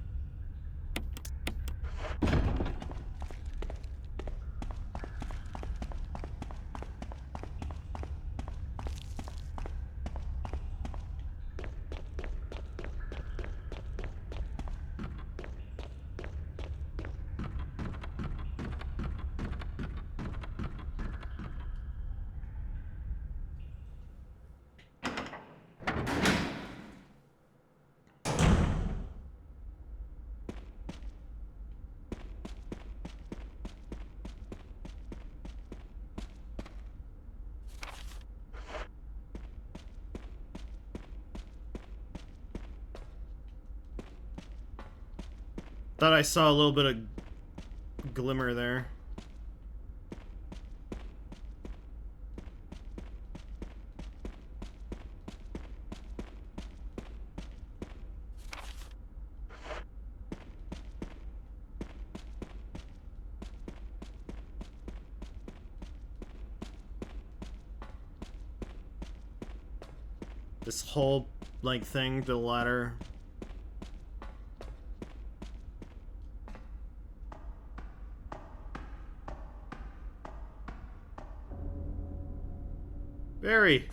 Thought I saw a little bit of glimmer there. This whole, like, thing, the ladder. Barry!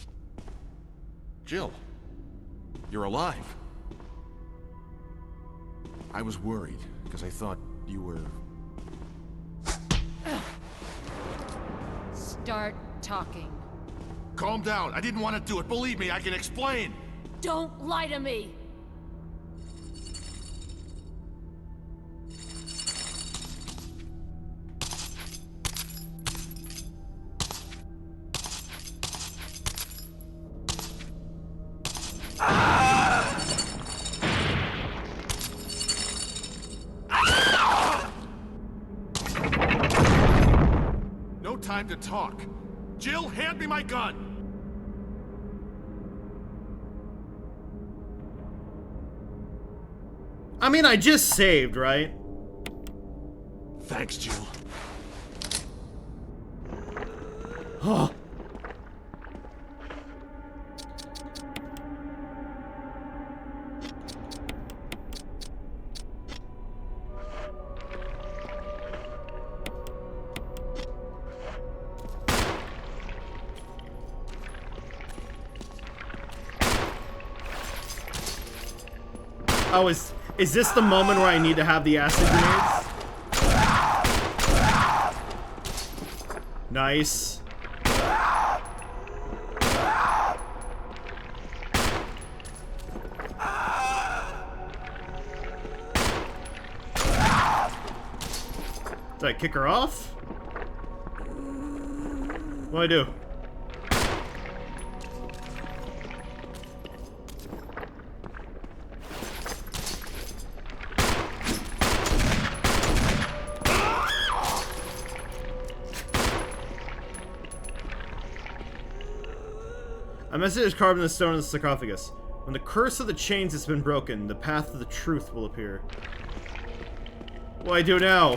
Jill, you're alive. I was worried, because I thought you were... Start talking. Calm down. I didn't want to do it. Believe me, I can explain. Don't lie to me! No time to talk. Jill, hand me my gun! I mean, I just saved, right? Thanks, Jill. Oh. Oh, is this the moment where I need to have the acid grenades? Nice. Did I kick her off? What do I do? A message is carved in the stone of the sarcophagus. When the curse of the chains has been broken, the path of the truth will appear. What do I do now?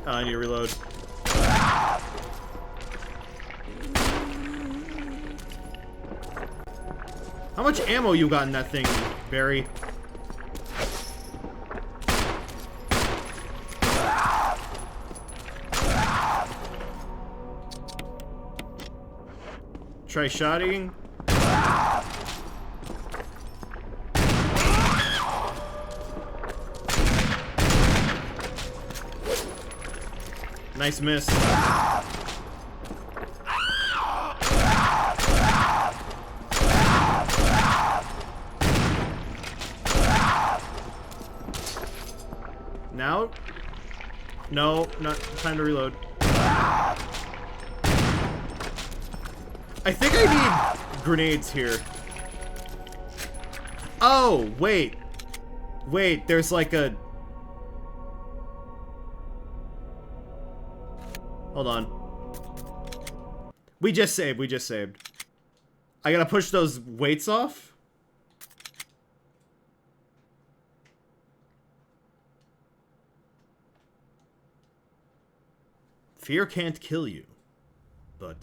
Oh, I need to reload. How much ammo you got in that thing, Barry? Try shotting. Nice miss. Now? No, not time to reload. I think I need grenades here. Oh, wait. Wait, there's like a... Hold on. We just saved, we just saved. I gotta push those weights off? Fear can't kill you, but...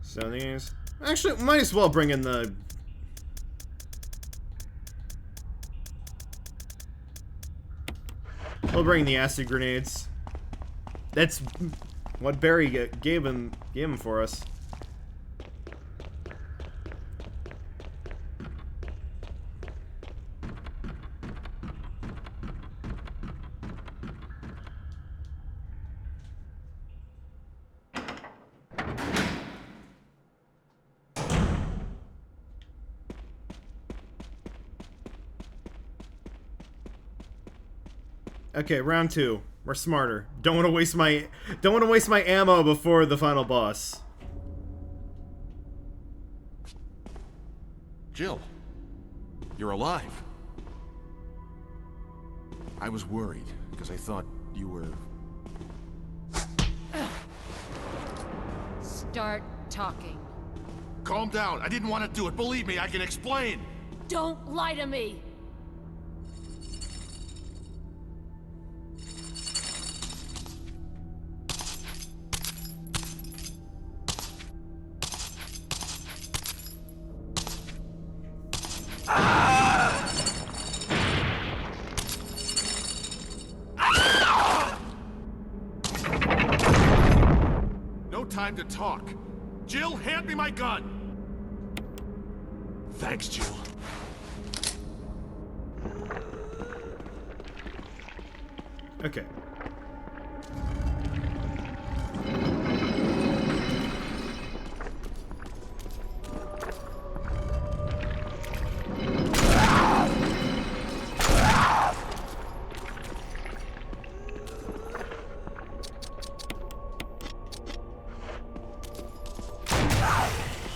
So these... Actually, might as well bring in the... We'll bring the acid grenades. That's what Barry gave him for us. Okay, round 2. We're smarter. Don't want to waste my ammo before the final boss. Jill, you're alive. I was worried, because I thought you were... Start talking. Calm down. I didn't want to do it. Believe me, I can explain. Don't lie to me! No time to talk. Jill, hand me my gun. Thanks, Jill. Okay.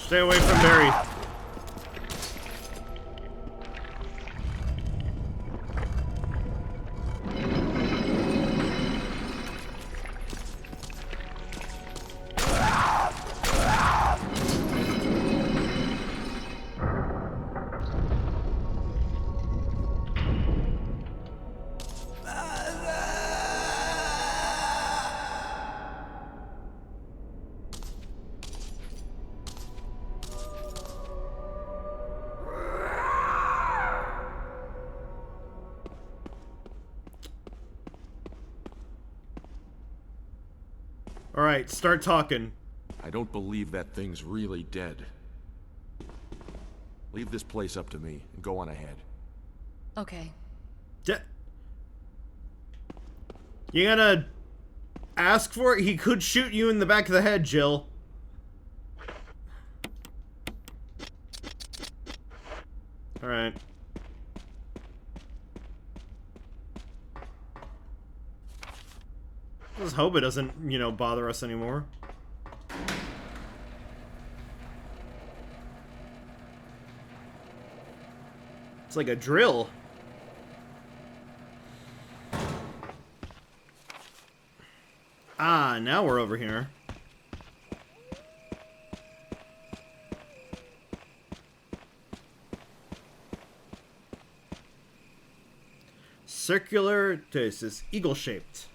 Stay away from Barry. Alright, start talking. I don't believe that thing's really dead. Leave this place up to me and go on ahead. Okay. You gotta ask for it? He could shoot you in the back of the head, Jill. Alright. Let's hope it doesn't, you know, bother us anymore. It's like a drill. Ah, now we're over here. Circular, this is eagle-shaped.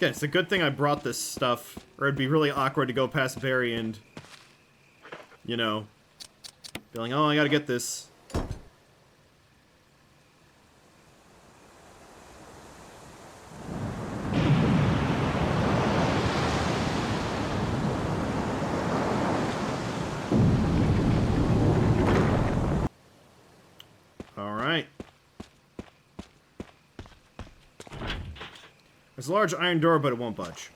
Okay, it's a good thing I brought this stuff, or it'd be really awkward to go past Barry and, you know, be like, oh, I gotta get this. Alright. There's a large iron door, but it won't budge.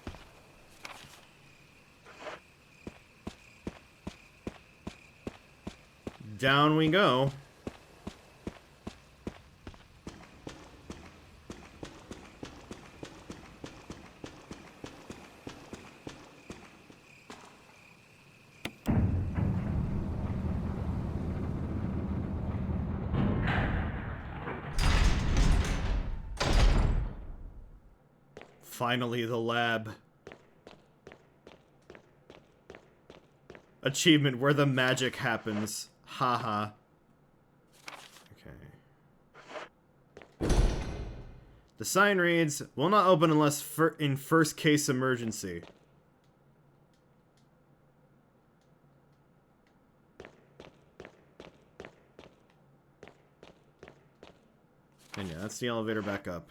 Down we go. Finally, the lab. Achievement where the magic happens. Haha. Okay. The sign reads, will not open unless in first case emergency. And yeah, that's the elevator back up.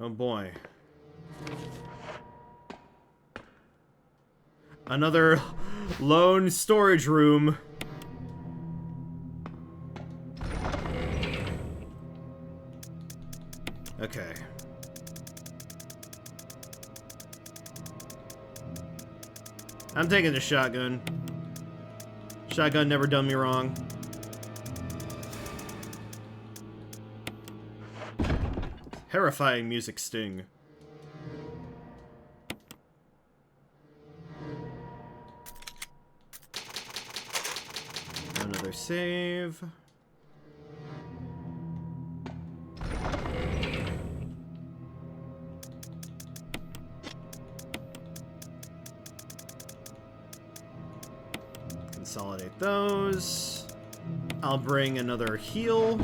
Oh boy. Another lone storage room. Okay. I'm taking the shotgun. Shotgun never done me wrong. Terrifying music sting. Another save. Consolidate those. I'll bring another heal.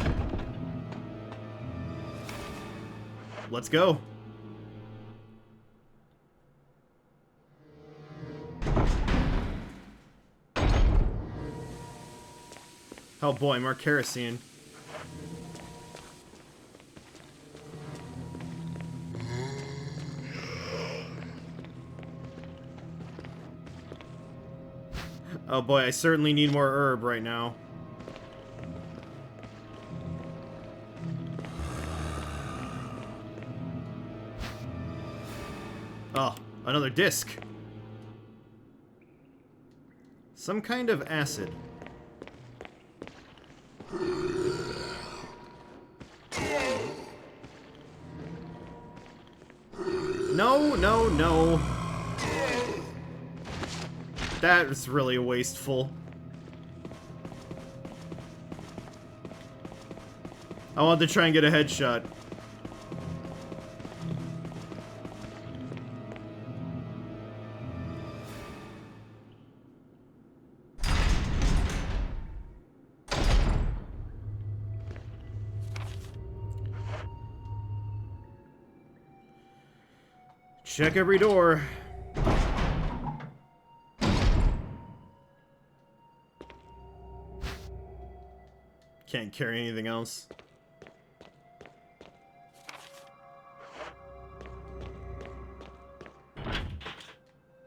Let's go. Oh boy, more kerosene. Oh boy, I certainly need more herb right now. Oh, another disc. Some kind of acid. No, no, no. That was really wasteful. I want to try and get a headshot. Check every door. Can't carry anything else.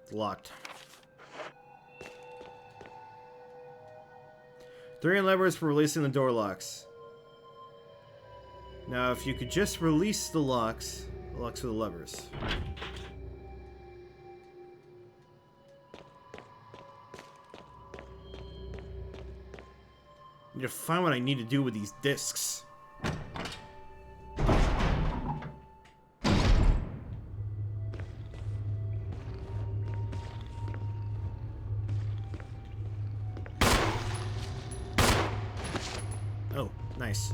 It's locked. 3 levers for releasing the door locks. Now, if you could just release the locks are the levers. I need to find what I need to do with these discs. Oh, nice.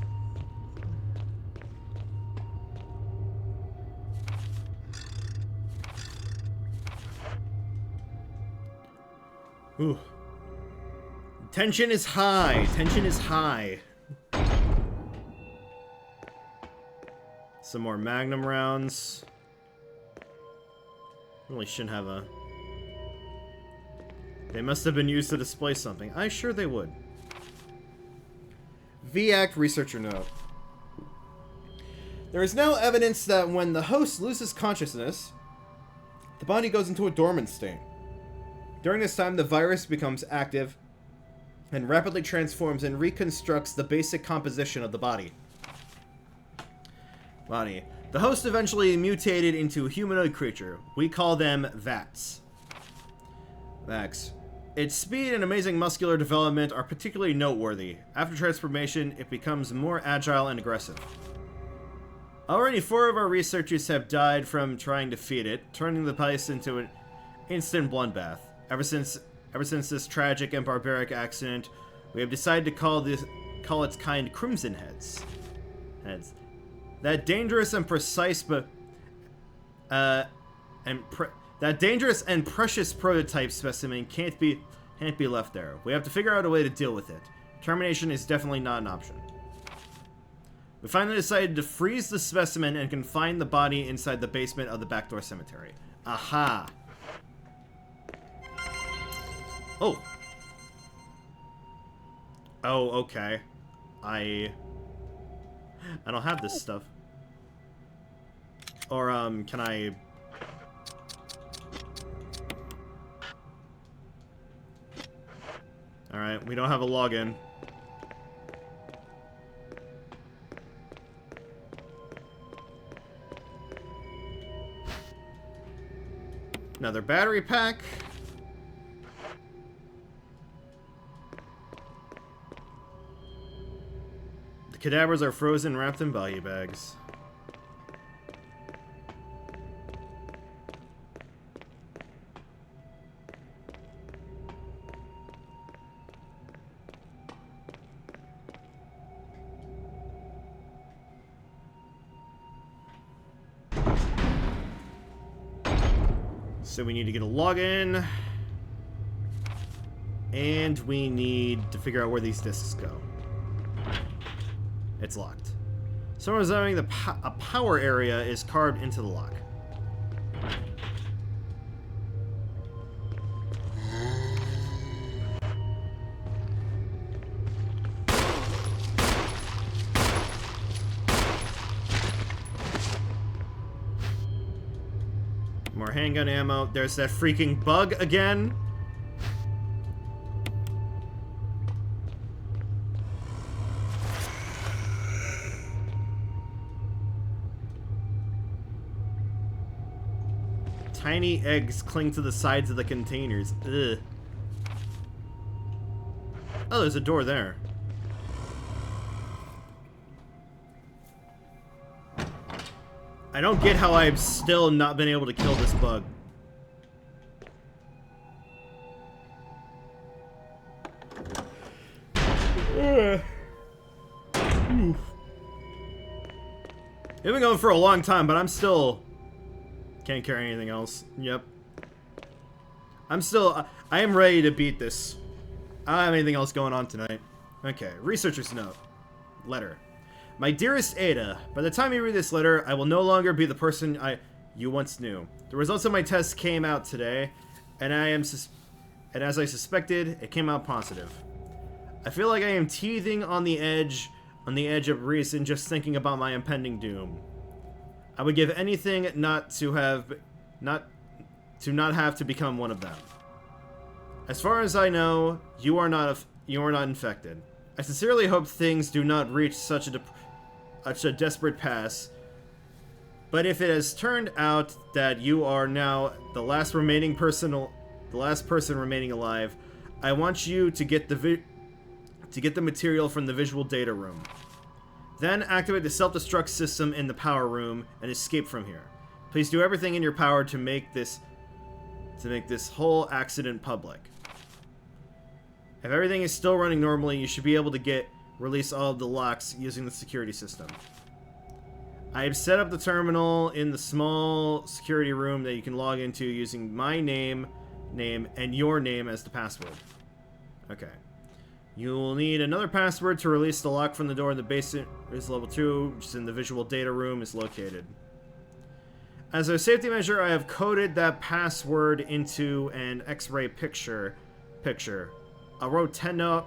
Ooh. Tension is high. Tension is high. Some more Magnum rounds. Really shouldn't have a... They must have been used to display something. I'm sure they would. V-Act researcher note. There is no evidence that when the host loses consciousness, the body goes into a dormant state. During this time, the virus becomes active and rapidly transforms and reconstructs the basic composition of the body. The host eventually mutated into a humanoid creature. We call them VATs. VAX. Its speed and amazing muscular development are particularly noteworthy. After transformation, it becomes more agile and aggressive. Already 4 of our researchers have died from trying to feed it, turning the place into an instant bloodbath. Ever since this tragic and barbaric accident, we have decided to call its kind Crimson Heads. That dangerous and precise that dangerous and precious prototype specimen can't be left there. We have to figure out a way to deal with it. Termination is definitely not an option. We finally decided to freeze the specimen and confine the body inside the basement of the backdoor cemetery. Aha! Oh. Oh, okay. I don't have this stuff. Or, can I... Alright, we don't have a login. Another battery pack. The cadavers are frozen, wrapped in value bags. So we need to get a login. And we need to figure out where these discs go. It's locked. Someone observing a power area is carved into the lock. More handgun ammo. There's that freaking bug again. Tiny eggs cling to the sides of the containers. Ugh. Oh, there's a door there. I don't get how I've still not been able to kill this bug. It's been going for a long time, but I'm still... Can't carry anything else. Yep. I am ready to beat this. I don't have anything else going on tonight. Okay, researcher's note. Letter. My dearest Ada, by the time you read this letter, I will no longer be the person you once knew. The results of my test came out today, and as I suspected, it came out positive. I feel like I am teething on the edge of reason just thinking about my impending doom. I would give anything not to not have to become one of them. As far as I know, you are not infected. I sincerely hope things do not reach such a desperate pass. But if it has turned out that you are now the last person remaining alive, I want you to get the material from the visual data room. Then activate the self-destruct system in the power room and escape from here. Please do everything in your power to make this whole accident public. If everything is still running normally, you should be able to release all of the locks using the security system. I have set up the terminal in the small security room that you can log into using my name, and your name as the password. Okay. You will need another password to release the lock from the door in the basement. Is level 2, which is in the visual data room, is located. As a safety measure, I have coded that password into an X-ray picture. A rotengenogram?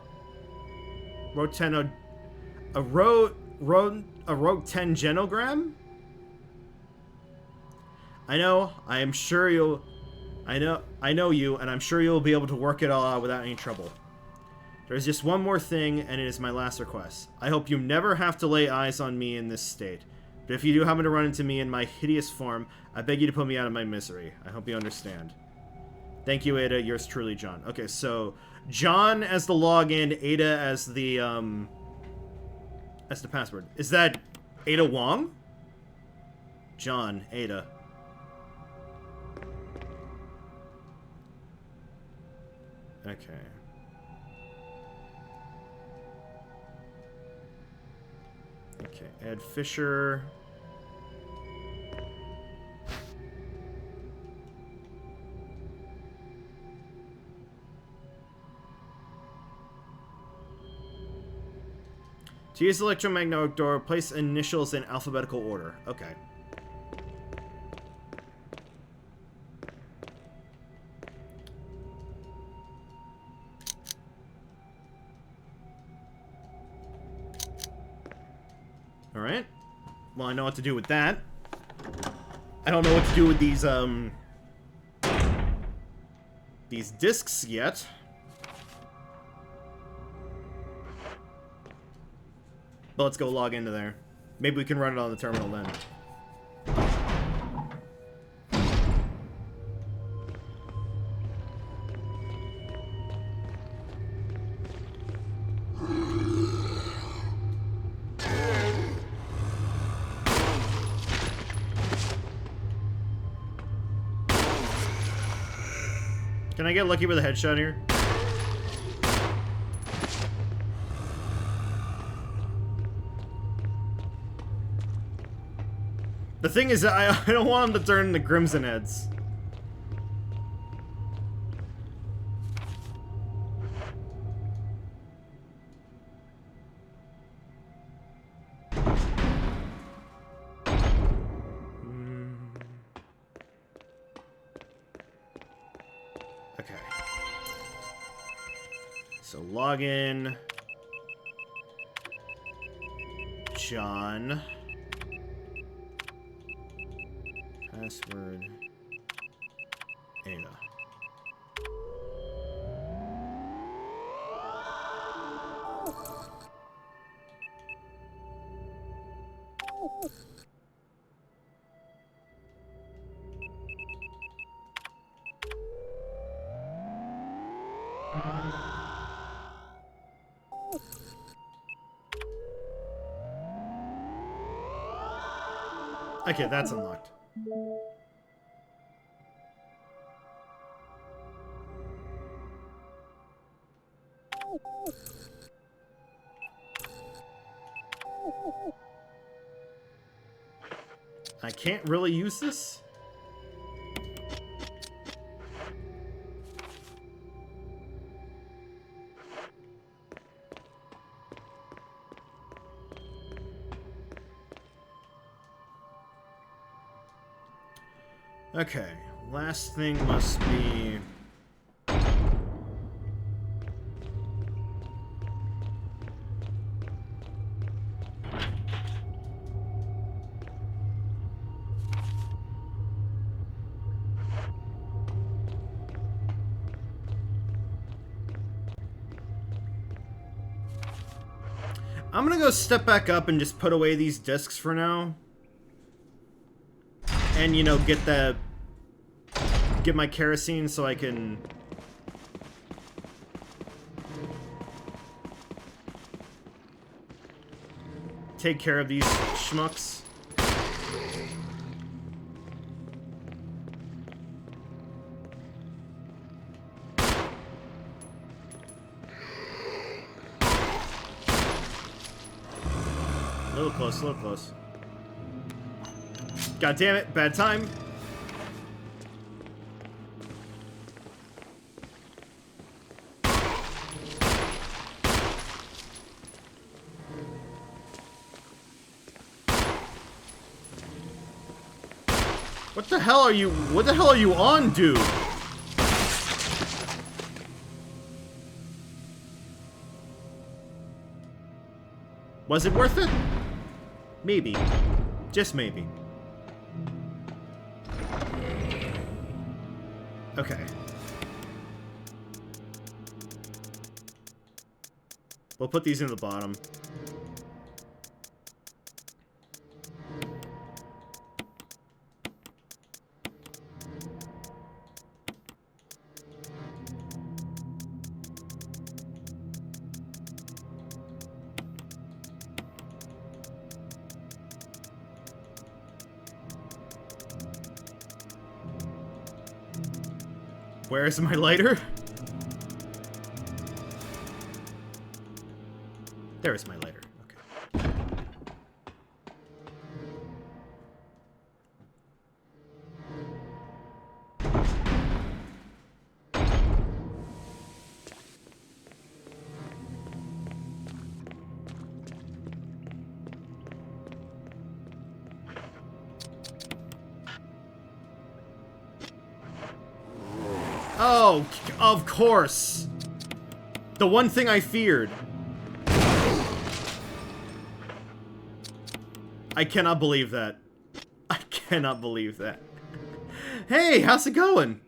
I know you, and I'm sure you'll be able to work it all out without any trouble. There's just one more thing, and it is my last request. I hope you never have to lay eyes on me in this state. But if you do happen to run into me in my hideous form, I beg you to put me out of my misery. I hope you understand. Thank you, Ada. Yours truly, John. Okay, so John as the login, Ada as the password. Is that Ada Wong? John, Ada. Okay. Okay, Ed Fisher. To use the electromagnetic door, place initials in alphabetical order. Okay. Alright. Well, I know what to do with that. I don't know what to do with these discs yet. But let's go log into there. Maybe we can run it on the terminal then. Can I get lucky with a headshot here? The thing is, I don't want him to turn into Crimson Heads. Okay. So login. John. Password. Ada. Okay, that's unlocked. I can't really use this? Okay, last thing must be... I'm gonna go step back up and just put away these discs for now. And, you know, get my kerosene so I can... take care of these schmucks. A little close, a little close. God damn it, bad time. What the hell are you on, dude? Was it worth it? Maybe. Just maybe. Okay. We'll put these in the bottom. Where is my lighter? There is my lighter. Okay. Oh, of course. The one thing I feared. I cannot believe that. I cannot believe that. Hey, how's it going?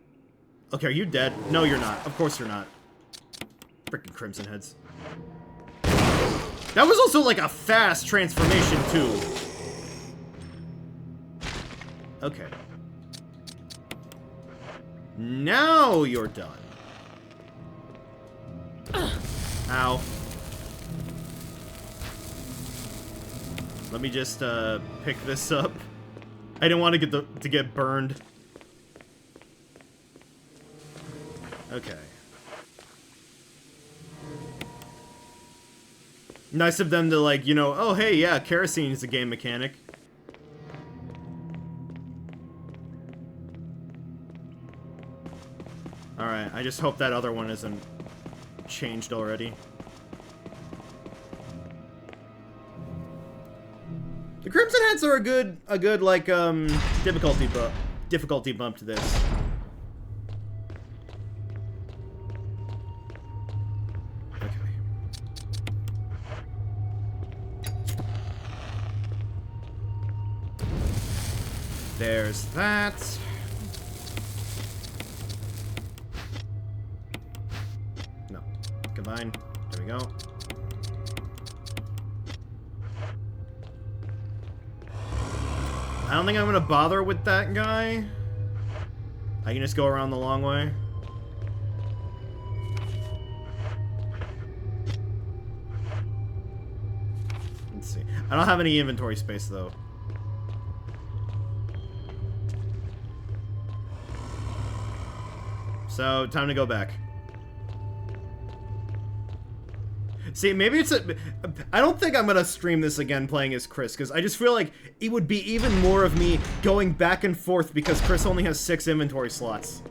Okay, are you dead? No, you're not. Of course you're not. Freaking Crimson Heads. That was also like a fast transformation, too. Okay. Now you're done. Ow. Let me just pick this up. I didn't want to get burned. Okay. Nice of them to, like, you know, oh, hey, yeah, kerosene is a game mechanic. Alright, I just hope that other one isn't changed already. The Crimson Heads are a good like difficulty bump to this. Okay. There's that. No. Combine. There we go. I don't think I'm gonna bother with that guy. I can just go around the long way. Let's see. I don't have any inventory space though. So, time to go back. See, maybe it's a... I don't think I'm gonna stream this again playing as Chris, because I just feel like it would be even more of me going back and forth because Chris only has 6 inventory slots.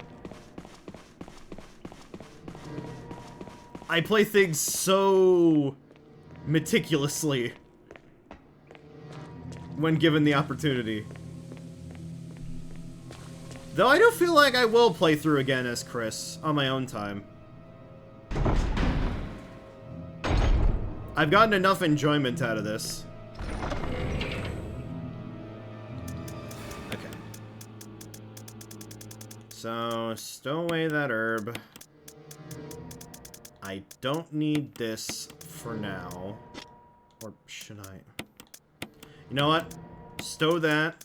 I play things so meticulously when given the opportunity. Though I do feel like I will play through again as Chris on my own time. I've gotten enough enjoyment out of this. Okay. So, stow away that herb. I don't need this for now. Or should I? You know what? Stow that.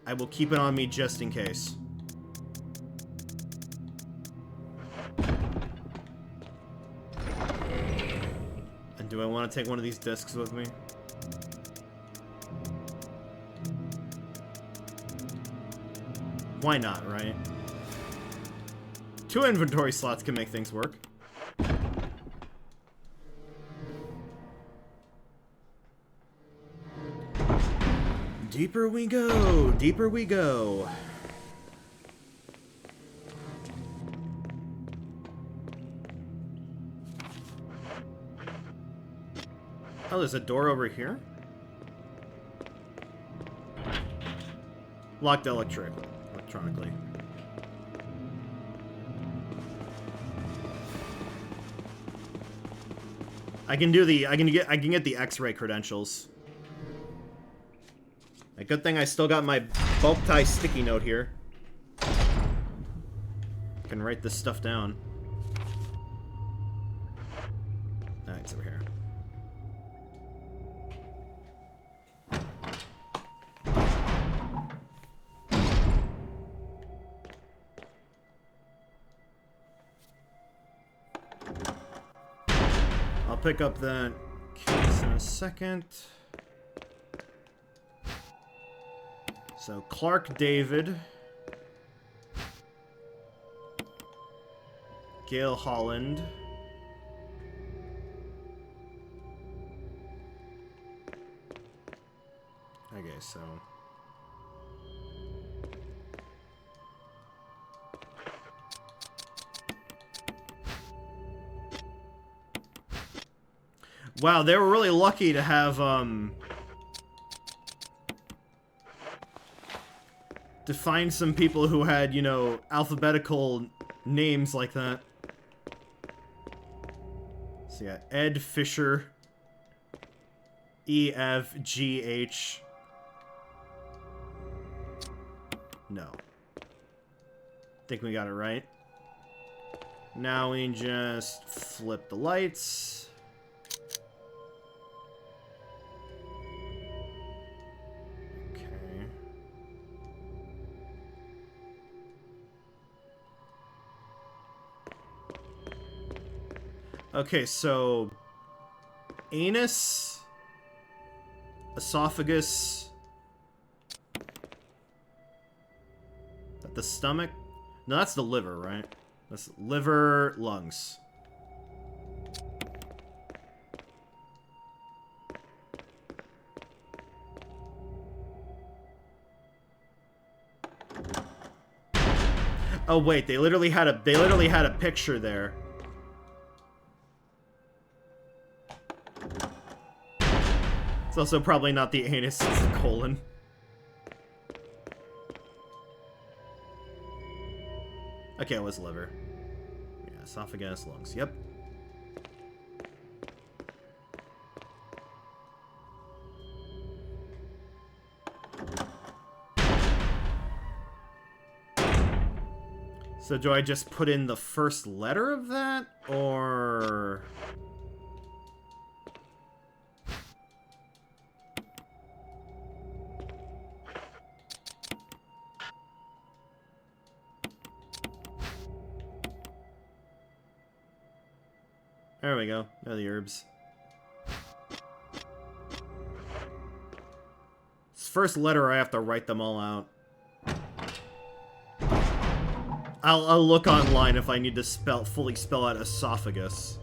I will keep it on me just in case. Do I want to take one of these discs with me? Why not, right? 2 inventory slots can make things work. Deeper we go, deeper we go. Oh, there's a door over here? Locked electronically. I can get the X-ray credentials. A good thing I still got my bulk tie sticky note here. I can write this stuff down. Ah, it's over here. I'll pick up that case in a second. So, Clark David. Gail Holland. Okay, so... Wow, they were really lucky to have, to find some people who had, you know, alphabetical names like that. So yeah, Ed Fisher, E-F-G-H. No. Think we got it right. Now we just flip the lights. Okay, so anus, esophagus, the stomach. No, that's the liver, right? That's liver, lungs. Oh wait, they literally had a picture there. It's also probably not the anus, it's the colon. Okay, it was liver. Yeah, esophagus, lungs. Yep. So do I just put in the first letter of that, or... There we go. There are the herbs. It's first letter, I have to write them all out. I'll look online if I need to fully spell out esophagus.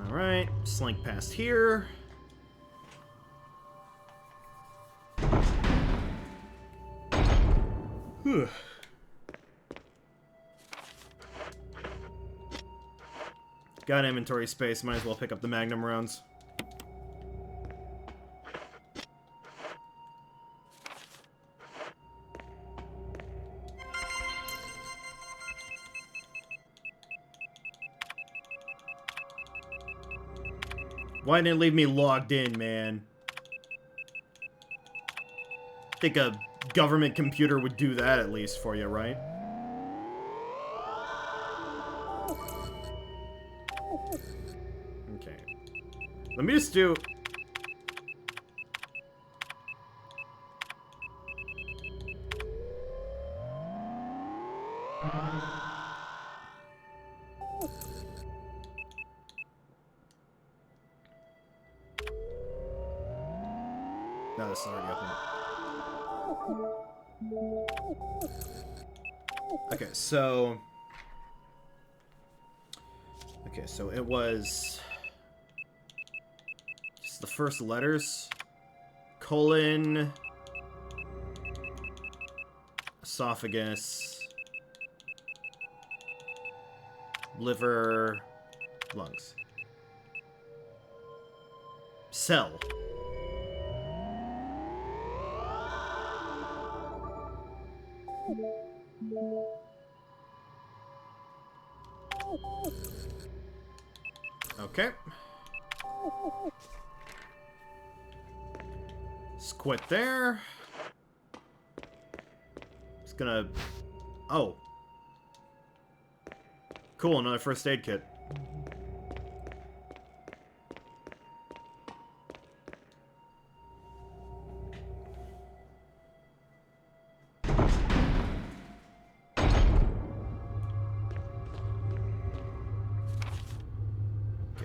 Alright, slink past here. Whew. Got inventory space, might as well pick up the magnum rounds. Why didn't it leave me logged in, man? Think a government computer would do that at least for you, right? Okay. Let me just do... No, this is already open. Okay, so... Okay, so it was... just the first letters. Colon... esophagus... liver... lungs. Cell. Okay. Squid there. Just gonna... Oh. Cool, another first aid kit.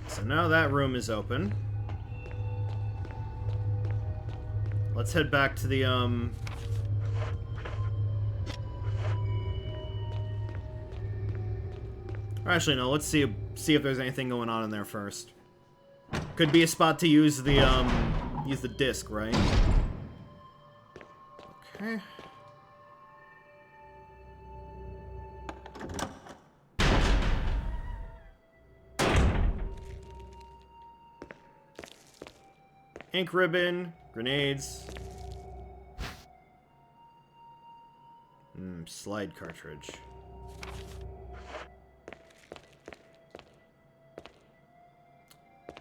So now that room is open. Let's head back to the, or actually, no, let's see if there's anything going on in there first. Could be a spot to use the disc, right? Okay. Ink ribbon, grenades. Slide cartridge.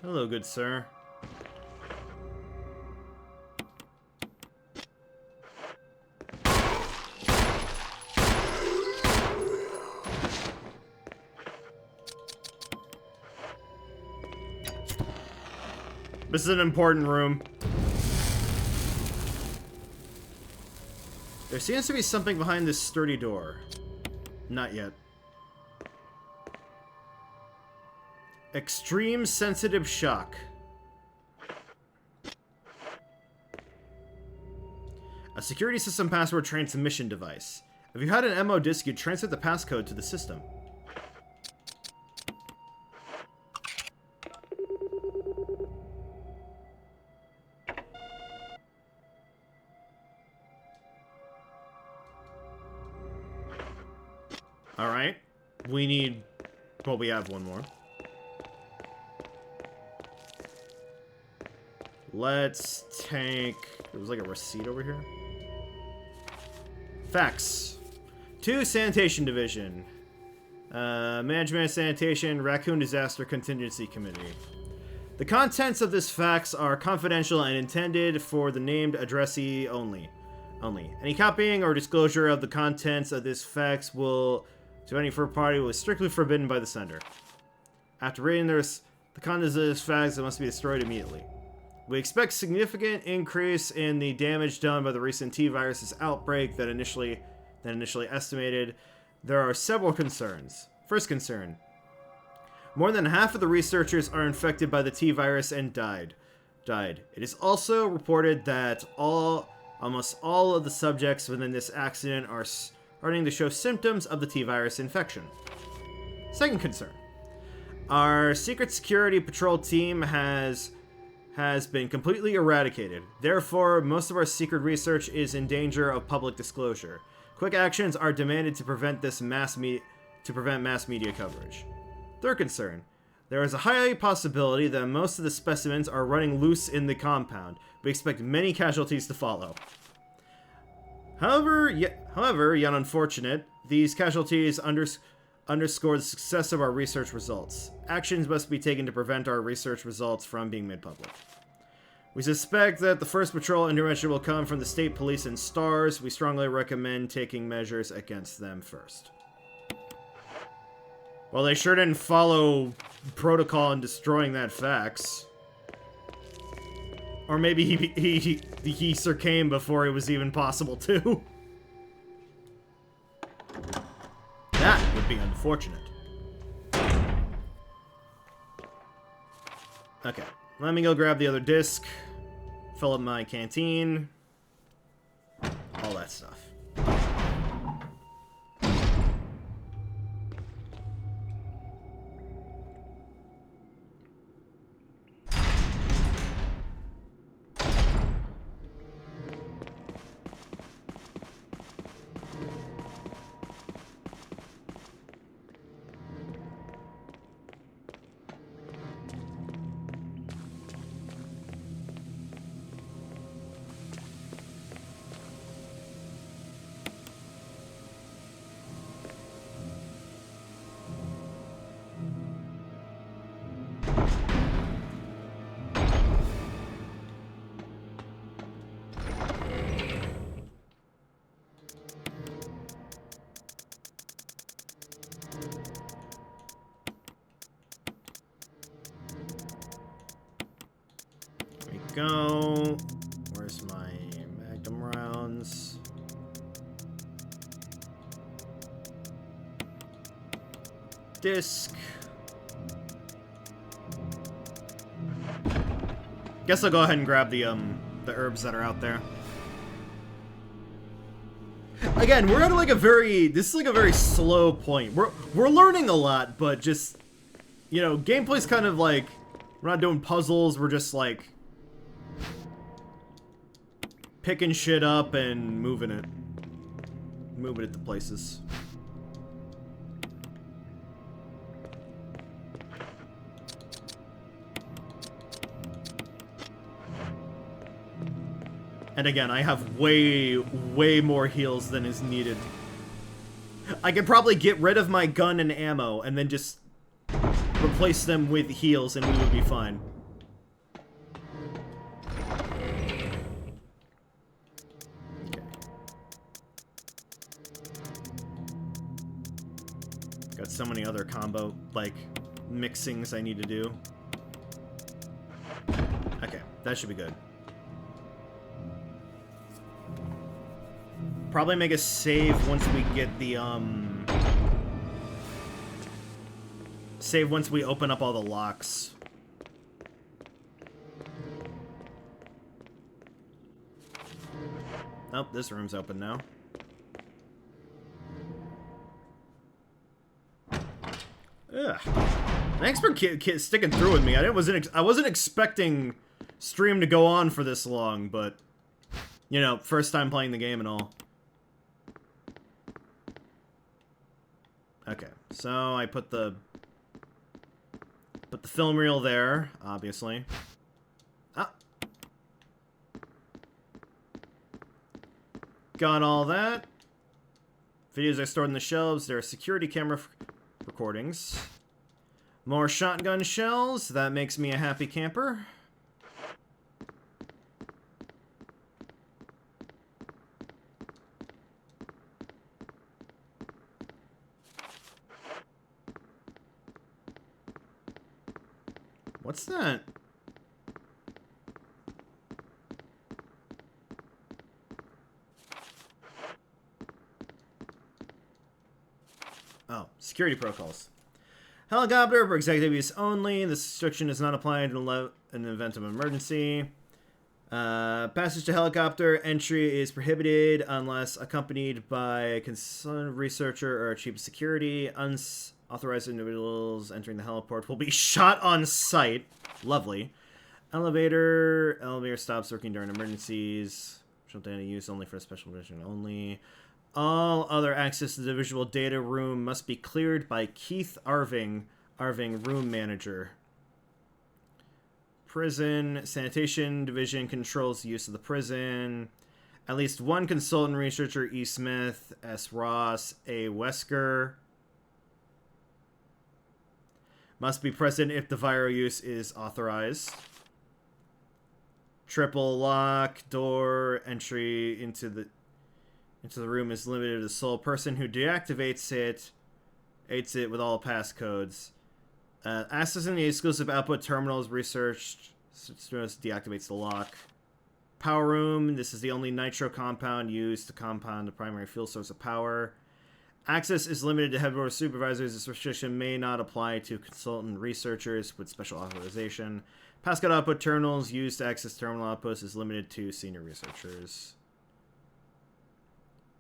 Hello, good sir. This is an important room. There seems to be something behind this sturdy door. Not yet. Extreme sensitive shock. A security system password transmission device. If you had an MO disk, you'd transmit the passcode to the system. Alright. We need... Well, we have one more. Let's take... There was like a receipt over here. Facts. 2 Sanitation Division. Management Sanitation Raccoon Disaster Contingency Committee. The contents of this fax are confidential and intended for the named addressee only. Any copying or disclosure of the contents of this fax to any third party was strictly forbidden by the sender. After reading the contents of this fax, it must be destroyed immediately. We expect significant increase in the damage done by the recent T-Virus's outbreak than initially estimated. There are several concerns. First concern. More than half of the researchers are infected by the T-Virus and died. It is also reported that almost all of the subjects within this accident are starting to show symptoms of the T-Virus infection. Second concern. Our secret security patrol team has been completely eradicated. Therefore, most of our secret research is in danger of public disclosure. Quick actions are demanded to prevent mass media coverage. Third concern. There is a high possibility that most of the specimens are running loose in the compound. We expect many casualties to follow. However, yet unfortunate, these casualties underscore the success of our research results. Actions must be taken to prevent our research results from being made public. We suspect that the first patrol intervention will come from the state police and STARS. We strongly recommend taking measures against them first. Well, they sure didn't follow protocol in destroying that fax. Or maybe he succumbed before it was even possible to. That would be unfortunate. Okay, let me go grab the other disc, fill up my canteen, all that stuff. Go. Where's my magnum rounds? Disc. Guess I'll go ahead and grab the herbs that are out there. Again, we're at like this is like a very slow point. We're learning a lot, but just, you know, gameplay's kind of like, we're not doing puzzles, we're just like picking shit up and moving it to places. And again, I have way more heals than is needed. I could probably get rid of my gun and ammo and then just replace them with heals and we would be fine. Got so many other combo, like, mixings I need to do. Okay, that should be good. Probably make a save once we get the, save once we open up all the locks. Oh, this room's open now. Ugh. Thanks for sticking through with me. I wasn't expecting stream to go on for this long, but you know, first time playing the game and all. Okay, so I put the film reel there, obviously. Ah. Got all that. Videos are stored in the shelves. There are security camera recordings. More shotgun shells. That makes me a happy camper. What's that? Oh, security protocols. Helicopter for executive use only. This restriction is not applied in the event of emergency. Passage to helicopter entry is prohibited unless accompanied by a concerned researcher or chief of security. Unauthorized individuals entering the heliport will be shot on sight. Lovely. Elevator stops working during emergencies. Data use only for special mission only. All other access to the visual data room must be cleared by Keith Arving, room manager. Prison sanitation division controls the use of the prison. At least one consultant researcher, E. Smith, S. Ross, A. Wesker, must be present if the viral use is authorized. Triple lock door entry into the room is limited to the sole person who deactivates it, aids it with all passcodes. Accessing the exclusive output terminals researched deactivates the lock. Power room. This is the only nitro compound used to compound the primary fuel source of power. Access is limited to headquarters supervisors. This restriction may not apply to consultant researchers with special authorization. Passcode output terminals used to access terminal outputs is limited to senior researchers.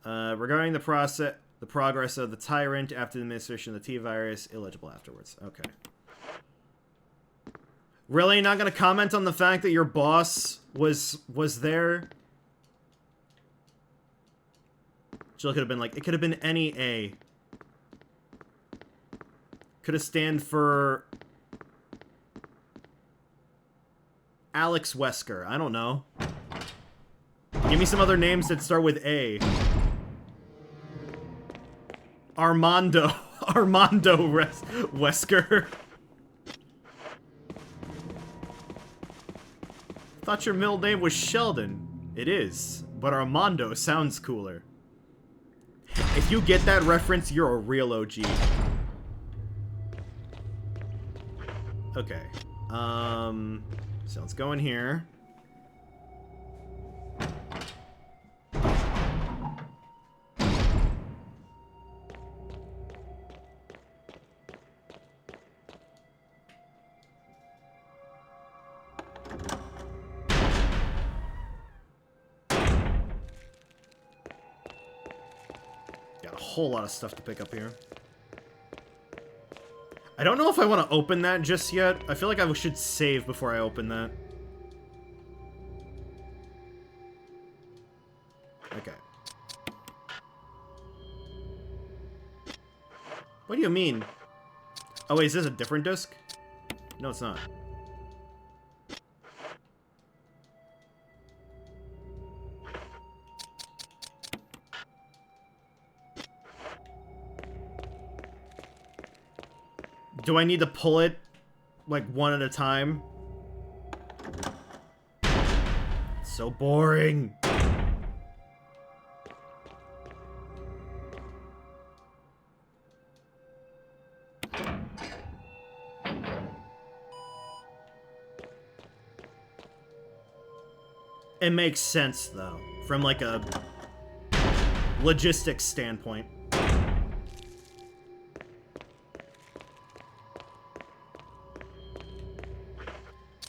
Regarding the progress of the Tyrant after the administration of the T-virus, illegible afterwards. Okay. Really? Not gonna comment on the fact that your boss was there? Jill could have been like, it could have been any A. Could have stand for Alex Wesker. I don't know. Give me some other names that start with A. Armando Wesker. Thought your middle name was Sheldon. It is, but Armando sounds cooler. If you get that reference, you're a real OG. Okay. So let's go in here. Whole lot of stuff to pick up here. I don't know if I want to open that just yet. I feel like I should save before I open that. Okay. What do you mean? Oh wait, is this a different disc? No, it's not. Do I need to pull it, like, one at a time? It's so boring. It makes sense, though, from, like, a logistics standpoint.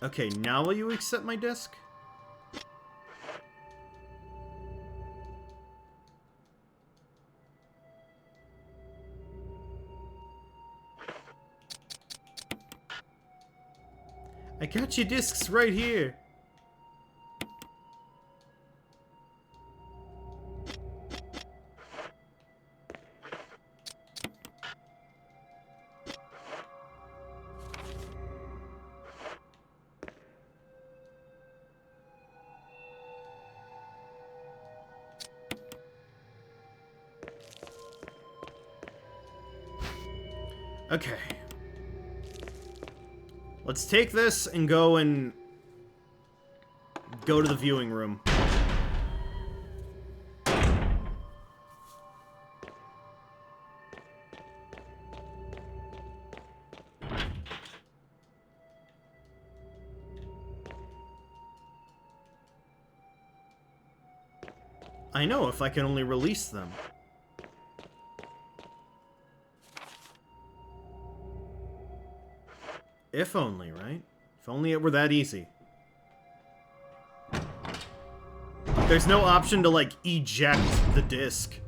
Okay, now will you accept my disc? I got your discs right here. Okay. Let's take this and go to the viewing room. I know, if I can only release them. If only, right? If only it were that easy. There's no option to, like, eject the disc.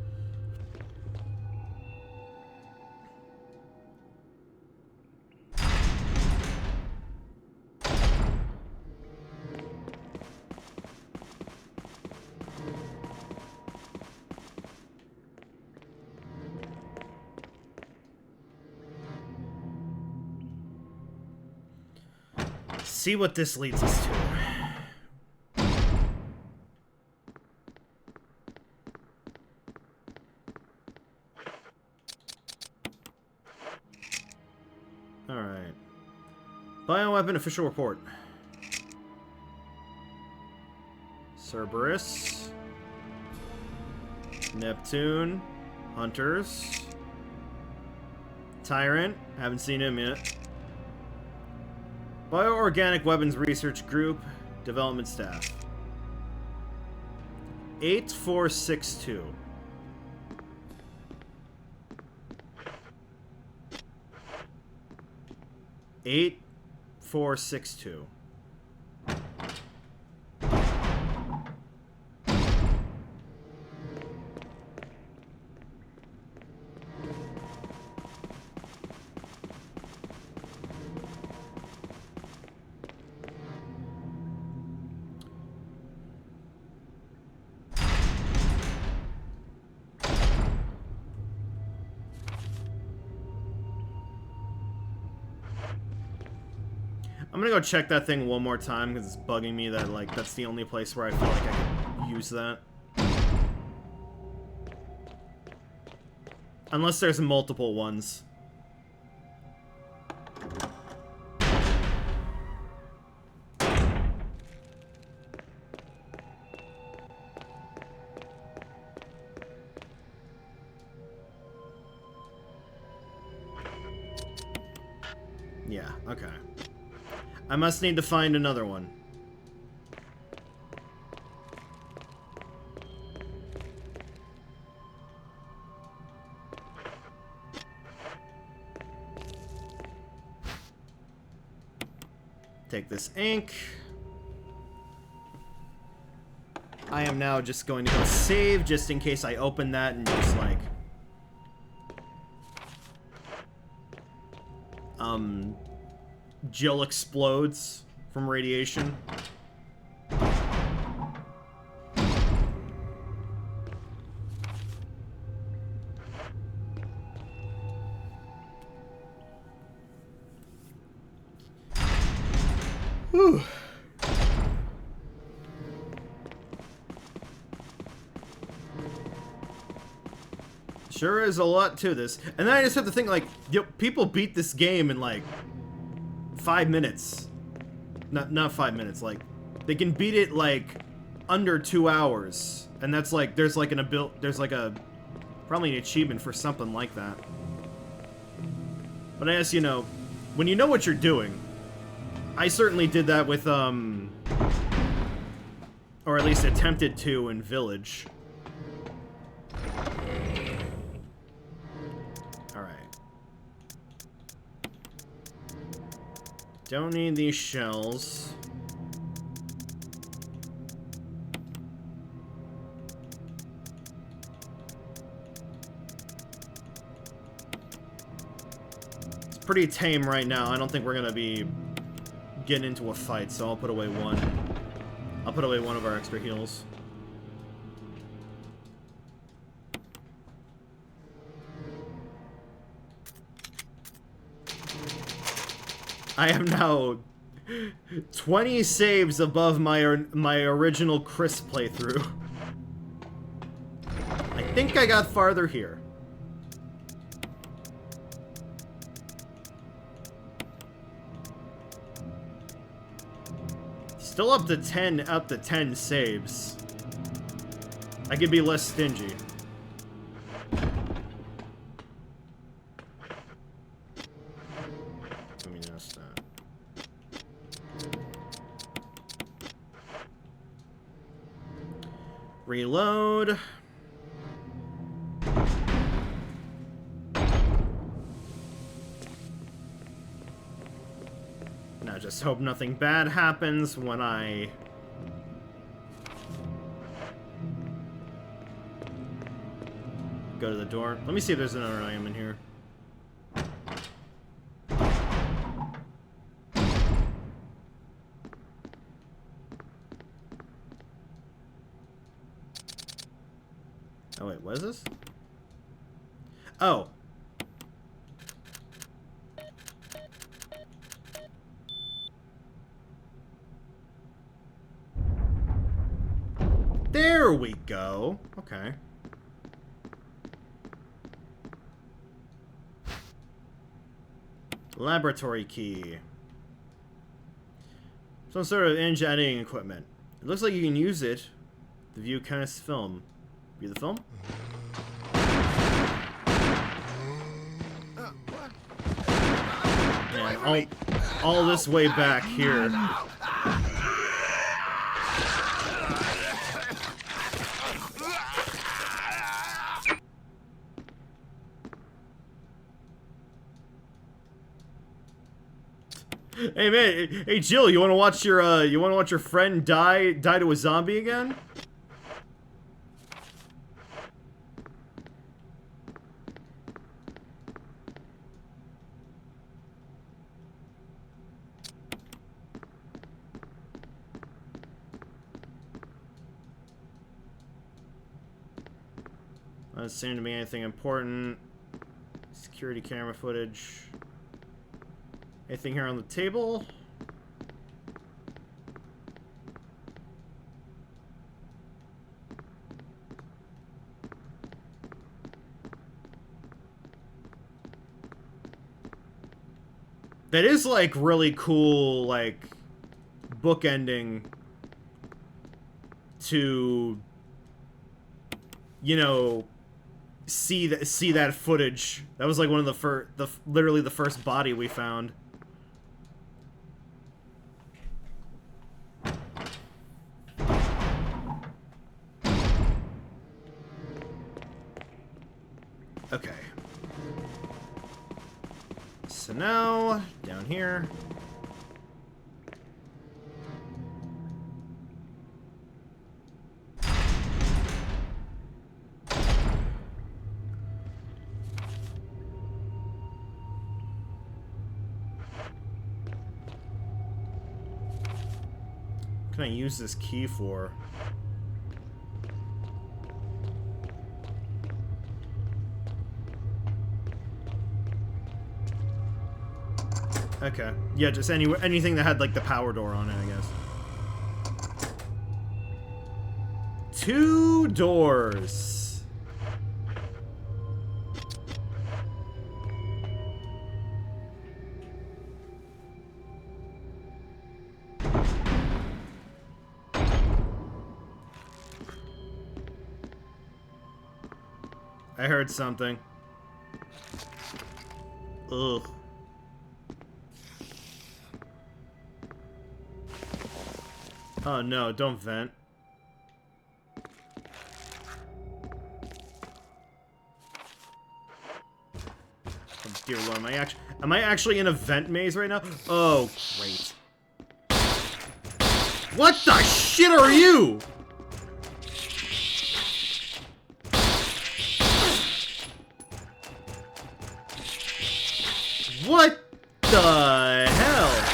See what this leads us to. Alright. Bioweapon official report. Cerberus. Neptune. Hunters. Tyrant. Haven't seen him yet. Bioorganic Weapons Research Group, Development Staff. 8462. Eight, 462. I'm gonna go check that thing one more time because it's bugging me that, like, that's the only place where I feel like I could use that. Unless there's multiple ones. Yeah, okay. I must need to find another one. Take this ink. I am now just going to go save just in case I open that and just like Jill explodes from radiation. Whew. Sure is a lot to this. And then I just have to think, like, yo, people beat this game in like 5 minutes. Not 5 minutes, like they can beat it like under 2 hours. And that's like there's like probably an achievement for something like that. But I guess, you know, when you know what you're doing, I certainly did that with or at least attempted to in Village. Don't need these shells. It's pretty tame right now. I don't think we're gonna be getting into a fight, so I'll put away one. I'll put away one of our extra heals. I am now 20 saves above my original Chris playthrough. I think I got farther here. Still up to 10 saves. I could be less stingy. Let me notice that. Reload. Now just hope nothing bad happens when I... go to the door. Let me see if there's another item in here. Oh wait, what is this? Oh. There we go. Okay. Laboratory key. Some sort of image editing equipment. It looks like you can use it to view Kenneth's film. View the film? Man, all this way back here. Hey man, hey Jill, you wanna watch your friend die to a zombie again? Doesn't seem to be anything important. Security camera footage. Anything here on the table? That is like really cool, like bookending to, you know, see that footage. That was like one of the literally the first body we found. Okay. So now, down here. What can I use this key for? Okay. Yeah, just anything that had like the power door on it, I guess. 2 doors. I heard something. Ugh. Oh no, don't vent. Oh dear lord, am I actually in a vent maze right now? Oh, great. What the shit are you? What the hell?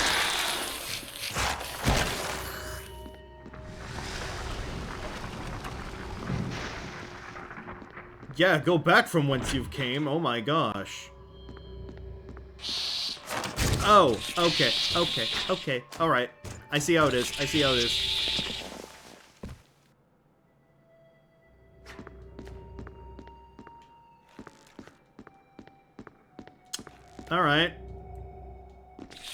Yeah, go back from whence you've came. Oh my gosh. Oh, okay, okay, okay. Alright. I see how it is. I see how it is. Alright.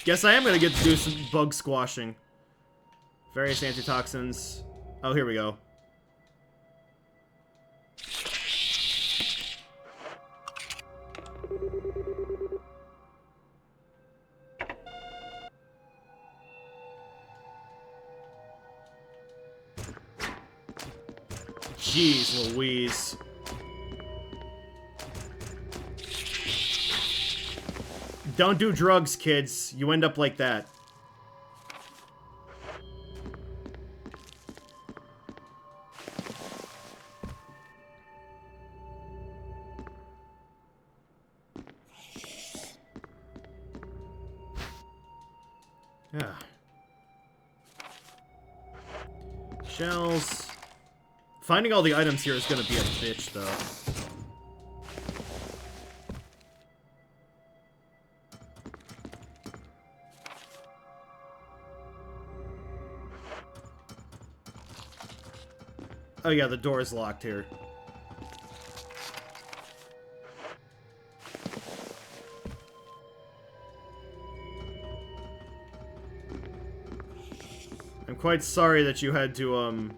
Guess I am gonna get to do some bug squashing. Various antitoxins. Oh, here we go. Jeez Louise. Don't do drugs, kids. You end up like that. Yeah. Shells. Finding all the items here is gonna be a bitch, though. Oh yeah, the door is locked here. I'm quite sorry that you had to,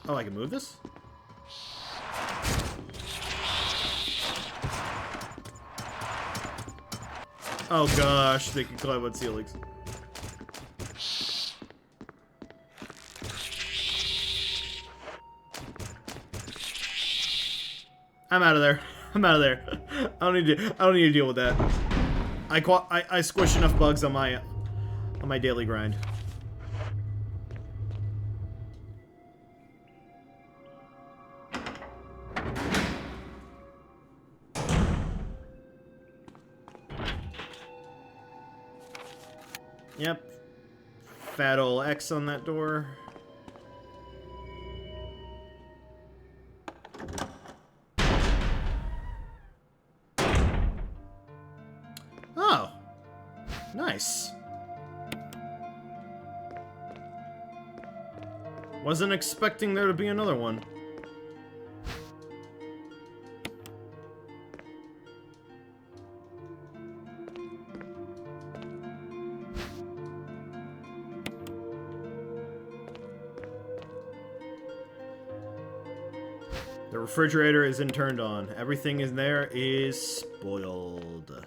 Oh, I can move this? Oh gosh, they can climb on ceilings. I'm out of there. I'm out of there. I don't need to deal with that. I squish enough bugs on my daily grind. Yep. Fat ol' X on that door. Oh. Nice. Wasn't expecting there to be another one. The refrigerator isn't turned on. Everything in there is spoiled.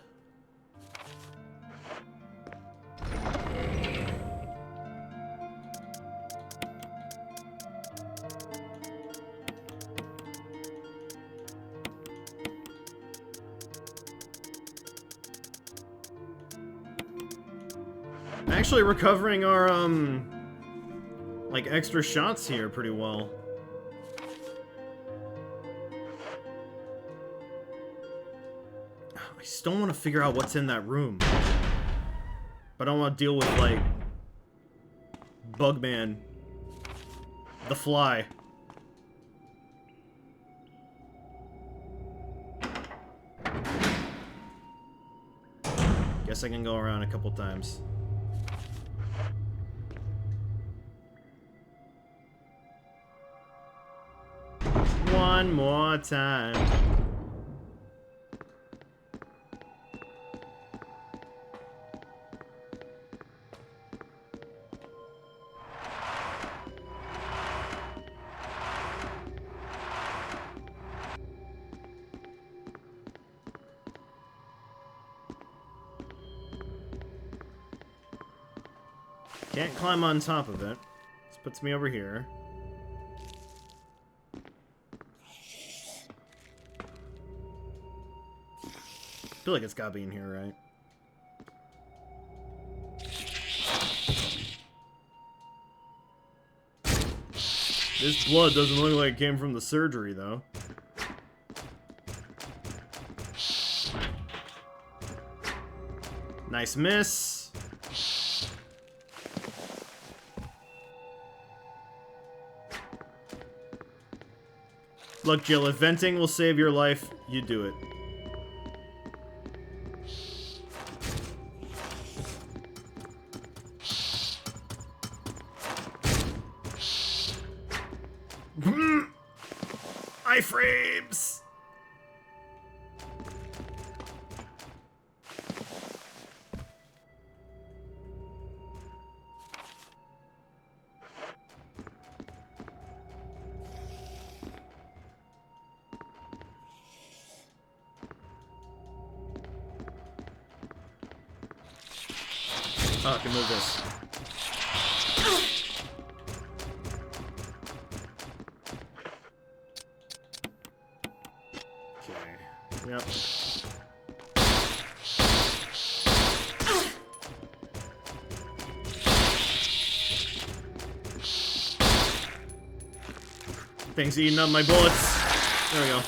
Actually recovering our, like, extra shots here pretty well. I still want to figure out what's in that room. But I don't want to deal with, like, Bugman. The Fly. Guess I can go around a couple times. One more time. Can't climb on top of it. This puts me over here. I feel like it's gotta be in here, right? This blood doesn't look like it came from the surgery, though. Nice miss. Look, Jill, if venting will save your life, you do it. Iframes! Oh, I can move this. Okay. Yep. Thing's eating up my bullets. There we go.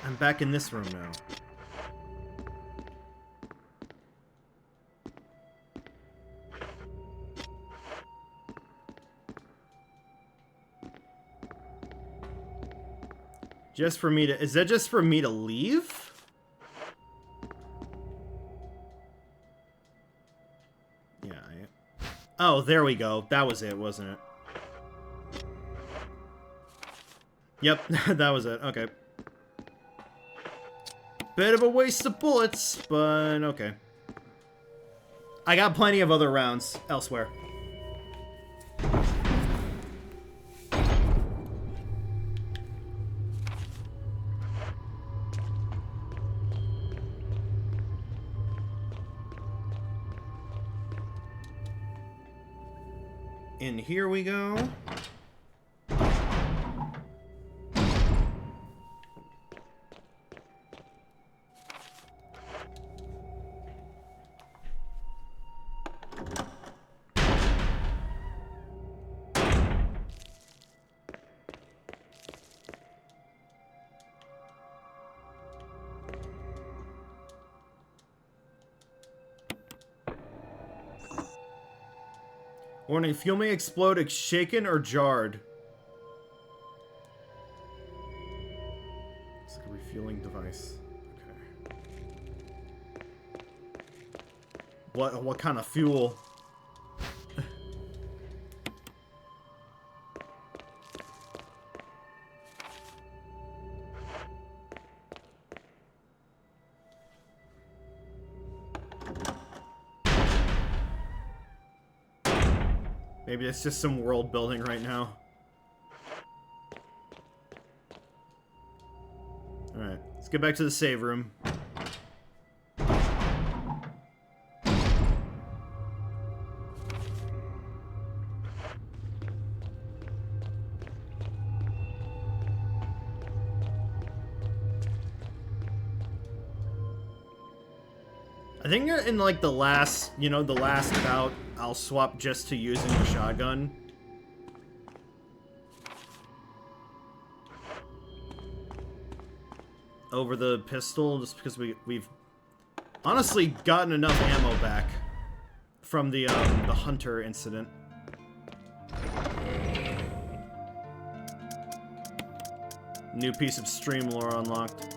I'm back in this room now. Just for me to... Is that just for me to leave? Yeah, oh, there we go. That was it, wasn't it? Yep, that was it. Okay. Bit of a waste of bullets, but okay. I got plenty of other rounds elsewhere. And here we go. Warning, fuel may explode shaken or jarred. It's like a refueling device. Okay. What kind of fuel? Maybe it's just some world building right now. Alright, let's get back to the save room. I think in like the last, the last bout, I'll swap just to using the shotgun. Over the pistol, just because we've honestly gotten enough ammo back from the hunter incident. New piece of stream lore unlocked.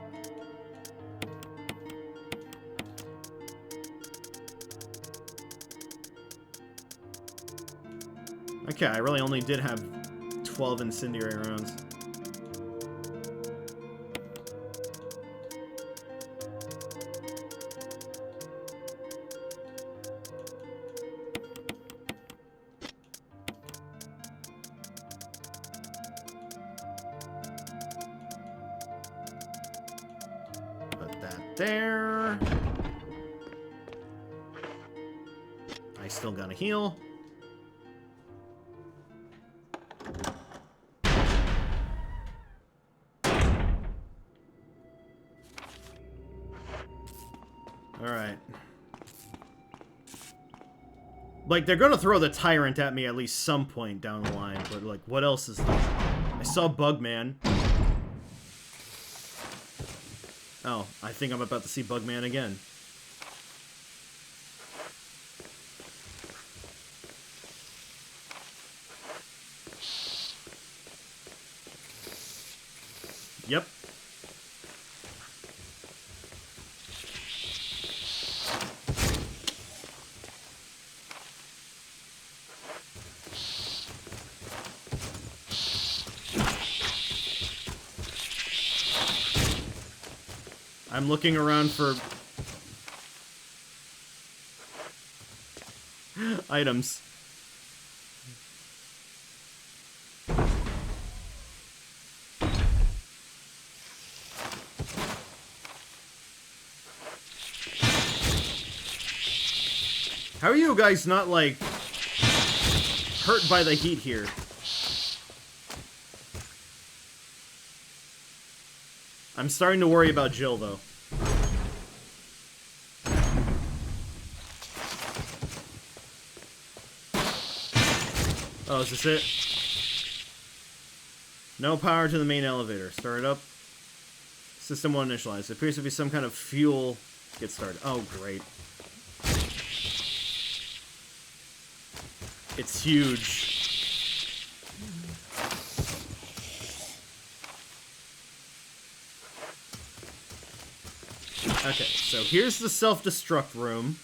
Okay, I really only did have 12 incendiary rounds. Put that there. I still gotta heal. Alright. Like, they're gonna throw the Tyrant at me at least some point down the line, but, like, what else is there? I saw Bugman. Oh, I think I'm about to see Bugman again. Yep. I'm looking around for items. How are you guys not, like, hurt by the heat here? I'm starting to worry about Jill, though. Oh, is this it? No power to the main elevator. Start it up. System won't initialize. It appears to be some kind of fuel. Get started. Oh, great. It's huge. Okay, so here's the self-destruct room.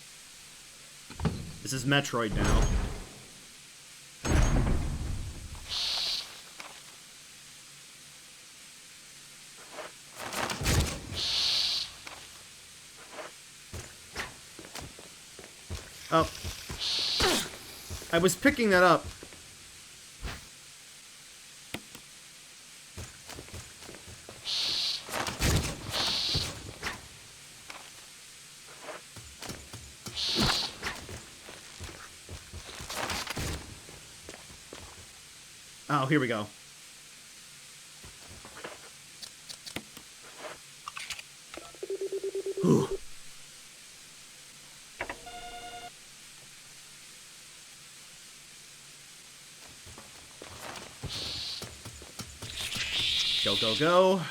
This is Metroid now. Oh. I was picking that up. Oh, here we go. Whew. Go, go, go.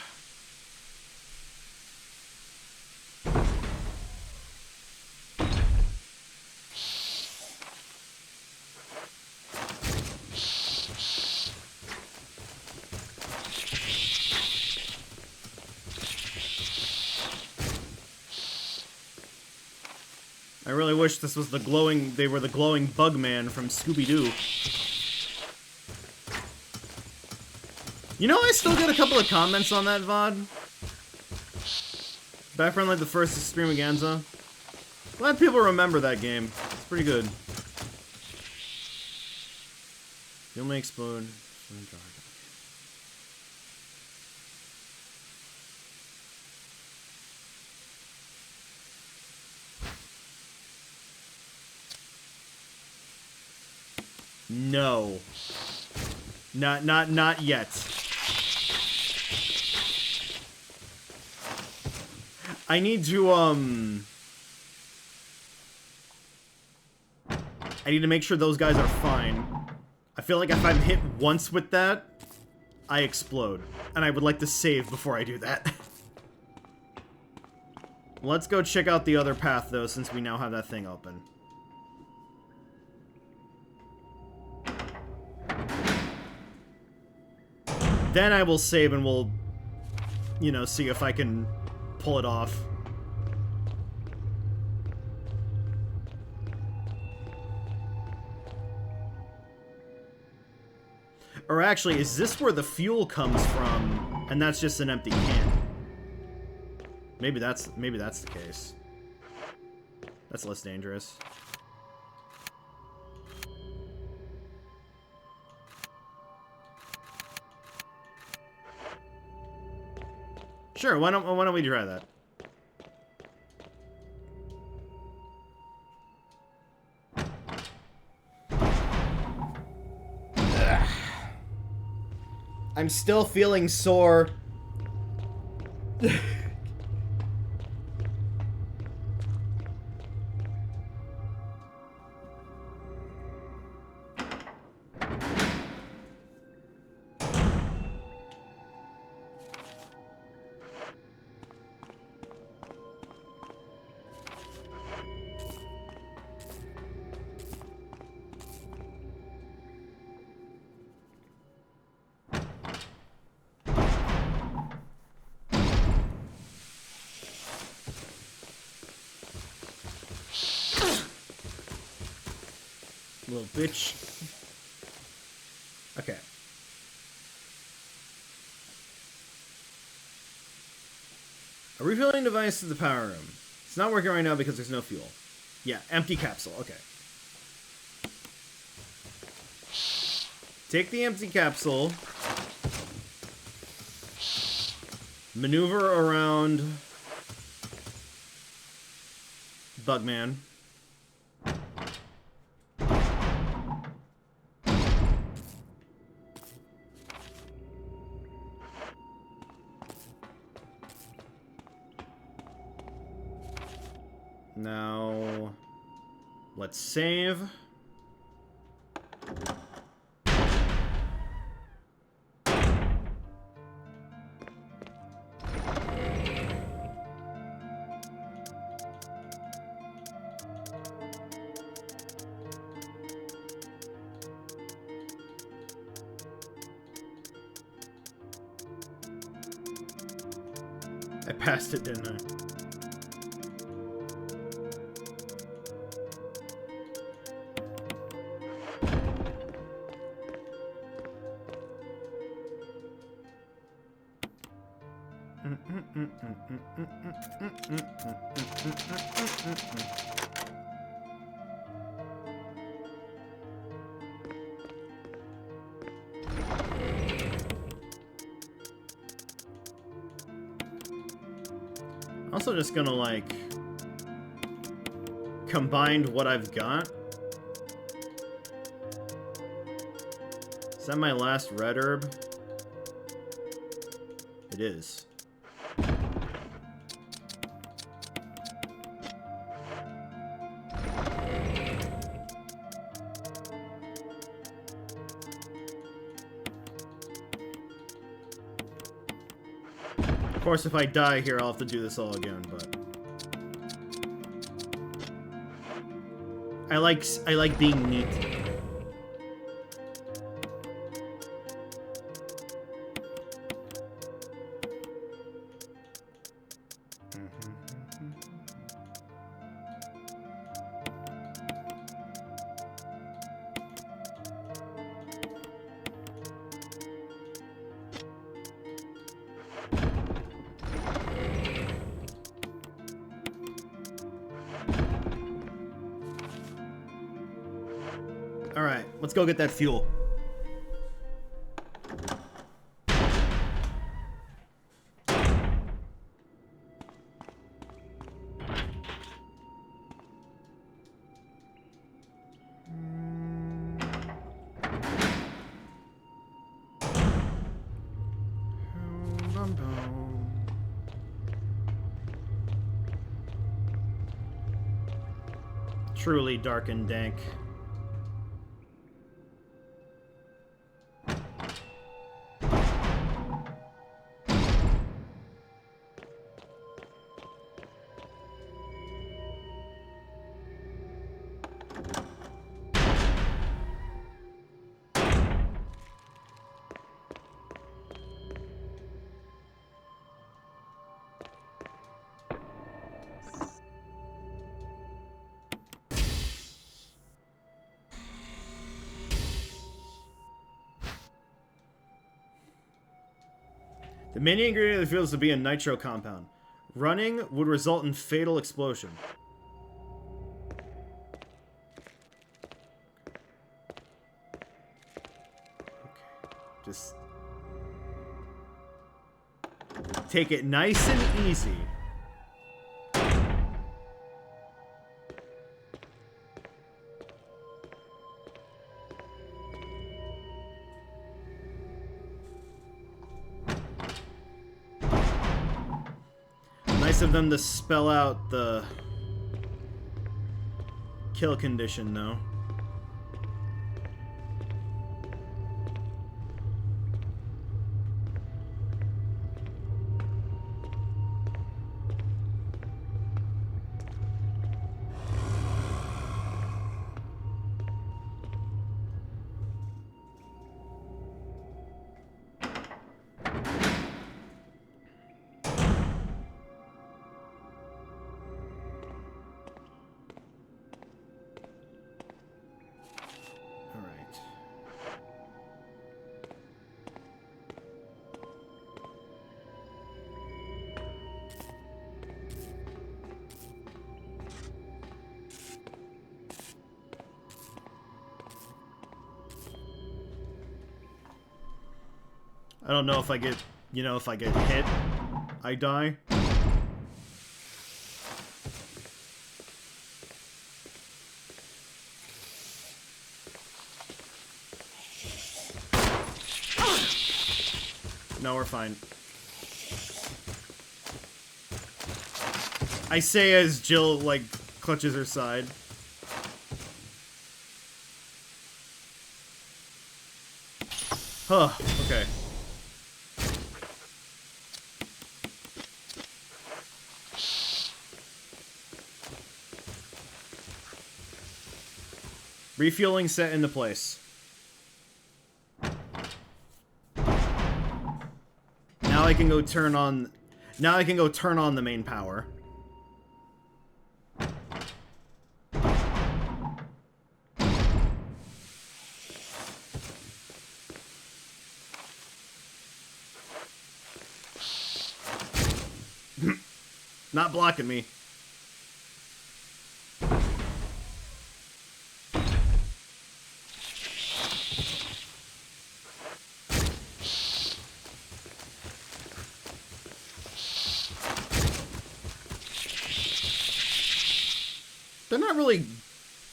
I really wish this was the glowing, they were the glowing bug man from Scooby-Doo. You know, I still get a couple of comments on that VOD. Back from like the first Streamaganza. Glad people remember that game. It's pretty good. You only explode. No. Not yet. I need to, I need to make sure those guys are fine. I feel like if I'm hit once with that, I explode. And I would like to save before I do that. Let's go check out the other path, though, since we now have that thing open. Then I will save and we'll, you know, see if I can pull it off. Or actually, is this where the fuel comes from, and that's just an empty can? Maybe that's the case. That's less dangerous. Sure, why don't we try that? Ugh. I'm still feeling sore. Little bitch. Okay. A refilling device to the power room. It's not working right now because there's no fuel. Yeah, empty capsule. Okay. Take the empty capsule. Maneuver around Bugman. Now, let's save. I passed it, didn't I? Also just gonna like combine what I've got. Is that my last red herb? It is. Of course, if I die here, I'll have to do this all again, but I like being neat. Alright, let's go get that fuel. Truly dark and dank. The main ingredient of the fuel is to be a nitro compound. Running would result in fatal explosion. Okay. Just take it nice and easy. Nice of them to spell out the kill condition, though. I don't know if I get, you know, if I get hit, I die. No, we're fine. I say as Jill, like, clutches her side. Huh, okay. Refueling set into place. Now I can go turn on... Now I can go turn on the main power. Not blocking me.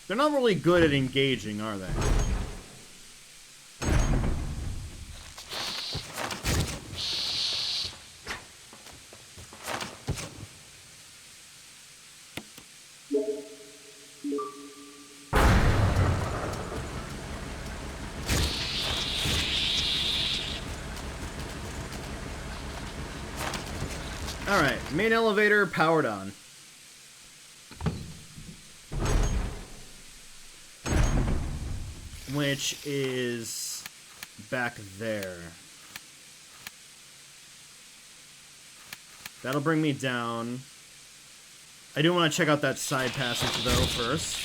They're not really good at engaging, are they? Alright, main elevator powered on. Which is back there. That'll bring me down. I do want to check out that side passage though first.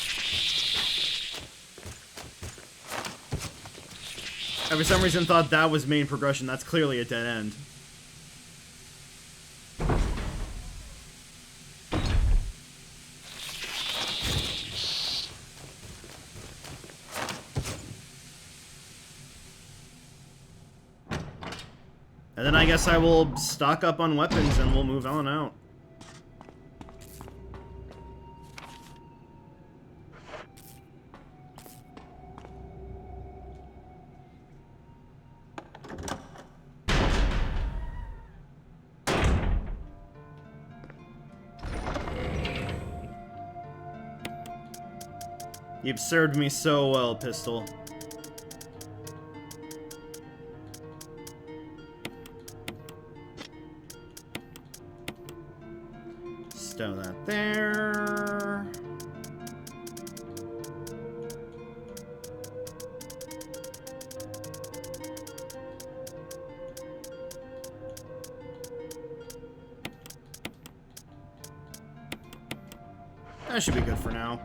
I for some reason thought that was main progression. That's clearly a dead end. And then I guess I will stock up on weapons and we'll move on out. You've served me so well, Pistol. Stow that there. That should be good for now.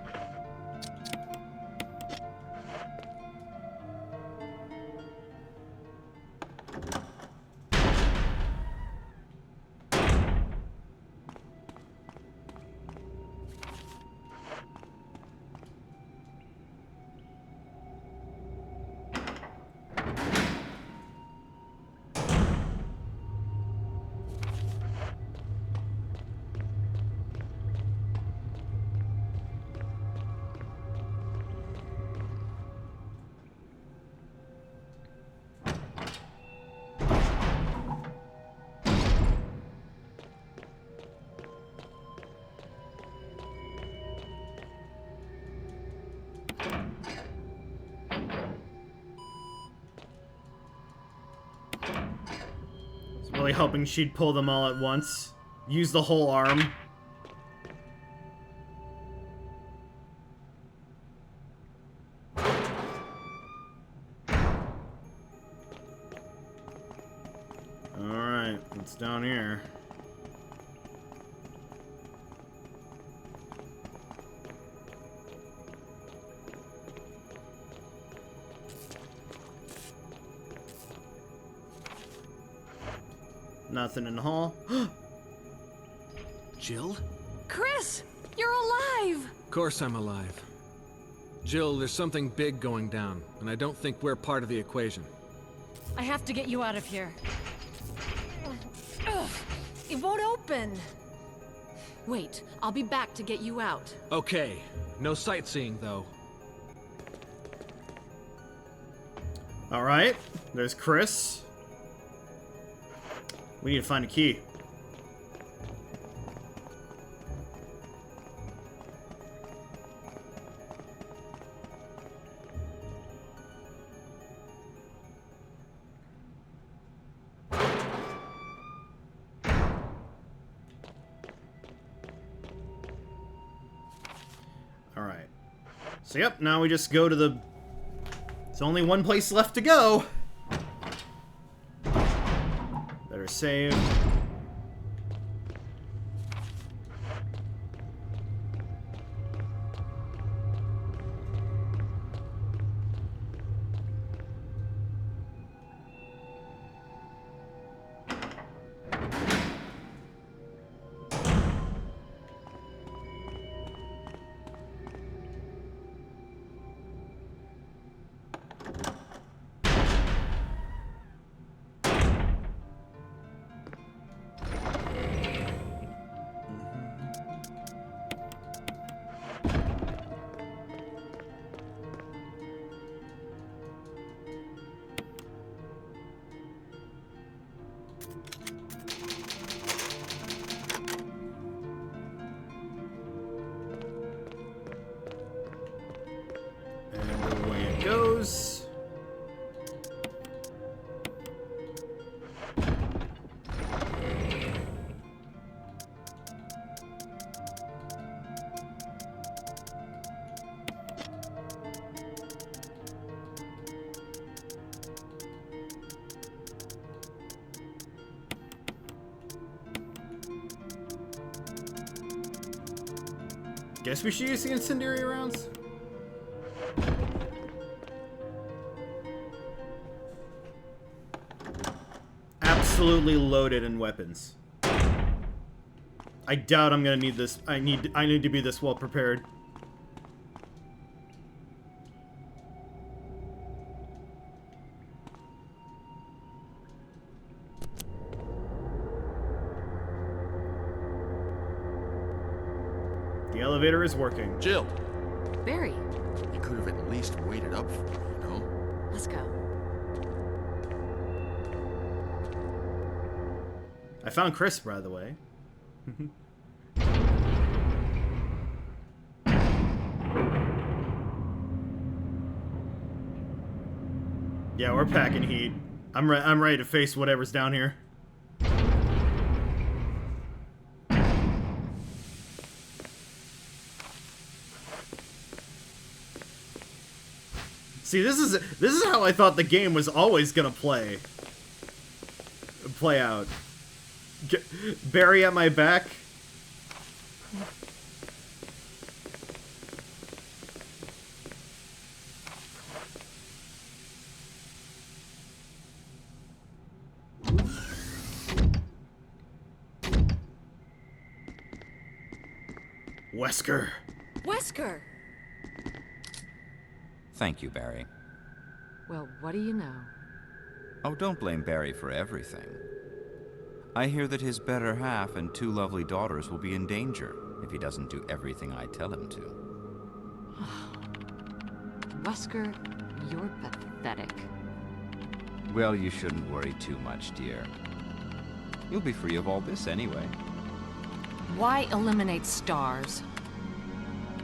Really hoping she'd pull them all at once. Use the whole arm. Alright, what's down here? Nothing in the hall. Jill? Chris, you're alive! Of course I'm alive. Jill, there's something big going down, and I don't think we're part of the equation. I have to get you out of here. Ugh, it won't open. Wait, I'll be back to get you out. Okay. No sightseeing, though. Alright, there's Chris. We need to find a key. Alright. So yep, now we just go to the... There's only one place left to go. Better save. And away it goes. Guess we should use the incendiary rounds? Absolutely loaded in weapons. I doubt I'm gonna need this. I need to be this well prepared. The elevator is working. Jill, Barry, you could have at least waited up for me, you know? let's go. I found Chris, by the way. Yeah, we're packing heat. I'm ready to face whatever's down here. See, this is how I thought the game was always gonna play out. Barry at my back. Wesker. Wesker! Thank you, Barry. Well, what do you know? Oh, don't blame Barry for everything. I hear that his better half and 2 lovely daughters will be in danger if he doesn't do everything I tell him to. Wesker, you're pathetic. Well, you shouldn't worry too much, dear. You'll be free of all this anyway. Why eliminate stars?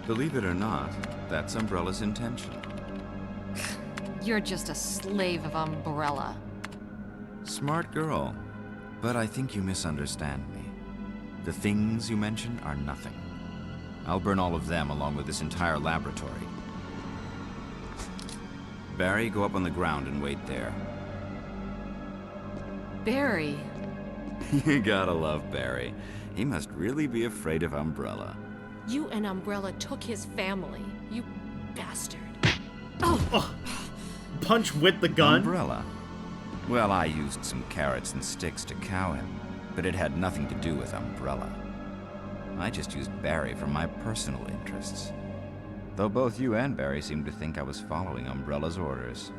Believe it or not, that's Umbrella's intention. You're just a slave of Umbrella. Smart girl. But I think you misunderstand me. The things you mention are nothing. I'll burn all of them along with this entire laboratory. Barry, go up on the ground and wait there. Barry. You gotta love Barry. He must really be afraid of Umbrella. You and Umbrella took his family. You bastard. Oh. Punch with the gun? Umbrella? Well, I used some carrots and sticks to cow him, but it had nothing to do with Umbrella. I just used Barry for my personal interests. Though both you and Barry seem to think I was following Umbrella's orders.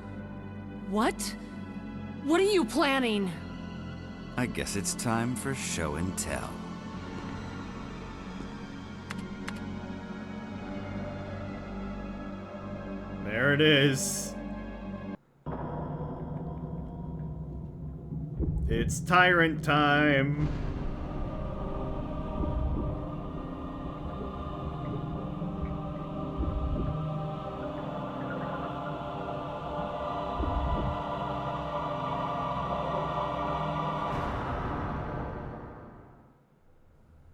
What? What are you planning? I guess it's time for show and tell. There it is. It's tyrant time.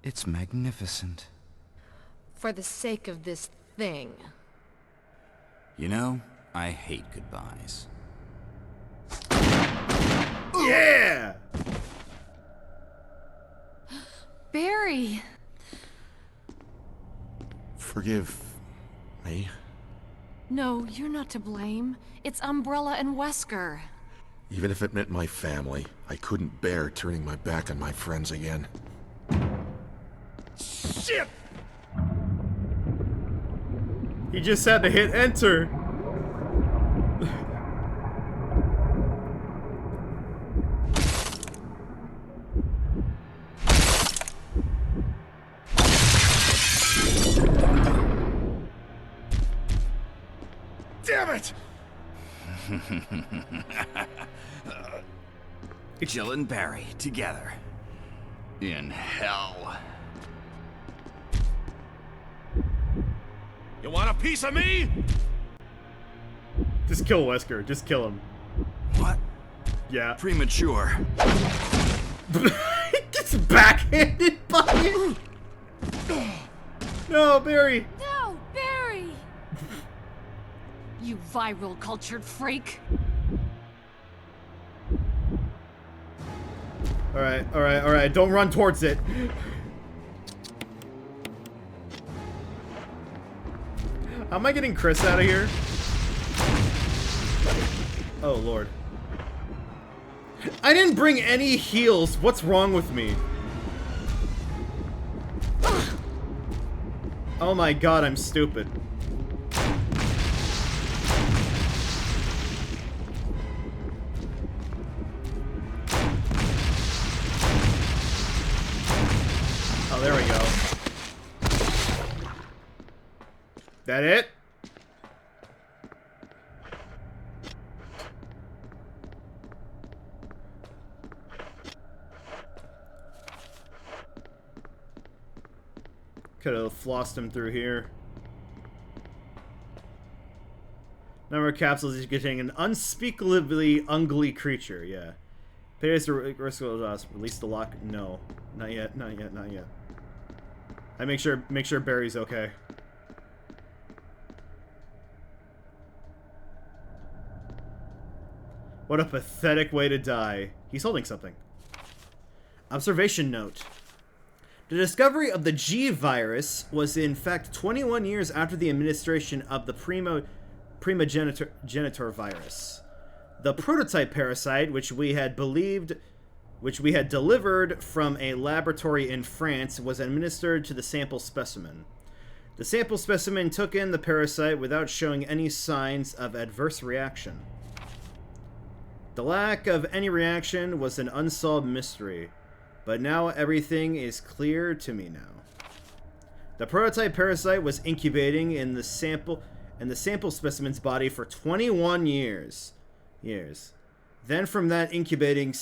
It's magnificent. For the sake of this thing. You know, I hate goodbyes. Yeah! Barry! Forgive me. No, you're not to blame. It's Umbrella and Wesker. Even if it meant my family, I couldn't bear turning my back on my friends again. Shit! He just had to hit enter. Damn it! Jill and Barry together. In hell. You want a piece of me? Just kill Wesker. Just kill him. What? Yeah. Premature. He gets backhanded by it. No, Barry. No, Barry! You viral cultured freak. Alright, alright, alright. Don't run towards it. How am I getting Chris out of here? Oh, Lord. I didn't bring any heals. What's wrong with me? Oh my god, I'm stupid. Oh, there we go. That it? Could have flossed him through here. Number of capsules is getting an unspeakably ugly creature. Yeah. Paydays to release the lock. No, not yet. Not yet. Not yet. I make sure Barry's okay. What a pathetic way to die. He's holding something. Observation note. The discovery of the G virus was in fact 21 years after the administration of the primogenitor virus. The prototype parasite, which we had delivered from a laboratory in France, was administered to the sample specimen. The sample specimen took in the parasite without showing any signs of adverse reaction. The lack of any reaction was an unsolved mystery, but now everything is clear to me now. The prototype parasite was incubating in the sample specimen's body for 21 years. Then from that incubating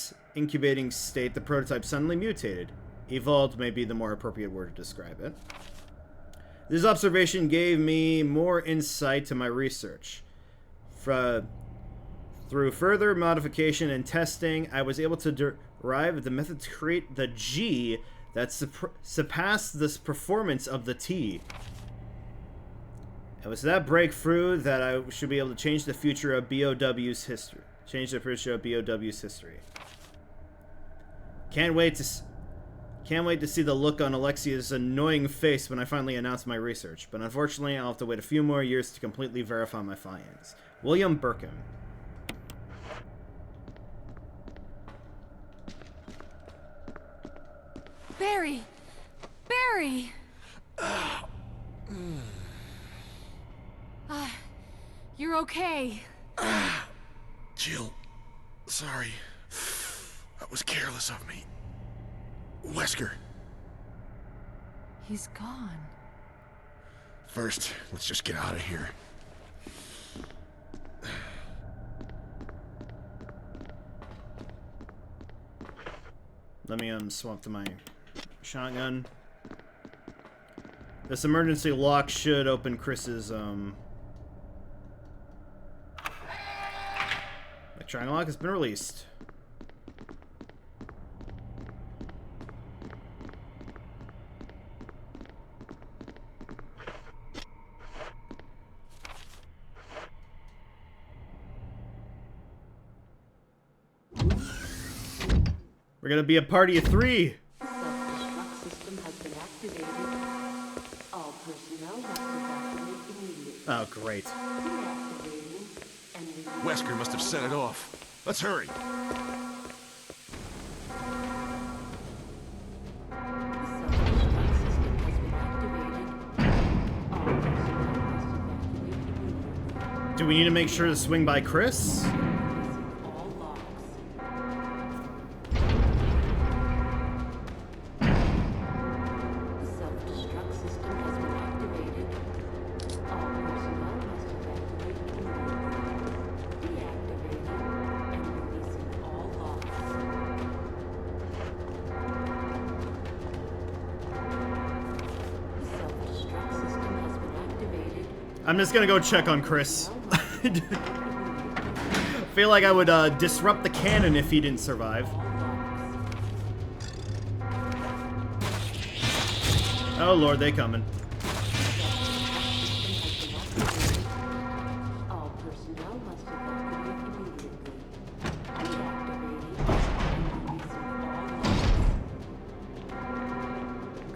state, the prototype suddenly mutated. Evolved may be the more appropriate word to describe it. This observation gave me more insight to my research. Through further modification and testing, I was able to derive the method to create the G that surpassed the performance of the T. It was that breakthrough that I should be able to change the future of BOW's history. Change the future of BOW's history. Can't wait to see the look on Alexia's annoying face when I finally announce my research. But unfortunately, I'll have to wait a few more years to completely verify my findings. William Birkin. Barry! Barry! You're okay. Jill, Sorry. That was careless of me. Wesker. He's gone. First, let's just get out of here. Let me swap to my shotgun. This emergency lock should open Chris's electronic lock has been released. We're gonna be a party of 3. Self-destruct system has been activated. All personnel must evacuate immediately. Oh, great. Deactivating and releasing. Wesker must have set it off. Let's hurry. The self-destruct system has been activated. All personnel must evacuate immediately. Do we need to make sure to swing by Chris? Releasing all locks. The self-destruct system has been activated. All personnel must evacuate immediately. Deactivating and releasing all locks. The self-destruct system has been activated. I'm just gonna go check on Chris. Feel like I would disrupt the cannon if he didn't survive. Oh lord, they coming. All personnel must evacuate immediately. Deactivating and releasing all locks.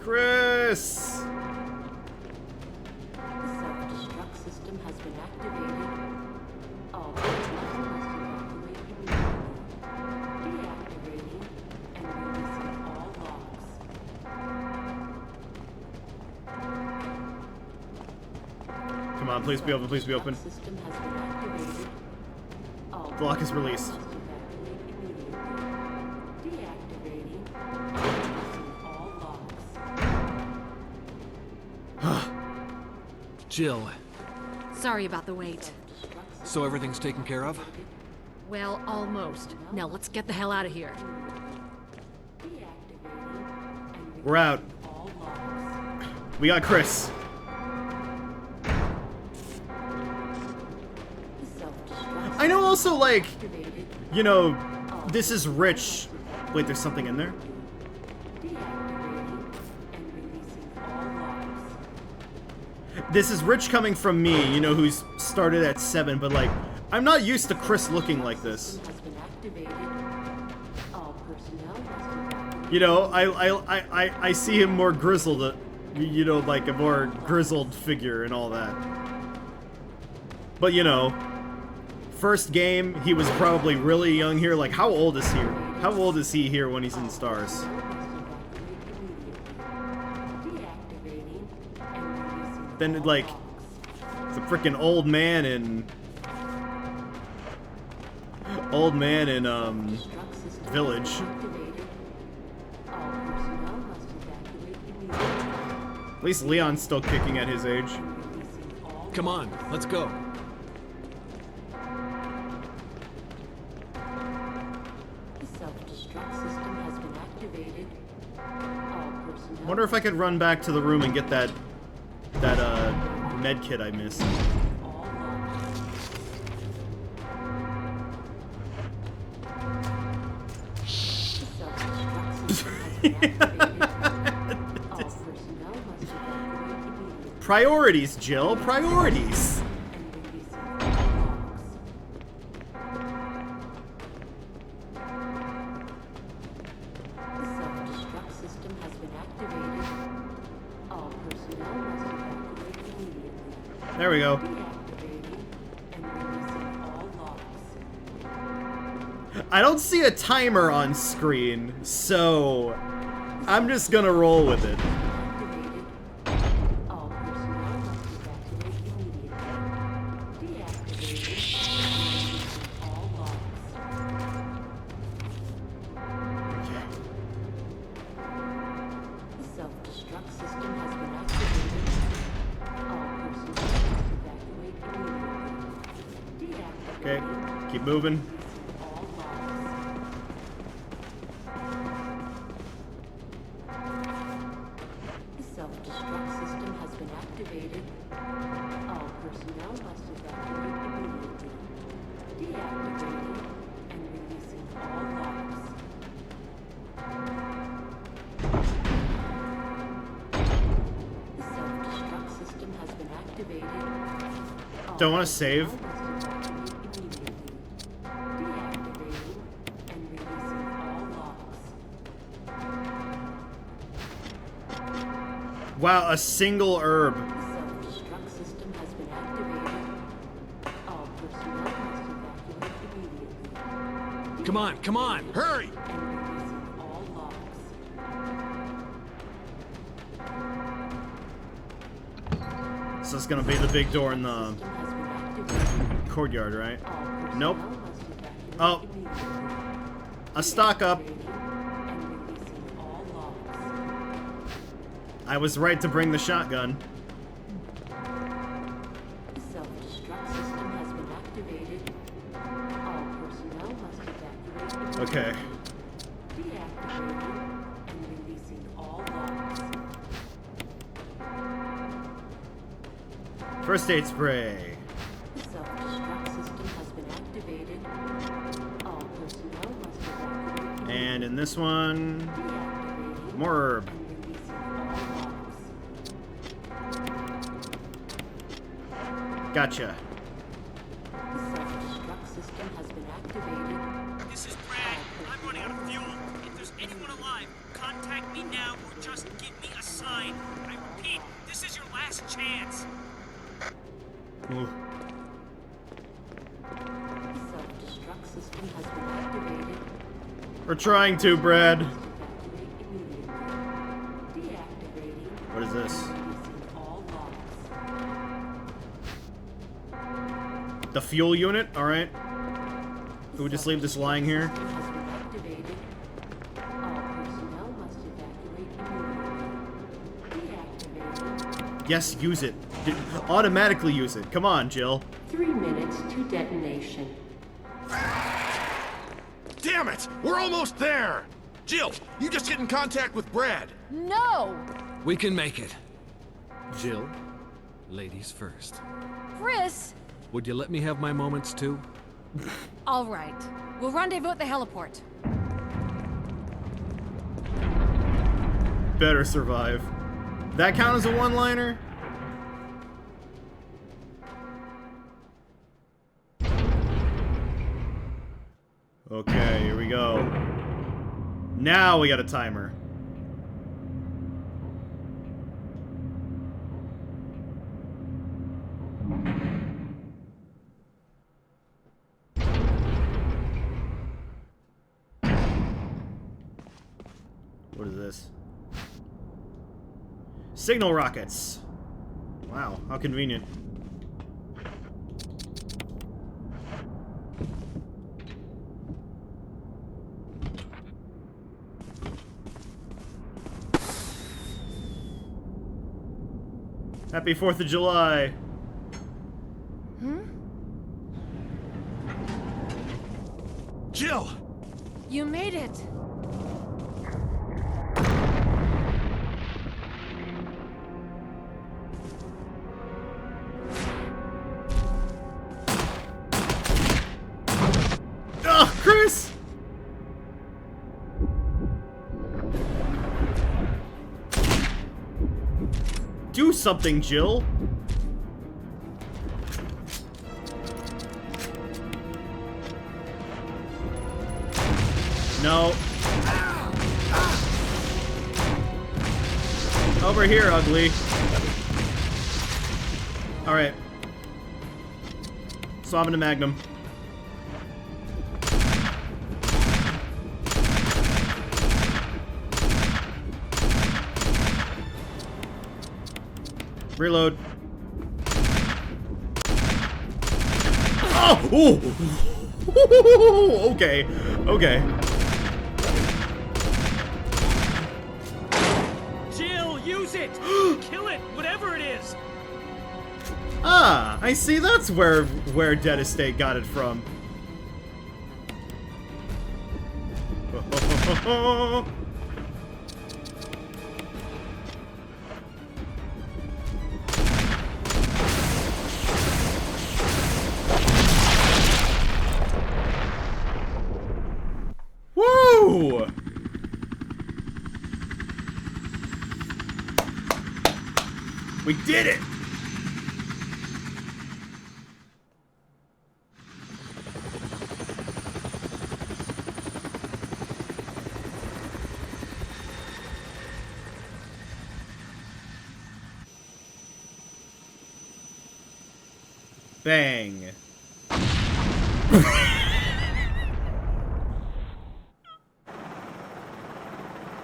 Chris! The self-destruct system has been activated. All personnel must evacuate immediately. Deactivating and releasing all locks. Come on, please be open, please be open. System has been activated. All The lock is released. must evacuate immediately. Deactivating and releasing all locks. Jill, Sorry about the wait. so everything's taken care of? Well, almost. Now let's get the hell out of here. Deactivating and We're out. all locks. We got Chris. The self-destruct I know also, like, activated. you know, this is rich. Wait, there's something in there? Deactivating and releasing all locks. This is rich coming from me, you know, who's started at 7, but like, I'm not used to Chris looking like this. Has been activated. All personnel must evacuate. You know, I see him more grizzled, you know, like a more grizzled figure and all that. But you know, first game, he was probably really young here. Like, how old is he? How old is he here when he's in Stars? Must evacuate immediately. Deactivating and releasing Then, all like, locks. it's a freaking old man in Destruct system Village. has been activated. All personnel must evacuate immediately. At least Leon's still kicking at his age. Releasing all Come on, let's go. The self-destruct system has been activated. All personnel Wonder if I could run back to the room and get that med kit I missed. all locks. The self-destruct system has been activated. All personnel must evacuate immediately Priorities, Jill. Priorities. and releasing all locks. The self-destruct system has been activated. All personnel must evacuate immediately. There we go. Deactivating and releasing all locks. I don't see a timer on screen, so I'm just gonna roll with it. Activated. All personnel must evacuate immediately. Deactivating and releasing all locks. Okay, keep moving. All logs. The self-destruct system has been activated. All personnel must evacuate immediately. Deactivating and releasing all logs. The self-destruct system has been activated. Don't want to save. Deactivating and releasing all logs. Wow, a single herb. The self-destruct system has been activated. All personnel must evacuate immediately. Come on, come on! Hurry! And releasing all logs. So it's gonna be the big door in the System has been activated. courtyard, right? All personnel Nope. must evacuate Oh. immediately. A stock up. Deactivating and releasing all logs. I was right to bring the shotgun. The self-destruct system has been activated. All personnel must evacuate immediately. Okay. Deactivating and releasing all logs. First aid spray. The self-destruct system has been activated. All personnel must evacuate. And in this one, Deactivating more herb. and releasing all logs. Gotcha. The self-destruct system has been activated. This is Brad. I'm running out of fuel. If there's anyone alive, contact me now or just give me a sign. I repeat, this is your last chance. Ooh. The self-destruct system has been activated. We're trying to, Brad. Must evacuate immediately. Deactivating What is this? and releasing all logs. The fuel unit? Alright. The Can we just leave this lying here? system has been activated. All personnel must evacuate immediately. Deactivating. Yes, use it. Automatically use it. Come on, Jill. 3 minutes to detonation. Damn it! We're almost there! Jill, you just get in contact with Brad. No! We can make it. Jill, ladies first. Chris! Would you let me have my moments too? All right. We'll rendezvous at the heliport. Better survive. That count as a one-liner? Okay, here we go. Now we got a timer. What is this? Signal rockets. Wow, how convenient. Happy 4th of July. Jill! You made it. Ugh, Chris! Do something, Jill. No. Over here, ugly. Alright. Swapping to Magnum. Reload. Oh! Ooh. Okay. Okay. Jill, use it! Kill it, whatever it is! Ah, I see that's where Dead Estate got it from. Woo! We did it! Bang.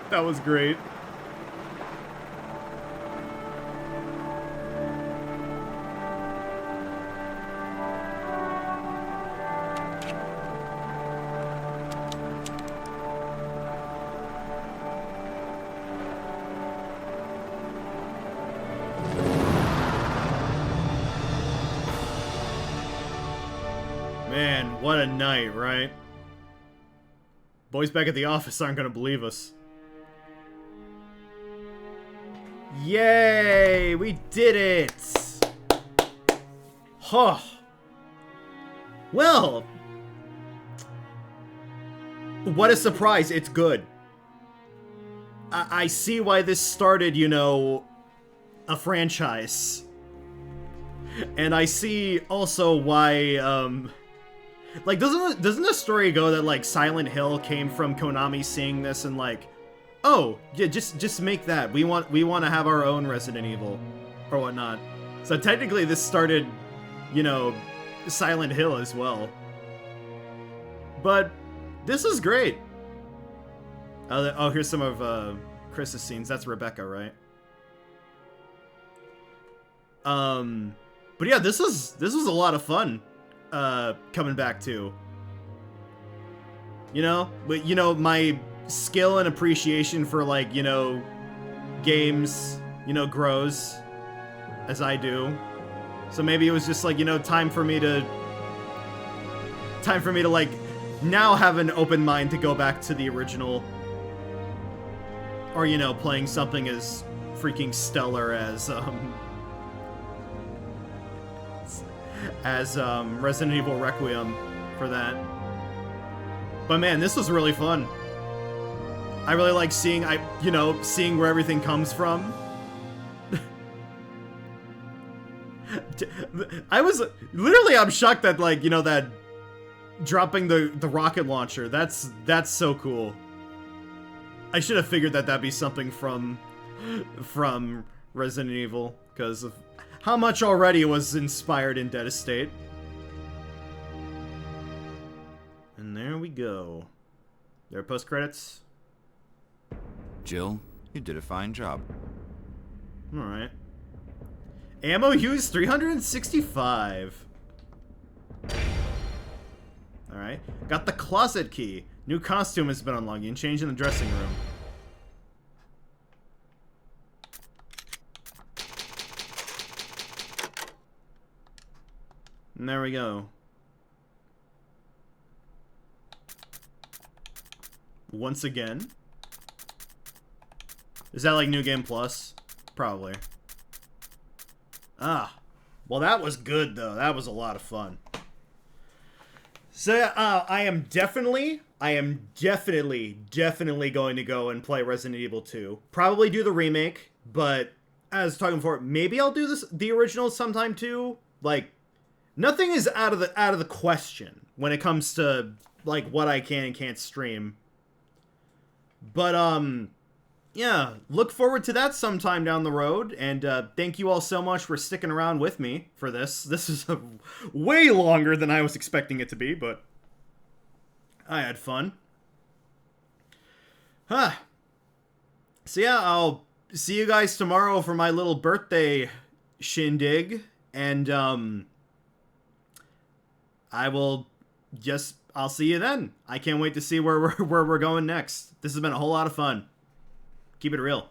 That was great. Man, what a night, right? Boys back at the office aren't gonna believe us. Yay! We did it! Huh. Well, what a surprise. It's good. I see why this started, you know, a franchise. And I see also why, like, doesn't the story go that, like, Silent Hill came from Konami seeing this and, like, oh, yeah, just make that. We want to have our own Resident Evil or whatnot. So technically this started, you know, Silent Hill as well. But this is great. Oh, here's some of Chris's scenes. That's Rebecca, right? But yeah, this was a lot of fun coming back to. You know, but you know, my skill and appreciation for, like, you know, games, you know, grows as I do. So maybe it was just like, you know, time for me to like now have an open mind to go back to the original, or, you know, playing something as freaking stellar as Resident Evil Requiem for that. But man, this was really fun. I really like seeing, seeing where everything comes from. I'm shocked that, like, you know, that dropping the rocket launcher, that's so cool. I should have figured that that'd be something from Resident Evil, because of how much already was inspired in Dead Estate. And there we go. There are post-credits. Jill, you did a fine job. Alright. Ammo use 365. Alright. Got the closet key. New costume has been unlocked. You can change in the dressing room. And there we go. Once again. Is that like New Game Plus? Probably. Ah. Well, that was good, though. That was a lot of fun. So, I am definitely going to go and play Resident Evil 2. Probably do the remake, but as I was talking before, maybe I'll do the original sometime too. Like, nothing is out of the question when it comes to, like, what I can and can't stream. But yeah, look forward to that sometime down the road, and thank you all so much for sticking around with me for this. This is way longer than I was expecting it to be, but I had fun. Huh. So yeah, I'll see you guys tomorrow for my little birthday shindig, and I'll see you then. I can't wait to see where we're going next. This has been a whole lot of fun. Keep it real.